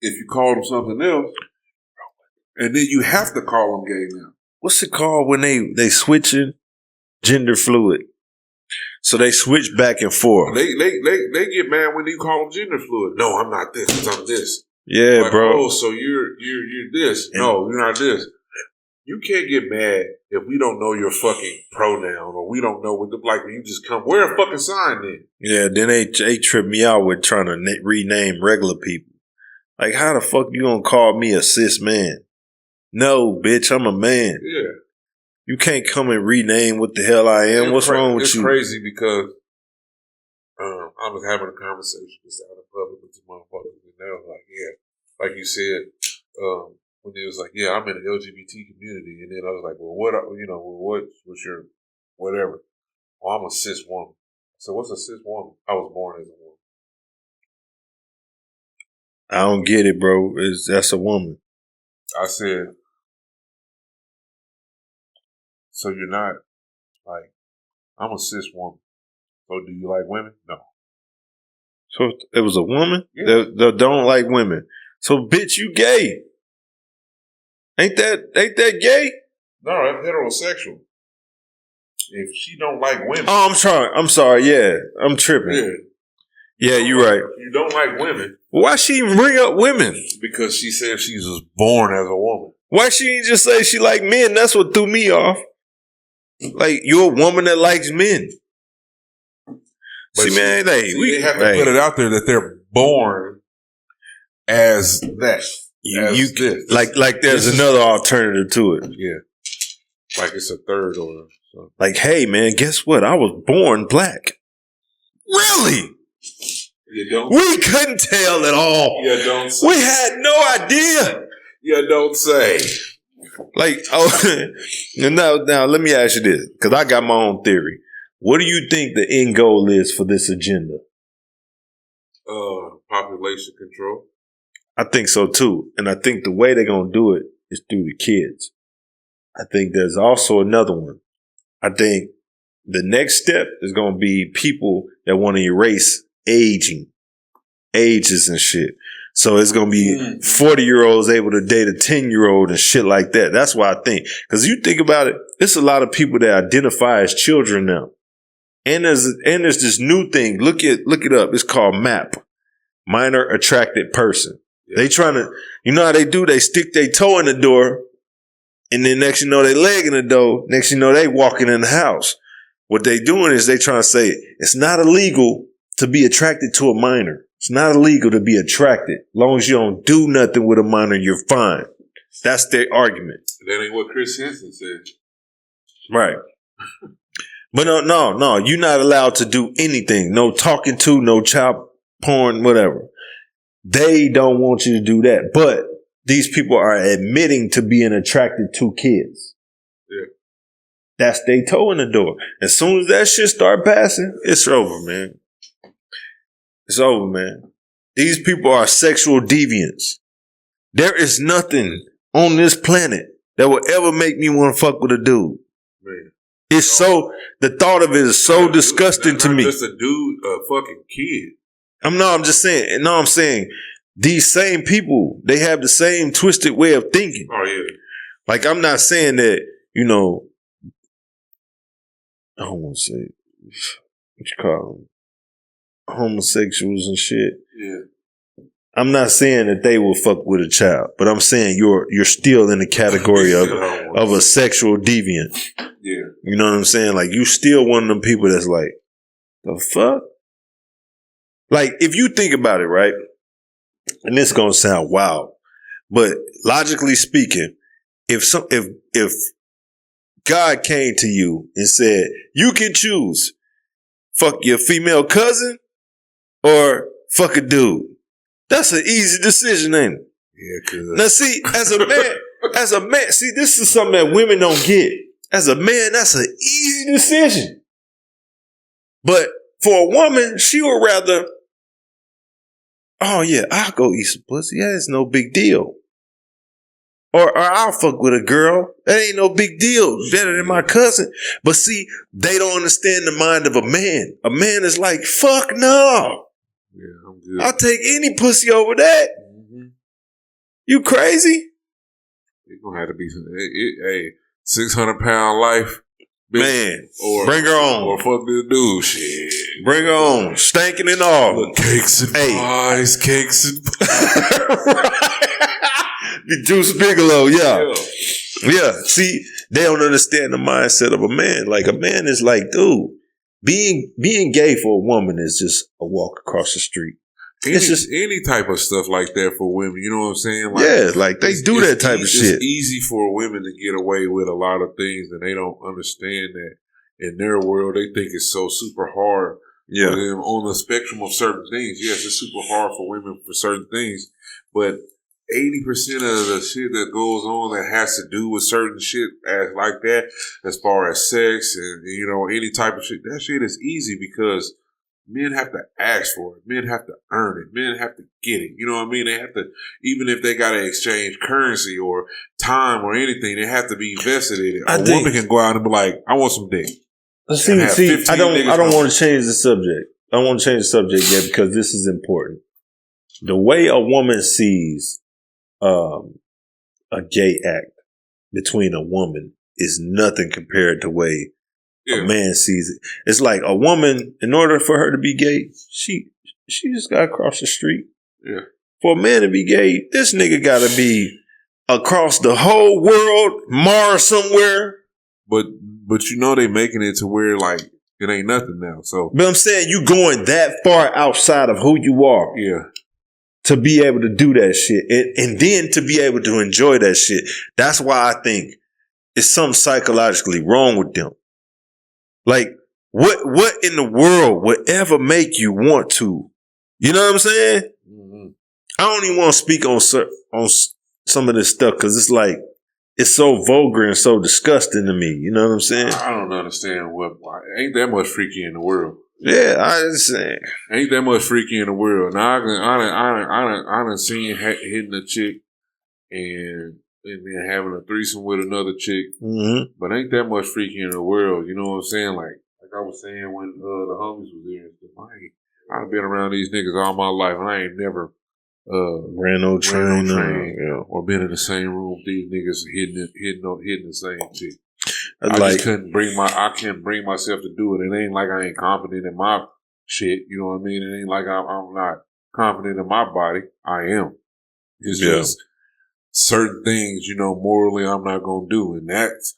Speaker 2: if you called them something else. And then you have to call them gay now.
Speaker 1: What's it called when they switching? Gender fluid. So they switch back and forth.
Speaker 2: They get mad when you call them gender fluid. No, I'm not this. 'Cause I'm this.
Speaker 1: Yeah, like, bro.
Speaker 2: Oh, so you're this. No, you're not this. You can't get mad if we don't know your fucking pronoun or we don't know what the like. You just come wear a fucking sign then.
Speaker 1: Yeah, then they trip me out with trying to rename regular people. Like, how the fuck you gonna call me a cis man? No, bitch, I'm a man.
Speaker 2: Yeah.
Speaker 1: You can't come and rename what the hell I am. What's wrong with you?
Speaker 2: It's crazy because I was having a conversation just out in public with some motherfuckers, and they were like, yeah, like you said, when they was like, yeah, I'm in the LGBT community, and then I was like, well, what's your whatever? Well, I'm a cis woman. So what's a cis woman? I was born as a woman.
Speaker 1: I don't get it, bro. That's a woman.
Speaker 2: I said, so you're not like, I'm a cis woman. So do you like women? No.
Speaker 1: So it was a woman
Speaker 2: yeah.
Speaker 1: that don't like women. So bitch, you gay? Ain't that gay?
Speaker 2: No, that's heterosexual. If she don't like women,
Speaker 1: oh, I'm sorry. Yeah, I'm tripping. Yeah, you're right.
Speaker 2: You don't like women.
Speaker 1: Why she even bring up women?
Speaker 2: Because she said she was born as a woman.
Speaker 1: Why she ain't just say she like men? That's what threw me off. Like, you're a woman that likes men.
Speaker 2: But man, they have to put it out there that they're born as that.
Speaker 1: Like there's another alternative to it.
Speaker 2: Yeah. Like it's a third or something.
Speaker 1: Like, hey man, guess what? I was born black. Really?
Speaker 2: You don't.
Speaker 1: We couldn't tell at all.
Speaker 2: You don't say.
Speaker 1: We had no idea.
Speaker 2: You don't say.
Speaker 1: Like, oh, now let me ask you this, because I got my own theory. What do you think the end goal is for this agenda?
Speaker 2: Population control.
Speaker 1: I think so too. And I think the way they're going to do it is through the kids. I think there's also another one. I think the next step is going to be people that want to erase ages and shit. So it's going to be 40-year-olds able to date a 10-year-old and shit like that. That's what I think. Because you think about it, it's a lot of people that identify as children now. And there's this new thing. Look it up. It's called MAP. Minor Attracted Person. Yeah. They trying to, you know how they do? They stick their toe in the door, and then next you know they leg in the door. Next you know they walking in the house. What they doing is they trying to say it's not illegal to be attracted to a minor. It's not illegal to be attracted. As long as you don't do nothing with a minor, you're fine. That's their argument.
Speaker 2: That ain't what Chris Henson said.
Speaker 1: Right. But no, you're not allowed to do anything. No talking to, no child porn, whatever. They don't want you to do that. But these people are admitting to being attracted to kids.
Speaker 2: Yeah.
Speaker 1: That's their toe in the door. As soon as that shit start passing, it's over, man. It's over, man. These people are sexual deviants. There is nothing on this planet that will ever make me want to fuck with a dude. Man. It's so, the thought of it is so disgusting to me.
Speaker 2: Not just a dude, a fucking kid.
Speaker 1: I'm saying these same people, they have the same twisted way of thinking.
Speaker 2: Oh, yeah.
Speaker 1: Like, I'm not saying that, you know, I don't want to say, what you call them, homosexuals and shit.
Speaker 2: Yeah.
Speaker 1: I'm not saying that they will fuck with a child, but I'm saying you're still in the category of a sexual deviant.
Speaker 2: Yeah.
Speaker 1: You know what I'm saying? Like, you still one of them people that's like, the fuck? Like, if you think about it, right? And this is gonna sound wild, but logically speaking, if God came to you and said, you can choose, fuck your female cousin or fuck a dude. That's an easy decision, ain't it?
Speaker 2: Yeah, cuz.
Speaker 1: Now see, as a man, see, this is something that women don't get. As a man, that's an easy decision. But for a woman, she would rather, oh yeah, I'll go eat some pussy. Yeah, it's no big deal. Or I'll fuck with a girl. That ain't no big deal. Better than my cousin. But see, they don't understand the mind of a man. A man is like, fuck no.
Speaker 2: Yeah, I'm good.
Speaker 1: I'll take any pussy over that. Mm-hmm. You crazy?
Speaker 2: It's gonna have to be some, 600-pound life. Bitch,
Speaker 1: man,
Speaker 2: or
Speaker 1: bring her on.
Speaker 2: Or fuck this dude, shit.
Speaker 1: Bring her on. Stankin' and all.
Speaker 2: Cakes and pies, cakes and pies.
Speaker 1: The Juice Bigelow, yeah. See, they don't understand the mindset of a man. Like, a man is like, dude, being gay for a woman is just a walk across the street.
Speaker 2: It's just any type of stuff like that for women. You know what I'm saying? Like,
Speaker 1: yeah, like they do that type of shit.
Speaker 2: It's easy for women to get away with a lot of things, and they don't understand that in their world they think it's so super hard.
Speaker 1: Yeah,
Speaker 2: for them on the spectrum of certain things. Yes, it's super hard for women for certain things, but 80% of the shit that goes on that has to do with certain shit like that, as far as sex and, you know, any type of shit, that shit is easy because men have to ask for it. Men have to earn it. Men have to get it. You know what I mean? They have to, even if they got to exchange currency or time or anything, they have to be invested in it. A woman can go out and be like, I want some dick.
Speaker 1: See, I don't want to change the subject. I don't want to change the subject yet because this is important. The way a woman sees a gay act between a woman is nothing compared to the way a man sees it. It's like a woman, in order for her to be gay, she just got to cross the street.
Speaker 2: Yeah.
Speaker 1: For a man to be gay, this nigga got to be across the whole world, Mars somewhere.
Speaker 2: But you know they making it to where like it ain't nothing now. So,
Speaker 1: but I'm saying you going that far outside of who you are.
Speaker 2: Yeah.
Speaker 1: To be able to do that shit and then to be able to enjoy that shit. That's why I think it's something psychologically wrong with them. Like, what in the world would ever make you want to? You know what I'm saying? Mm-hmm. I don't even want to speak on some of this stuff because it's like, it's so vulgar and so disgusting to me. You know what I'm saying?
Speaker 2: I don't understand ain't that much freaky in the world.
Speaker 1: Yeah, I understand.
Speaker 2: Ain't that much freaky in the world. Now I done seen hitting a chick and then having a threesome with another chick.
Speaker 1: Mm-hmm.
Speaker 2: But ain't that much freaky in the world. You know what I'm saying? Like I was saying when the homies was there and stuff. I've been around these niggas all my life and I ain't never
Speaker 1: ran no train
Speaker 2: or been in the same room with these niggas hitting the same chick. I couldn't bring myself to do it. It ain't like I ain't confident in my shit. You know what I mean? It ain't like I'm not confident in my body. I am. It's just certain things, you know, morally I'm not gonna do, and that's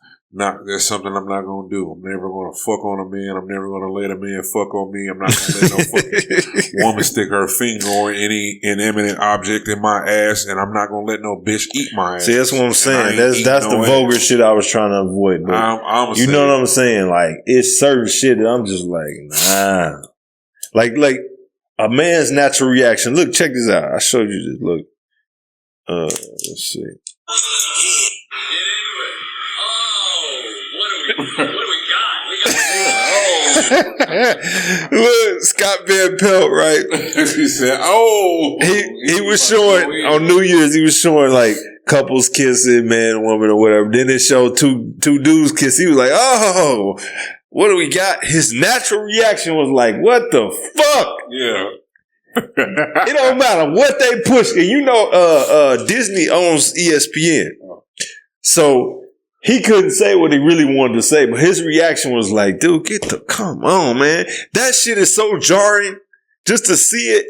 Speaker 2: something I'm not gonna do. I'm never gonna fuck on a man. I'm never gonna let a man fuck on me. I'm not gonna let no fucking woman stick her finger or any inanimate object in my ass, and I'm not gonna let no bitch eat my ass.
Speaker 1: See, that's what I'm saying. That's the vulgar shit I was trying to avoid. But you know what I'm saying? Like, it's certain shit that I'm just like, nah. Like a man's natural reaction. Look, check this out. I showed you this. Look. Let's see.
Speaker 3: What do we got?
Speaker 1: Look, Scott Van Pelt, right?
Speaker 2: He said, "Oh."
Speaker 1: He was showing on New Year's. He was showing like couples kissing, man, woman, or whatever. Then it showed two dudes kiss. He was like, "Oh, what do we got?" His natural reaction was like, "What the fuck?"
Speaker 2: Yeah.
Speaker 1: It don't matter what they push. And you know, Disney owns ESPN, so he couldn't say what he really wanted to say. But his reaction was like, "Dude, come on, man! That shit is so jarring just to see it."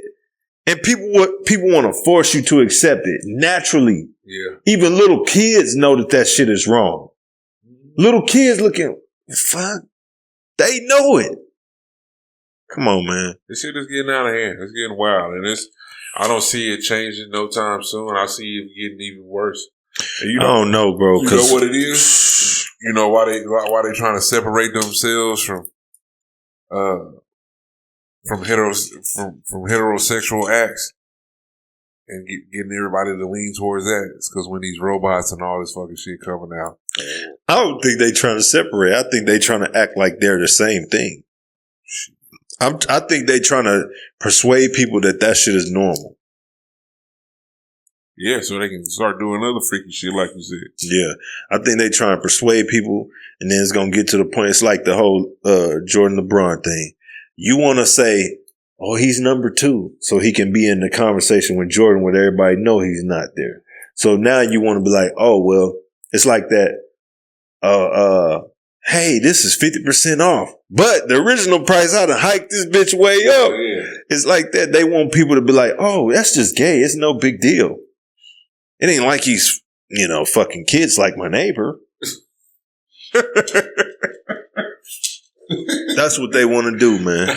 Speaker 1: And people want to force you to accept it naturally.
Speaker 2: Yeah.
Speaker 1: Even little kids know that shit is wrong. Little kids looking, fuck, they know it. Come on, man.
Speaker 2: This shit is getting out of hand. It's getting wild, and I don't see it changing no time soon. I see it getting even worse. And
Speaker 1: I don't know, bro.
Speaker 2: You know what it is? You know why they trying to separate themselves from heterosexual acts and getting everybody to lean towards that. It's because when these robots and all this fucking shit coming out.
Speaker 1: I don't think they trying to separate. I think they trying to act like they're the same thing. I think they trying to persuade people that shit is normal.
Speaker 2: Yeah, so they can start doing other freaky shit like you said.
Speaker 1: Yeah. I think they trying to persuade people, and then it's going to get to the point. It's like the whole Jordan LeBron thing. You want to say, oh, he's number 2, so he can be in the conversation with Jordan when everybody know he's not there. So now you want to be like, oh, well, it's like that. Hey, this is 50% off. But the original price, I done hiked this bitch way up.
Speaker 2: Yeah.
Speaker 1: It's like that. They want people to be like, oh, that's just gay. It's no big deal. It ain't like he's, fucking kids like my neighbor. That's what they want to do, man.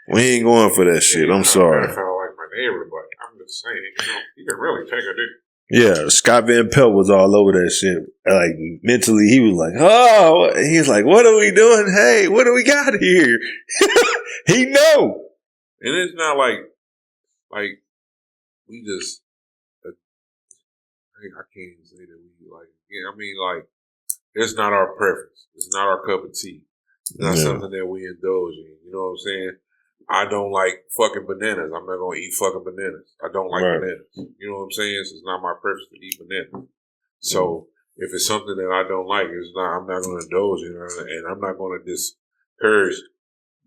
Speaker 1: We ain't going for that shit. I'm sorry.
Speaker 2: I felt like my neighbor, but I'm just saying, you can really take a dick.
Speaker 1: Yeah, Scott Van Pelt was all over that shit. Like, mentally, he was like, oh, he's like, what are we doing? Hey, what do we got here? He know.
Speaker 2: And it's not like we just, I can't even say that we it's not our preference. It's not our cup of tea. It's not something that we indulge in. You know what I'm saying? I don't like fucking bananas. I'm not going to eat fucking bananas. I don't like bananas. You know what I'm saying? So it's not my preference to eat bananas. So if it's something that I don't like, I'm not going to indulge in it, and I'm not going to discourage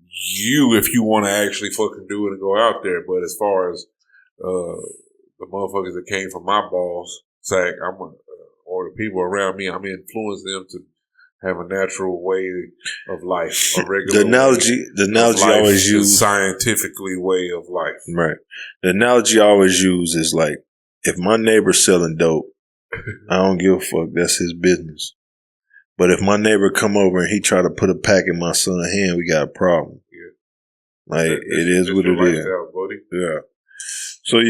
Speaker 2: you if you want to actually fucking do it and go out there. But as far as the motherfuckers that came from my balls sack, or the people around me, I'm influencing them to have a natural way of life, a regular
Speaker 1: the analogy I always use,
Speaker 2: scientifically way of life.
Speaker 1: Right. The analogy I always use is like, if my neighbor's selling dope, I don't give a fuck. That's his business. But if my neighbor come over and he try to put a pack in my son's hand, we got a problem. Yeah. Like, it is what it is. Buddy. Yeah. So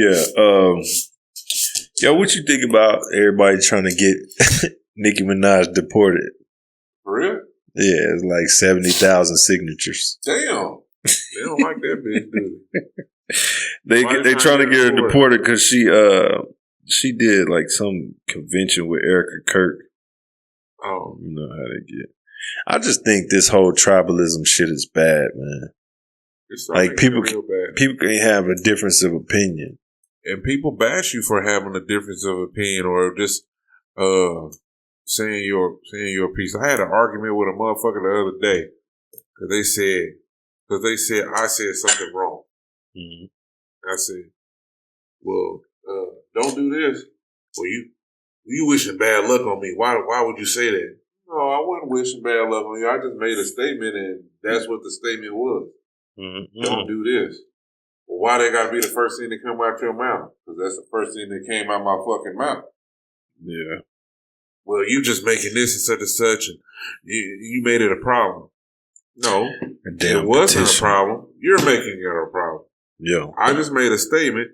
Speaker 1: yeah, what you think about everybody trying to get Nicki Minaj deported?
Speaker 2: For real?
Speaker 1: Yeah, it's like 70,000 signatures.
Speaker 2: Damn. They don't like that bitch, do
Speaker 1: they? They trying to get her deported because she did like some convention with Erica Kirk.
Speaker 2: Oh.
Speaker 1: You know how they get. I just think this whole tribalism shit is bad, man. Like people can have a difference of opinion.
Speaker 2: And people bash you for having a difference of opinion or just saying your piece. I had an argument with a motherfucker the other day because they said I said something wrong.
Speaker 1: Mm-hmm.
Speaker 2: I said, well, don't do this. Well, you wishing bad luck on me. Why would you say that? No, I wasn't wishing bad luck on you. I just made a statement, and that's what the statement was. Mm-hmm. Don't do this. Well, why they got to be the first thing that come out your mouth? Because that's the first thing that came out my fucking mouth.
Speaker 1: Yeah.
Speaker 2: Well, you just making this and such, and you made it a problem. No, it wasn't a problem. You're making it a problem.
Speaker 1: Yeah.
Speaker 2: I just made a statement,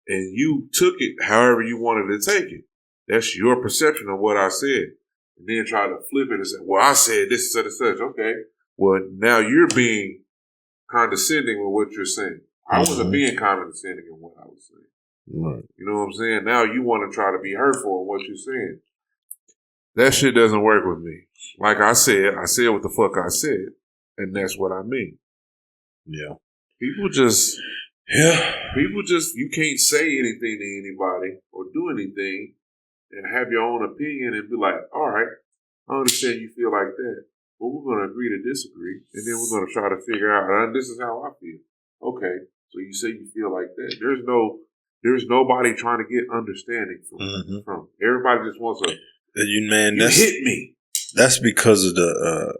Speaker 2: and you took it however you wanted to take it. That's your perception of what I said. And then try to flip it and say, well, I said this and such. Okay. Well, now you're being condescending with what you're saying. I wasn't being condescending in what I was saying.
Speaker 1: Right.
Speaker 2: You know what I'm saying? Now you want to try to be hurtful in what you're saying. That shit doesn't work with me. Like I said what the fuck I said. And that's what I mean.
Speaker 1: Yeah.
Speaker 2: People just, you can't say anything to anybody or do anything and have your own opinion and be like, all right, I understand you feel like that, but we're going to agree to disagree, and then we're going to try to figure out, this is how I feel. Okay, so you say you feel like that. There's nobody trying to get understanding from. Everybody just wants a, you hit me.
Speaker 1: That's because of the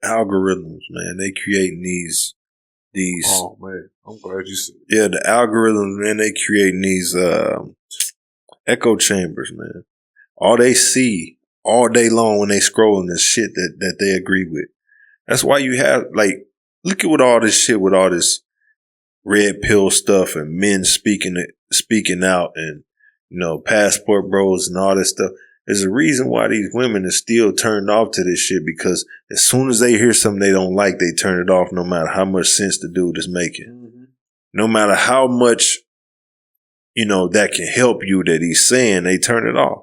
Speaker 1: algorithms, man. They creating these.
Speaker 2: Oh man, I'm glad you said.
Speaker 1: Yeah, the algorithms, man. They creating these echo chambers, man. All they see all day long when they scrolling is shit that they agree with. That's why you have, like, look at what all this shit with all this red pill stuff and men speaking out and, you know, passport bros and all this stuff. There's a reason why these women are still turned off to this shit, because as soon as they hear something they don't like, they turn it off no matter how much sense the dude is making. Mm-hmm. No matter how much, you know, that can help you that he's saying, they turn it off.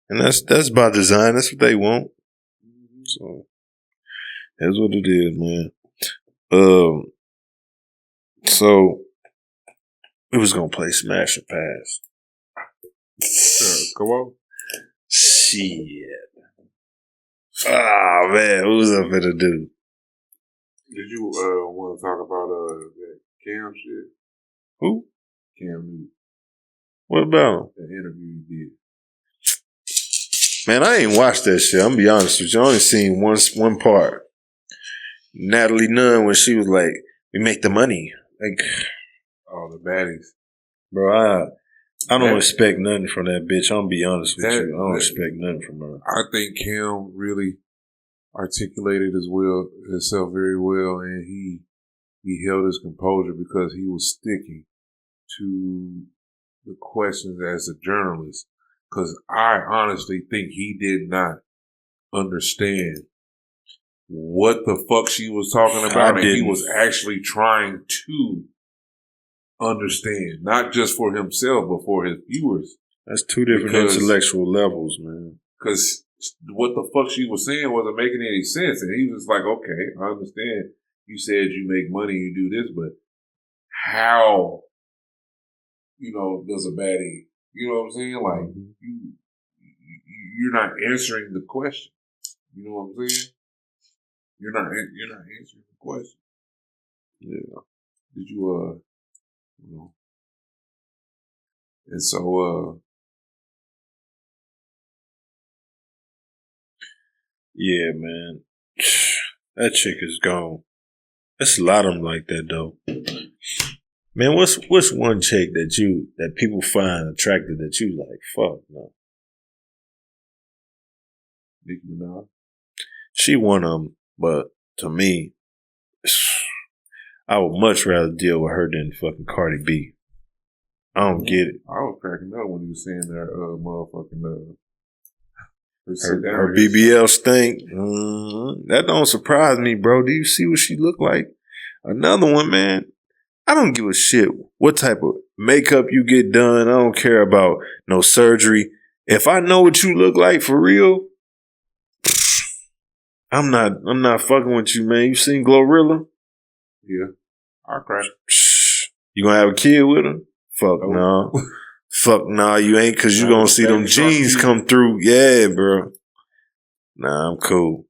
Speaker 1: And that's by design. That's what they want. So that's what it is, man. So we was gonna play Smash or Pass.
Speaker 2: Come on.
Speaker 1: Shit. Ah, man, what was I finna do?
Speaker 2: Did you want to talk about that Cam shit?
Speaker 1: Who?
Speaker 2: Cam Newton.
Speaker 1: What about him?
Speaker 2: The interview he did.
Speaker 1: Man, I ain't watched that shit. I'm gonna be honest with you. I only seen one part. Natalie Nunn, when she was like, "We make the money." Like,
Speaker 2: oh, the baddies.
Speaker 1: Bro, I don't expect nothing from that bitch. I'm gonna be honest with you. I don't expect nothing from her.
Speaker 2: I think Cam really articulated himself very well, and he held his composure because he was sticking to the questions as a journalist. Because I honestly think he did not understand what the fuck she was talking about, and he was actually trying to understand, not just for himself, but for his viewers.
Speaker 1: That's two different intellectual levels, man.
Speaker 2: Because what the fuck she was saying wasn't making any sense. And he was like, okay, I understand. You said you make money, you do this, but how, does a baddie, you know what I'm saying? Like, you're not answering the question. You know what I'm saying? You're not answering the question. Yeah. Did you, and so,
Speaker 1: yeah, man. That chick is gone. There's a lot of them like that, though. Man, what's one chick that people find attractive that you like? Fuck no.
Speaker 2: Nicki Minaj.
Speaker 1: She one of them, but to me, I would much rather deal with her than fucking Cardi B. I don't get it.
Speaker 2: I was cracking up when he was saying that motherfucking
Speaker 1: her BBL stink. That don't surprise me, bro. Do you see what she look like? Another one, man. I don't give a shit what type of makeup you get done. I don't care about no surgery. If I know what you look like for real, I'm not fucking with you, man. You seen Glorilla?
Speaker 2: Yeah. I crack.
Speaker 1: You gonna have a kid with her? Fuck no. Fuck no, you ain't, cause you gonna see them jeans come through. Yeah, bro. Nah, I'm cool.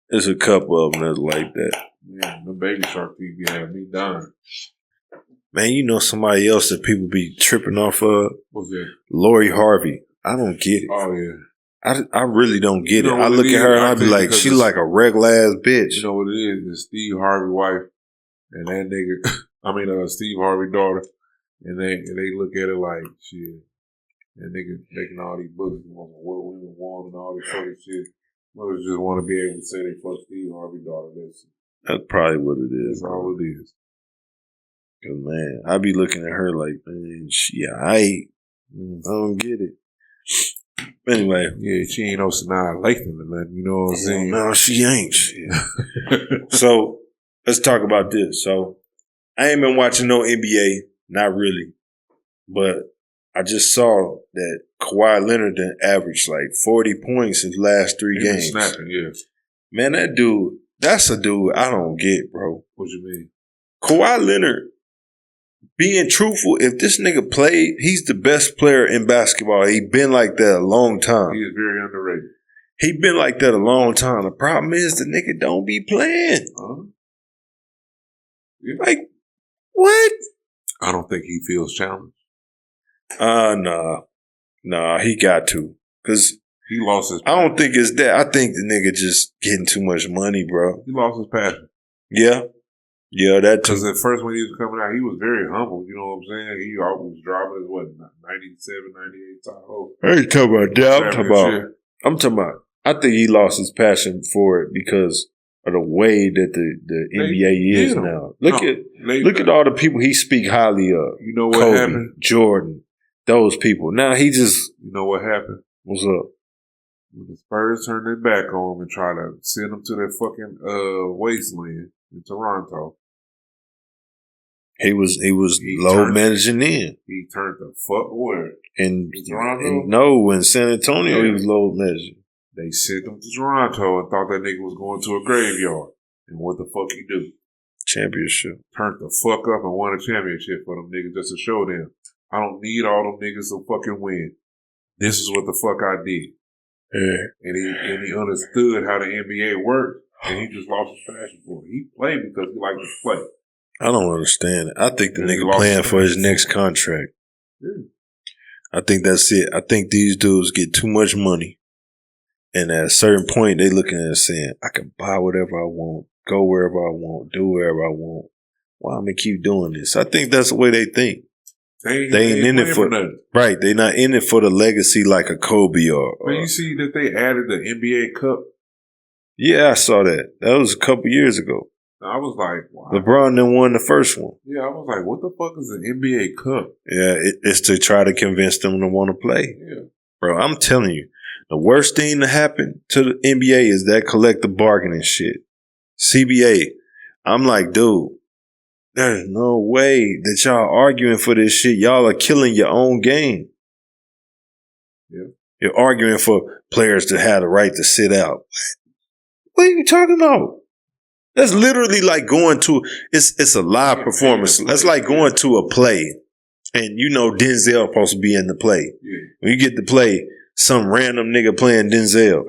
Speaker 1: There's a couple of them that's like that.
Speaker 2: Man, the Baby Shark TV had me dying.
Speaker 1: Man, you know somebody else that people be tripping off of?
Speaker 2: What's that?
Speaker 1: Lori Harvey. I don't get it.
Speaker 2: Oh, yeah.
Speaker 1: I really don't get it. I look at her and I be like, she like a regular ass bitch.
Speaker 2: You know what it is? It's Steve Harvey wife and that nigga, Steve Harvey daughter. And they look at it like, shit, that nigga making all these books and what women want and all this other shit. Mothers just want to be able to say they fuck Steve Harvey daughter.
Speaker 1: That's probably what it is.
Speaker 2: That's all it is.
Speaker 1: Cause man, I be looking at her like, man, I don't get it. Anyway.
Speaker 2: Yeah, she ain't no Sanaa Lathan or nothing, you know what I'm saying?
Speaker 1: No, she ain't. So, let's talk about this. So, I ain't been watching no NBA, not really. But I just saw that Kawhi Leonard averaged like 40 points in the last 3 games.
Speaker 2: Snapping, yeah.
Speaker 1: Man, that dude, that's a dude I don't get, bro.
Speaker 2: What you mean?
Speaker 1: Kawhi Leonard, being truthful, if this nigga played, he's the best player in basketball. He been like that a long time.
Speaker 2: He is very underrated.
Speaker 1: He been like that a long time. The problem is the nigga don't be playing.
Speaker 2: Yeah.
Speaker 1: Like, what?
Speaker 2: I don't think he feels challenged.
Speaker 1: Nah, he got to. Because
Speaker 2: he lost his
Speaker 1: passion. I don't think it's that. I think the nigga just getting too much money, bro.
Speaker 2: He lost his passion.
Speaker 1: Yeah, that too.
Speaker 2: Because at first when he was coming out, he was very humble. You know what I'm saying? He always driving his, 97, 98 Tahoe.
Speaker 1: I ain't talking about that. I'm talking about, I think he lost his passion for it because of the way that the NBA is now. Look at all the people he speak highly of.
Speaker 2: You know what
Speaker 1: Kobe,
Speaker 2: happened?
Speaker 1: Jordan, those people. Now he just...
Speaker 2: You know what happened?
Speaker 1: What's up?
Speaker 2: When the Spurs turned their back on him and tried to send him to their fucking wasteland in Toronto.
Speaker 1: He was low managing in.
Speaker 2: He turned the fuck away.
Speaker 1: In Toronto? In San Antonio, he was low managing.
Speaker 2: They sent him to Toronto and thought that nigga was going to a graveyard. And what the fuck he do?
Speaker 1: Championship.
Speaker 2: Turned the fuck up and won a championship for them niggas just to show them. I don't need all them niggas to fucking win. This is what the fuck I did.
Speaker 1: Yeah.
Speaker 2: And he understood how the NBA worked, and he just lost his passion for it. He played because he liked to play.
Speaker 1: I don't understand it. I think the nigga playing for his next contract.
Speaker 2: Yeah.
Speaker 1: I think that's it. I think these dudes get too much money. And at a certain point, they looking at it saying, I can buy whatever I want, go wherever I want, do wherever I want. Why am I keep doing this? I think that's the way they think. They ain't in it for nothing. Right. They not in it for the legacy like a Kobe or.
Speaker 2: But you see that they added the NBA Cup.
Speaker 1: Yeah, I saw that. That was a couple years ago.
Speaker 2: I was like, wow.
Speaker 1: LeBron then won the first one.
Speaker 2: Yeah, I was like, what the fuck is an NBA Cup?
Speaker 1: Yeah, it's to try to convince them to want to play.
Speaker 2: Yeah.
Speaker 1: Bro, I'm telling you, the worst thing to happen to the NBA is that collective bargaining shit. CBA. I'm like, dude, there's no way that y'all arguing for this shit. Y'all are killing your own game.
Speaker 2: Yeah.
Speaker 1: You're arguing for players to have the right to sit out. What are you talking about? That's literally like going to, it's a live performance. That's like going to a play. And you know Denzel supposed to be in the play.
Speaker 2: Yeah.
Speaker 1: When you get to play, some random nigga playing Denzel.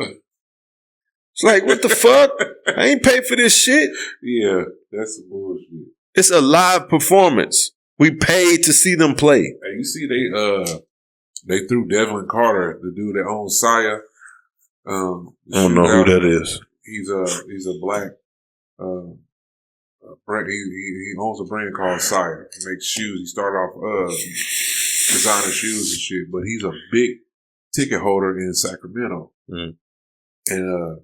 Speaker 1: It's like, what the fuck? I ain't paid for this shit.
Speaker 2: Yeah, that's some bullshit.
Speaker 1: It's a live performance. We paid to see them play.
Speaker 2: Hey, you see they threw Devlin Carter, the dude that owns Saya.
Speaker 1: I don't know who that is.
Speaker 2: He's a black brand. He owns a brand called Saya. He makes shoes. He started off designer shoes and shit, but he's a big ticket holder in Sacramento.
Speaker 1: Mm.
Speaker 2: And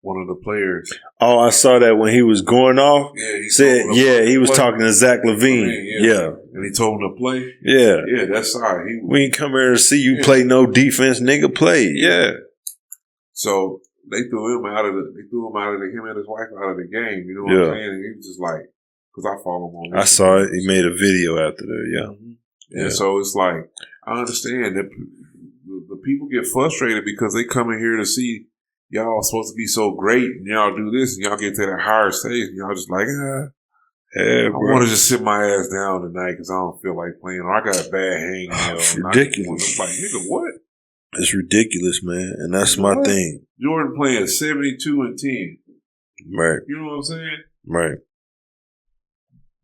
Speaker 2: one of the players.
Speaker 1: Oh, I saw that when he was going off.
Speaker 2: Yeah,
Speaker 1: he was talking to Zach LaVine. Yeah.
Speaker 2: And he told him to play.
Speaker 1: Yeah.
Speaker 2: Yeah, that's how
Speaker 1: we ain't come here to see you play no defense, nigga. Play. Yeah.
Speaker 2: So they threw him out of him and his wife out of the game. You know what I'm saying? And he was just like, because I follow him on Instagram.
Speaker 1: I saw it. He made a video after that. Yeah.
Speaker 2: Mm-hmm. And so it's like, I understand that the people get frustrated because they come in here to see y'all supposed to be so great and y'all do this and y'all get to that higher stage and y'all just like, I want to just sit my ass down tonight because I don't feel like playing or I got a bad hang.
Speaker 1: It's ridiculous.
Speaker 2: I'm like, nigga, what?
Speaker 1: It's ridiculous, man. And that's my thing.
Speaker 2: Jordan playing 72 and 10.
Speaker 1: Right.
Speaker 2: You know what I'm saying?
Speaker 1: Right.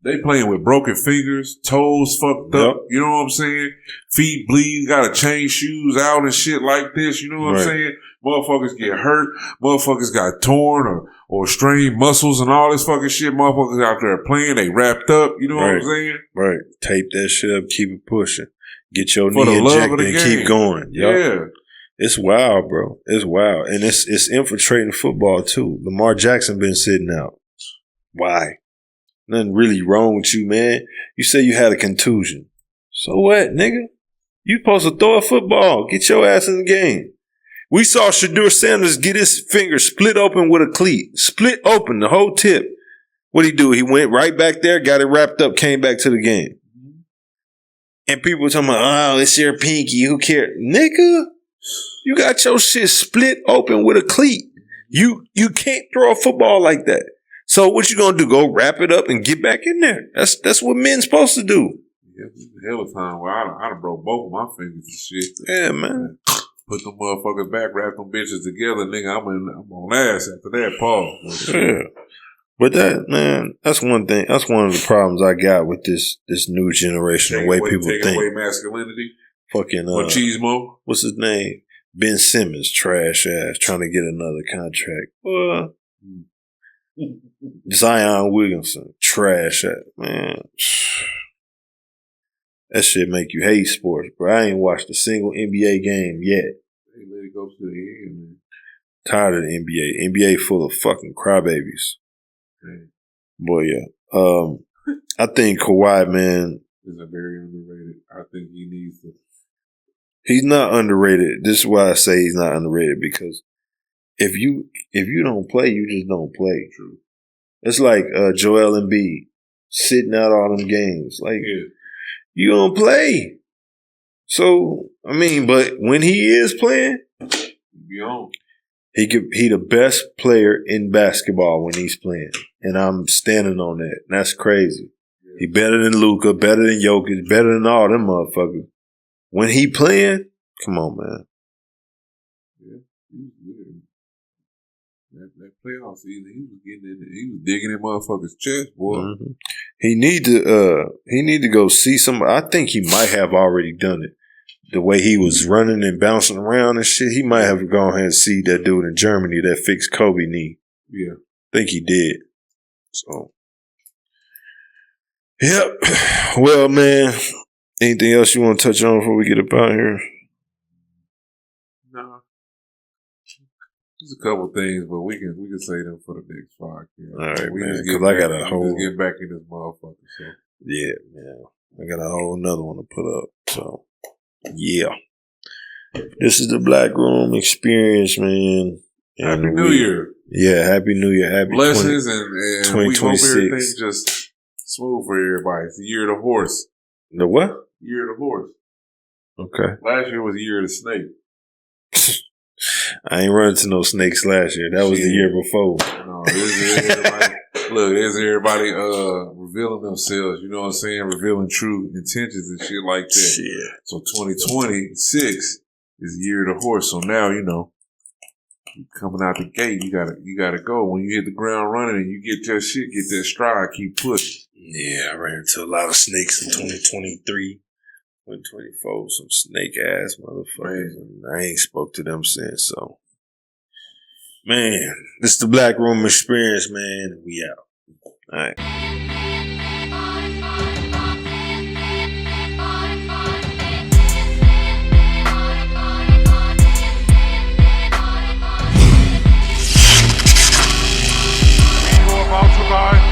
Speaker 2: They playing with broken fingers, toes fucked up. You know what I'm saying? Feet bleed, gotta change shoes out and shit like this. You know what I'm saying? Motherfuckers get hurt. Motherfuckers got torn or strained muscles and all this fucking shit. Motherfuckers out there playing, they wrapped up. You know what I'm saying?
Speaker 1: Right. Tape that shit up, keep it pushing. Get your knee injected and keep going.
Speaker 2: Yeah.
Speaker 1: It's wild, bro. It's wild. And it's infiltrating football too. Lamar Jackson been sitting out. Why? Nothing really wrong with you, man. You say you had a contusion. So what, nigga? You supposed to throw a football. Get your ass in the game. We saw Shedeur Sanders get his finger split open with a cleat. Split open, the whole tip. What'd he do? He went right back there, got it wrapped up, came back to the game. And people were talking about, oh, it's your pinky. Who cares? Nigga, you got your shit split open with a cleat. You can't throw a football like that. So what you gonna do? Go wrap it up and get back in there. That's what men's supposed to do.
Speaker 2: Yeah, hell of time where I done broke both of my fingers and shit.
Speaker 1: Yeah, man.
Speaker 2: Put them motherfuckers back, wrap them bitches together, nigga. I'm on ass after that, Paul.
Speaker 1: Yeah. But that's one thing. That's one of the problems I got with this new generation. The way people think.
Speaker 2: Taking away masculinity.
Speaker 1: Fucking
Speaker 2: machismo.
Speaker 1: What's his name? Ben Simmons, trash ass, trying to get another contract. Zion Williamson, trash ass, man. That shit make you hate sports, bro. I ain't watched a single NBA game yet.
Speaker 2: They let it go to the end, man.
Speaker 1: Tired of the NBA. NBA full of fucking crybabies.
Speaker 2: Man.
Speaker 1: Boy, yeah. I think Kawhi, man,
Speaker 2: is a very underrated. I think he needs to.
Speaker 1: He's not underrated. This is why I say he's not underrated, because if you don't play, you just don't play.
Speaker 2: True.
Speaker 1: It's like Joel Embiid sitting out all them games. Like, you don't play. So, I mean, but when he is playing,
Speaker 2: be on.
Speaker 1: He the best player in basketball when he's playing. And I'm standing on that. And that's crazy. Yeah. He better than Luka, better than Jokic, better than all them motherfuckers. When he playing, come on, man.
Speaker 2: Yeah, he was good. That playoff season, he was digging in motherfuckers' chest, boy.
Speaker 1: Mm-hmm. He need to go see somebody. I think he might have already done it. The way he was running and bouncing around and shit, he might have gone ahead and see that dude in Germany that fixed Kobe knee.
Speaker 2: Yeah.
Speaker 1: I think he did. So, yep. Well, man, anything else you want to touch on before we get up out here?
Speaker 2: No. There's a couple things, but we can say them for the next podcast.
Speaker 1: All right, man. Because I got a whole
Speaker 2: get back in this motherfucker. So.
Speaker 1: Yeah, man. I got a whole another one to put up. So, yeah. This is the Black Room Experience, man.
Speaker 2: And Happy New Year.
Speaker 1: Yeah, Happy New Year. Happy
Speaker 2: blessings and 2026. We hope everything's just smooth for everybody. It's the year of the horse.
Speaker 1: The what?
Speaker 2: Year of the horse.
Speaker 1: Okay.
Speaker 2: Last year was the year of the snake.
Speaker 1: I ain't run into no snakes last year. That was the year before.
Speaker 2: No, there's everybody revealing themselves, you know what I'm saying? Revealing true intentions and shit like that.
Speaker 1: Shit.
Speaker 2: So 2026 is the year of the horse. So now, you know, coming out the gate, you gotta go. When you hit the ground running and you get your shit, get that stride, keep pushing.
Speaker 1: Yeah, I ran into a lot of snakes in 2023. 2024, some snake ass motherfuckers. And I ain't spoke to them since, so. Man, this is the Black Room Experience, man. We out. All right.
Speaker 3: We are about to ride